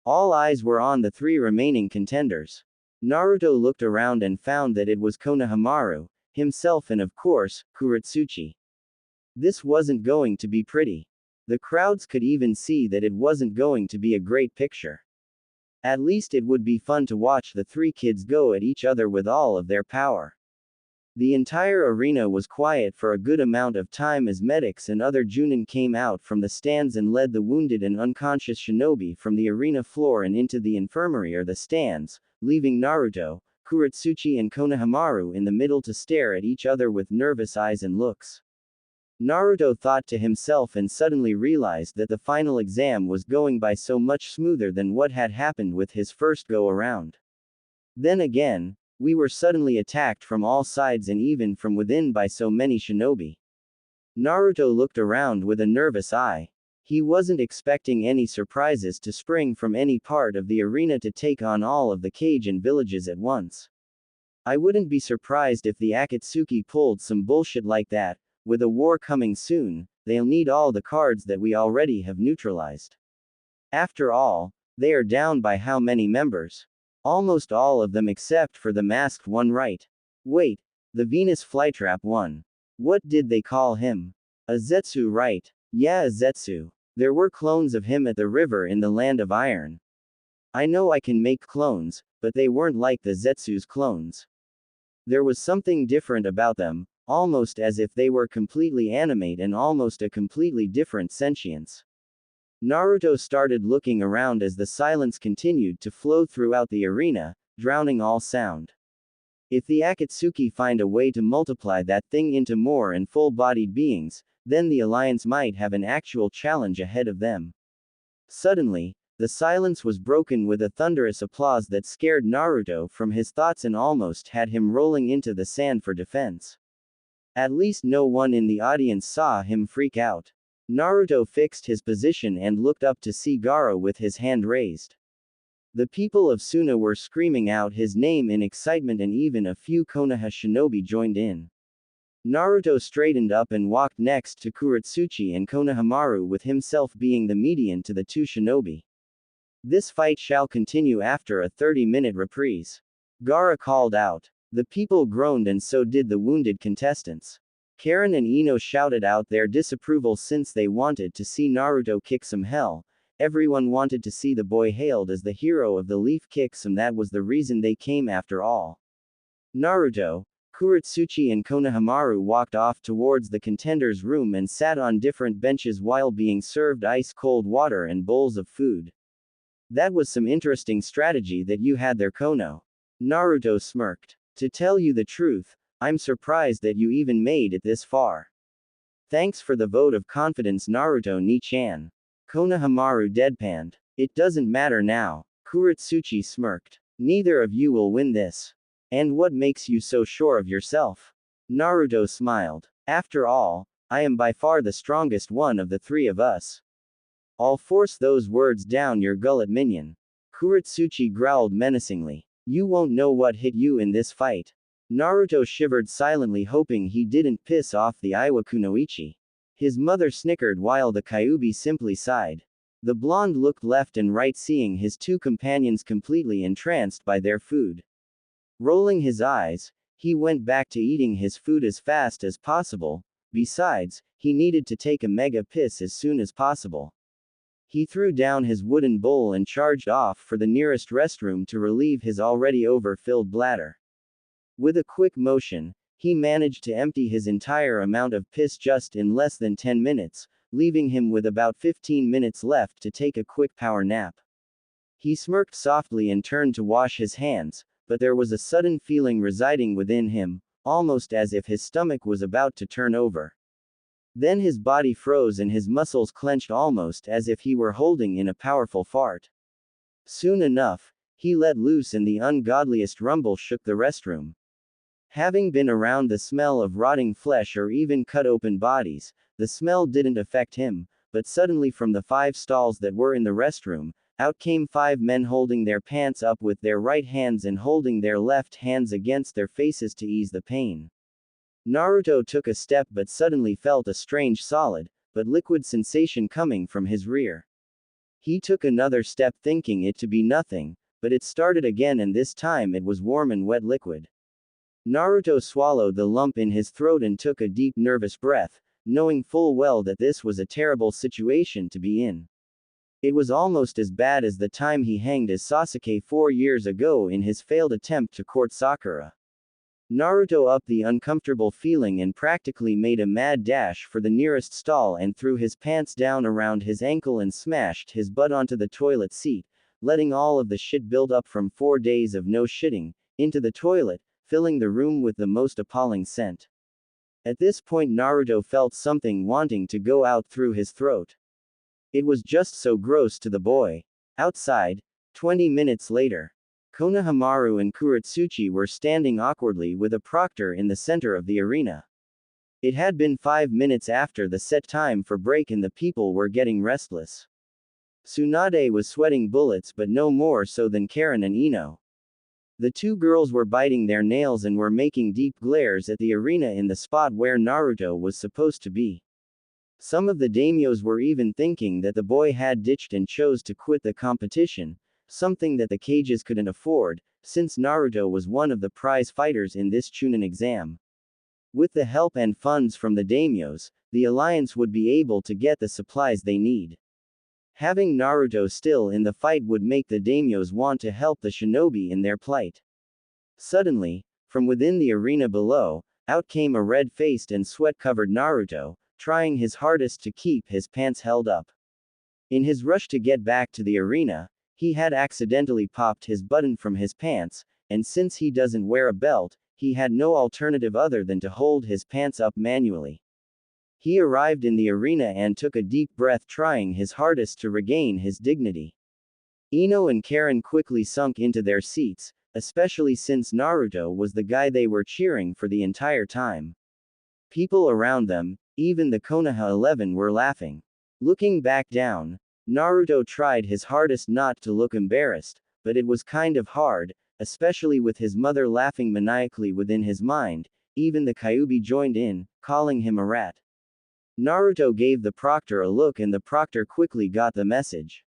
All eyes were on the 3 remaining contenders. Naruto looked around and found that it was Konohamaru, himself and of course, Kuretsuchi. This wasn't going to be pretty. The crowds could even see that it wasn't going to be a great picture. At least it would be fun to watch the 3 kids go at each other with all of their power. The entire arena was quiet for a good amount of time as medics and other Junin came out from the stands and led the wounded and unconscious shinobi from the arena floor and into the infirmary or the stands, leaving Naruto, Kuretsuchi and Konohamaru in the middle to stare at each other with nervous eyes and looks. Naruto thought to himself and suddenly realized that the final exam was going by so much smoother than what had happened with his first go-around. Then again, we were suddenly attacked from all sides and even from within by so many shinobi. Naruto looked around with a nervous eye. He wasn't expecting any surprises to spring from any part of the arena to take on all of the Kajin villages at once. I wouldn't be surprised if the Akatsuki pulled some bullshit like that. With a war coming soon, they'll need all the cards that we already have neutralized. After all, they are down by how many members? Almost all of them except for the masked one, right? Wait, the Venus flytrap one. What did they call him? A Zetsu, right? Yeah, a Zetsu. There were clones of him at the river in the Land of Iron. I know I can make clones, but they weren't like the Zetsu's clones. There was something different about them, almost as if they were completely animate and almost a completely different sentience. Naruto started looking around as the silence continued to flow throughout the arena, drowning all sound. If the Akatsuki find a way to multiply that thing into more and full-bodied beings, then the Alliance might have an actual challenge ahead of them. Suddenly, the silence was broken with a thunderous applause that scared Naruto from his thoughts and almost had him rolling into the sand for defense. At least no one in the audience saw him freak out. Naruto fixed his position and looked up to see Gaara with his hand raised. The people of Suna were screaming out his name in excitement and even a few Konoha shinobi joined in. Naruto straightened up and walked next to Kuretsuchi and Konohamaru with himself being the median to the two shinobi. This fight shall continue after a 30-minute reprise. Gaara called out. The people groaned and so did the wounded contestants. Karin and Ino shouted out their disapproval since they wanted to see Naruto kick some hell. Everyone wanted to see the boy hailed as the hero of the leaf kicks, and that was the reason they came after all. Naruto, Kuretsuchi and Konohamaru walked off towards the contenders' room and sat on different benches while being served ice-cold water and bowls of food. That was some interesting strategy that you had there, Kono. Naruto smirked. To tell you the truth, I'm surprised that you even made it this far. Thanks for the vote of confidence, Naruto Ni-chan. Konohamaru deadpanned. It doesn't matter now. Kuretsuchi smirked. Neither of you will win this. And what makes you so sure of yourself? Naruto smiled. After all, I am by far the strongest one of the three of us. I'll force those words down your gullet, minion. Kuretsuchi growled menacingly. You won't know what hit you in this fight. Naruto shivered silently, hoping he didn't piss off the Iwakunoichi. His mother snickered while the Kyuubi simply sighed. The blonde looked left and right, seeing his two companions completely entranced by their food. Rolling his eyes, he went back to eating his food as fast as possible. Besides, he needed to take a mega piss as soon as possible. He threw down his wooden bowl and charged off for the nearest restroom to relieve his already overfilled bladder. With a quick motion, he managed to empty his entire amount of piss just in less than 10 minutes, leaving him with about 15 minutes left to take a quick power nap. He smirked softly and turned to wash his hands, but there was a sudden feeling residing within him, almost as if his stomach was about to turn over. Then his body froze and his muscles clenched almost as if he were holding in a powerful fart. Soon enough, he let loose and the ungodliest rumble shook the restroom. Having been around the smell of rotting flesh or even cut open bodies, the smell didn't affect him, but suddenly from the 5 stalls that were in the restroom, out came 5 men holding their pants up with their right hands and holding their left hands against their faces to ease the pain. Naruto took a step but suddenly felt a strange solid, but liquid sensation coming from his rear. He took another step thinking it to be nothing, but it started again and this time it was warm and wet liquid. Naruto swallowed the lump in his throat and took a deep nervous breath, knowing full well that this was a terrible situation to be in. It was almost as bad as the time he hanged as Sasuke 4 years ago in his failed attempt to court Sakura. Naruto upped the uncomfortable feeling and practically made a mad dash for the nearest stall and threw his pants down around his ankle and smashed his butt onto the toilet seat, letting all of the shit build up from 4 days of no shitting into the toilet, filling the room with the most appalling scent. At this point Naruto felt something wanting to go out through his throat. It was just so gross to the boy. Outside, 20 minutes later, Konohamaru and Kuretsuchi were standing awkwardly with a proctor in the center of the arena. It had been 5 minutes after the set time for break and the people were getting restless. Tsunade was sweating bullets but no more so than Karin and Ino. The two girls were biting their nails and were making deep glares at the arena in the spot where Naruto was supposed to be. Some of the daimyos were even thinking that the boy had ditched and chose to quit the competition, something that the cages couldn't afford, since Naruto was one of the prize fighters in this Chunin exam. With the help and funds from the daimyos, the alliance would be able to get the supplies they need. Having Naruto still in the fight would make the daimyos want to help the shinobi in their plight. Suddenly, from within the arena below, out came a red-faced and sweat-covered Naruto, trying his hardest to keep his pants held up. In his rush to get back to the arena, he had accidentally popped his button from his pants, and since he doesn't wear a belt, he had no alternative other than to hold his pants up manually. He arrived in the arena and took a deep breath, trying his hardest to regain his dignity. Ino and Karin quickly sunk into their seats, especially since Naruto was the guy they were cheering for the entire time. People around them, even the Konoha 11, were laughing. Looking back down, Naruto tried his hardest not to look embarrassed, but it was kind of hard, especially with his mother laughing maniacally within his mind. Even the Kyuubi joined in, calling him a rat. Naruto gave the proctor a look and the proctor quickly got the message.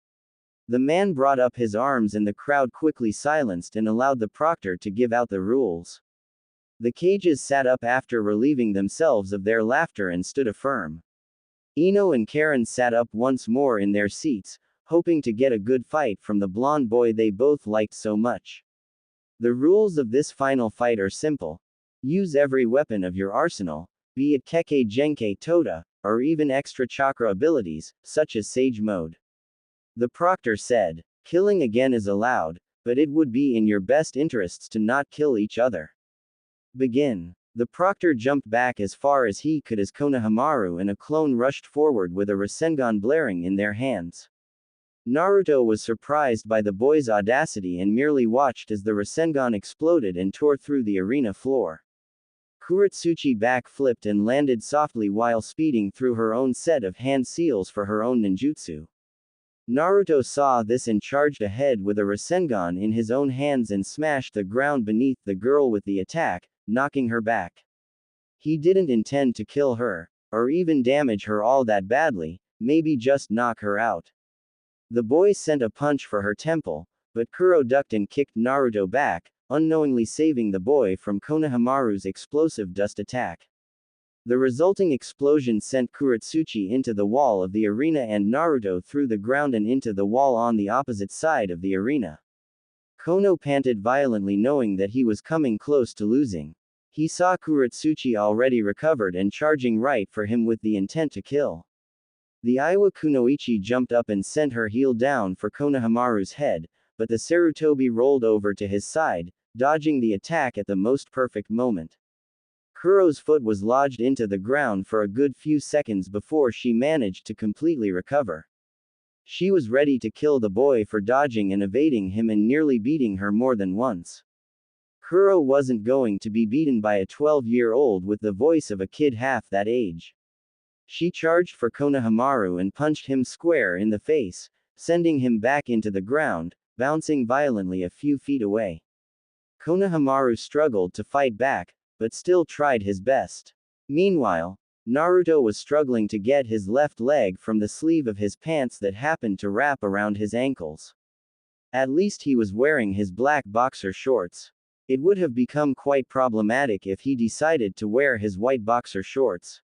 The man brought up his arms and the crowd quickly silenced and allowed the proctor to give out the rules. The cages sat up after relieving themselves of their laughter and stood firm. Ino and Karin sat up once more in their seats, hoping to get a good fight from the blonde boy they both liked so much. The rules of this final fight are simple. Use every weapon of your arsenal, be it Kekkei Genkei Tota, or even extra chakra abilities, such as Sage Mode. The proctor said, killing again is allowed, but it would be in your best interests to not kill each other. Begin. The proctor jumped back as far as he could as Konohamaru and a clone rushed forward with a Rasengan blaring in their hands. Naruto was surprised by the boy's audacity and merely watched as the Rasengan exploded and tore through the arena floor. Kuretsuchi back-flipped and landed softly while speeding through her own set of hand seals for her own ninjutsu. Naruto saw this and charged ahead with a Rasengan in his own hands and smashed the ground beneath the girl with the attack, knocking her back. He didn't intend to kill her, or even damage her all that badly, maybe just knock her out. The boy sent a punch for her temple, but Kuro ducked and kicked Naruto back, unknowingly saving the boy from Konohamaru's explosive dust attack. The resulting explosion sent Kuretsuchi into the wall of the arena and Naruto through the ground and into the wall on the opposite side of the arena. Kono panted violently knowing that he was coming close to losing. He saw Kuretsuchi already recovered and charging right for him with the intent to kill. The Iwa Kunoichi jumped up and sent her heel down for Konohamaru's head, but the Sarutobi rolled over to his side, dodging the attack at the most perfect moment. Kuro's foot was lodged into the ground for a good few seconds before she managed to completely recover. She was ready to kill the boy for dodging and evading him and nearly beating her more than once. Kuro wasn't going to be beaten by a 12-year-old with the voice of a kid half that age. She charged for Konohamaru and punched him square in the face, sending him back into the ground, bouncing violently a few feet away. Konohamaru struggled to fight back, but still tried his best. Meanwhile, Naruto was struggling to get his left leg from the sleeve of his pants that happened to wrap around his ankles. At least he was wearing his black boxer shorts. It would have become quite problematic if he decided to wear his white boxer shorts.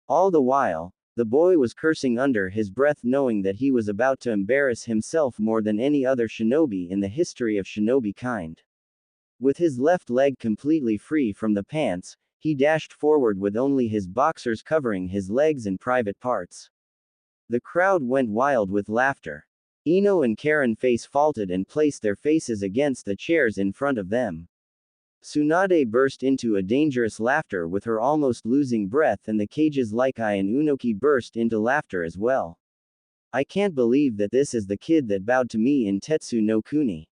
All the while, the boy was cursing under his breath knowing that he was about to embarrass himself more than any other shinobi in the history of shinobi kind. With his left leg completely free from the pants, he dashed forward with only his boxers covering his legs and private parts. The crowd went wild with laughter. Ino and Karin face faulted and placed their faces against the chairs in front of them. Tsunade burst into a dangerous laughter with her almost losing breath, and the cages Laikai and Unoki burst into laughter as well. I can't believe that this is the kid that bowed to me in Tetsu no Kuni.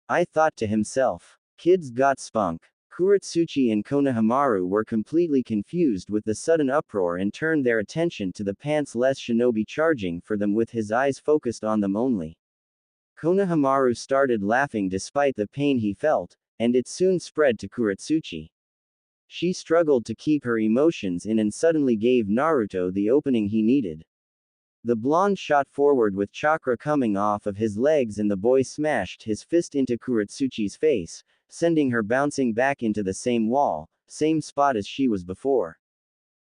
I thought to himself. Kids got spunk. Kuretsuchi and Konohamaru were completely confused with the sudden uproar and turned their attention to the pantsless shinobi charging for them with his eyes focused on them only. Konohamaru started laughing despite the pain he felt, and it soon spread to Kuretsuchi. She struggled to keep her emotions in and suddenly gave Naruto the opening he needed. The blonde shot forward with chakra coming off of his legs, and the boy smashed his fist into Kuretsuchi's face, sending her bouncing back into the same wall, same spot as she was before.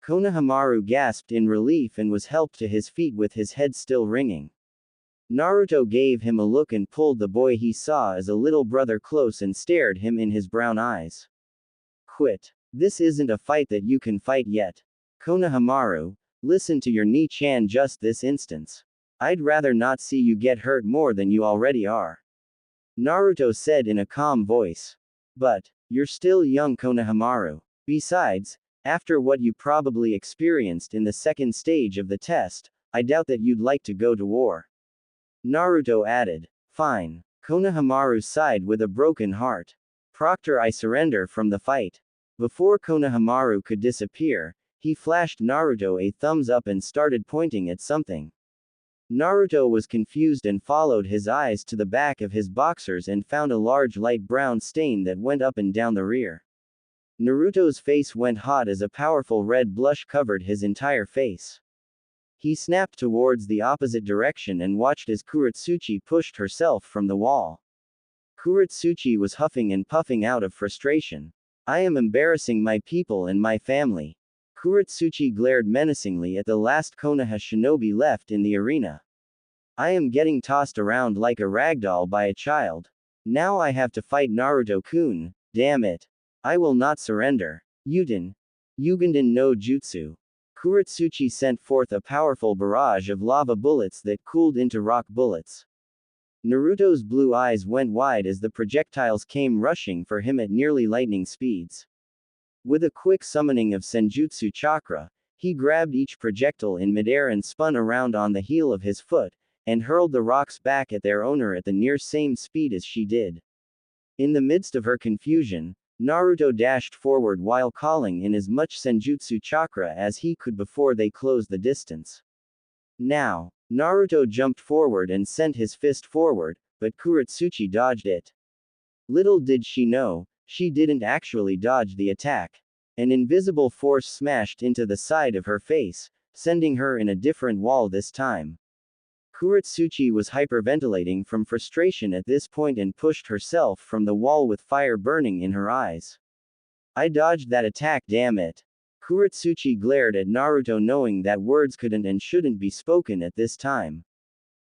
Konohamaru gasped in relief and was helped to his feet with his head still ringing. Naruto gave him a look and pulled the boy he saw as a little brother close and stared him in his brown eyes. Quit. This isn't a fight that you can fight yet. Konohamaru, listen to your Ni-chan just this instance. I'd rather not see you get hurt more than you already are. Naruto said in a calm voice. But, you're still young, Konohamaru. Besides, after what you probably experienced in the second stage of the test, I doubt that you'd like to go to war. Naruto added. Fine. Konohamaru sighed with a broken heart. Proctor, I surrender from the fight. Before Konohamaru could disappear, he flashed Naruto a thumbs up and started pointing at something. Naruto was confused and followed his eyes to the back of his boxers and found a large light brown stain that went up and down the rear. Naruto's face went hot as a powerful red blush covered his entire face. He snapped towards the opposite direction and watched as Kuretsuchi pushed herself from the wall. Kuretsuchi was huffing and puffing out of frustration. I am embarrassing my people and my family. Kuretsuchi glared menacingly at the last Konoha shinobi left in the arena. I am getting tossed around like a ragdoll by a child. Now I have to fight Naruto-kun, damn it. I will not surrender. Uganden no Jutsu. Kuretsuchi sent forth a powerful barrage of lava bullets that cooled into rock bullets. Naruto's blue eyes went wide as the projectiles came rushing for him at nearly lightning speeds. With a quick summoning of Senjutsu chakra, he grabbed each projectile in midair and spun around on the heel of his foot, and hurled the rocks back at their owner at the near same speed as she did. In the midst of her confusion, Naruto dashed forward while calling in as much Senjutsu chakra as he could before they closed the distance. Now, Naruto jumped forward and sent his fist forward, but Kuretsuchi dodged it. Little did she know, she didn't actually dodge the attack. An invisible force smashed into the side of her face, sending her in a different wall this time. Kuretsuchi was hyperventilating from frustration at this point and pushed herself from the wall with fire burning in her eyes. I dodged that attack, damn it. Kuretsuchi glared at Naruto, knowing that words couldn't and shouldn't be spoken at this time.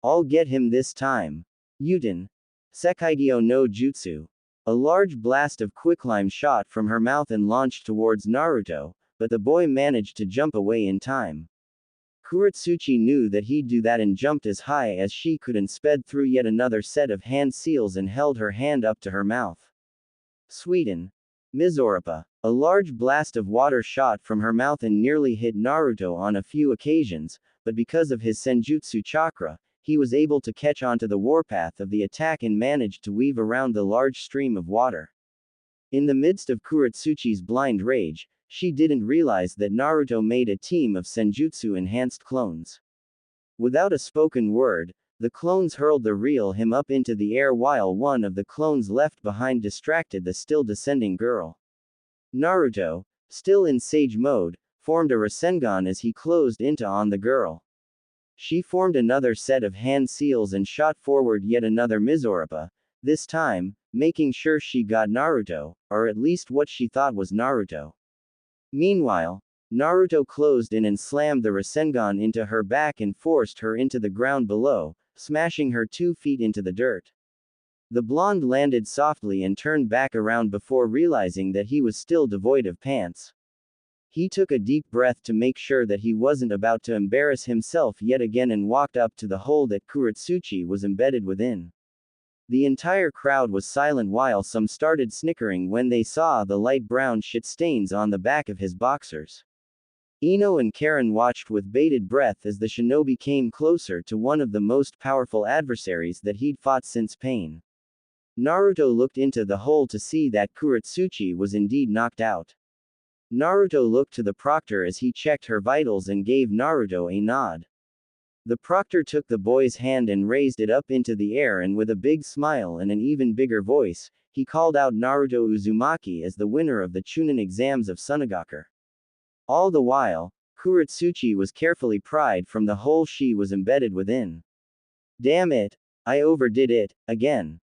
I'll get him this time. Sekaigyo no Jutsu. A large blast of quicklime shot from her mouth and launched towards Naruto, but the boy managed to jump away in time. Kuretsuchi knew that he'd do that and jumped as high as she could and sped through yet another set of hand seals and held her hand up to her mouth. Sweden. Mizoripa. A large blast of water shot from her mouth and nearly hit Naruto on a few occasions, but because of his Senjutsu chakra, he was able to catch onto the warpath of the attack and managed to weave around the large stream of water. In the midst of Kuretsuchi's blind rage, she didn't realize that Naruto made a team of Senjutsu-enhanced clones. Without a spoken word, the clones hurled the real him up into the air while one of the clones left behind distracted the still descending girl. Naruto, still in sage mode, formed a Rasengan as he closed into on the girl. She formed another set of hand seals and shot forward yet another Mizoripa, this time, making sure she got Naruto, or at least what she thought was Naruto. Meanwhile, Naruto closed in and slammed the Rasengan into her back and forced her into the ground below, smashing her 2 feet into the dirt. The blonde landed softly and turned back around before realizing that he was still devoid of pants. He took a deep breath to make sure that he wasn't about to embarrass himself yet again and walked up to the hole that Kuretsuchi was embedded within. The entire crowd was silent while some started snickering when they saw the light brown shit stains on the back of his boxers. Ino and Karin watched with bated breath as the shinobi came closer to one of the most powerful adversaries that he'd fought since Pain. Naruto looked into the hole to see that Kuretsuchi was indeed knocked out. Naruto looked to the proctor as he checked her vitals and gave Naruto a nod. The proctor took the boy's hand and raised it up into the air, and with a big smile and an even bigger voice, he called out Naruto Uzumaki as the winner of the Chunin exams of Sunagaku. All the while, Kuretsuchi was carefully pried from the hole she was embedded within. Damn it, I overdid it, again.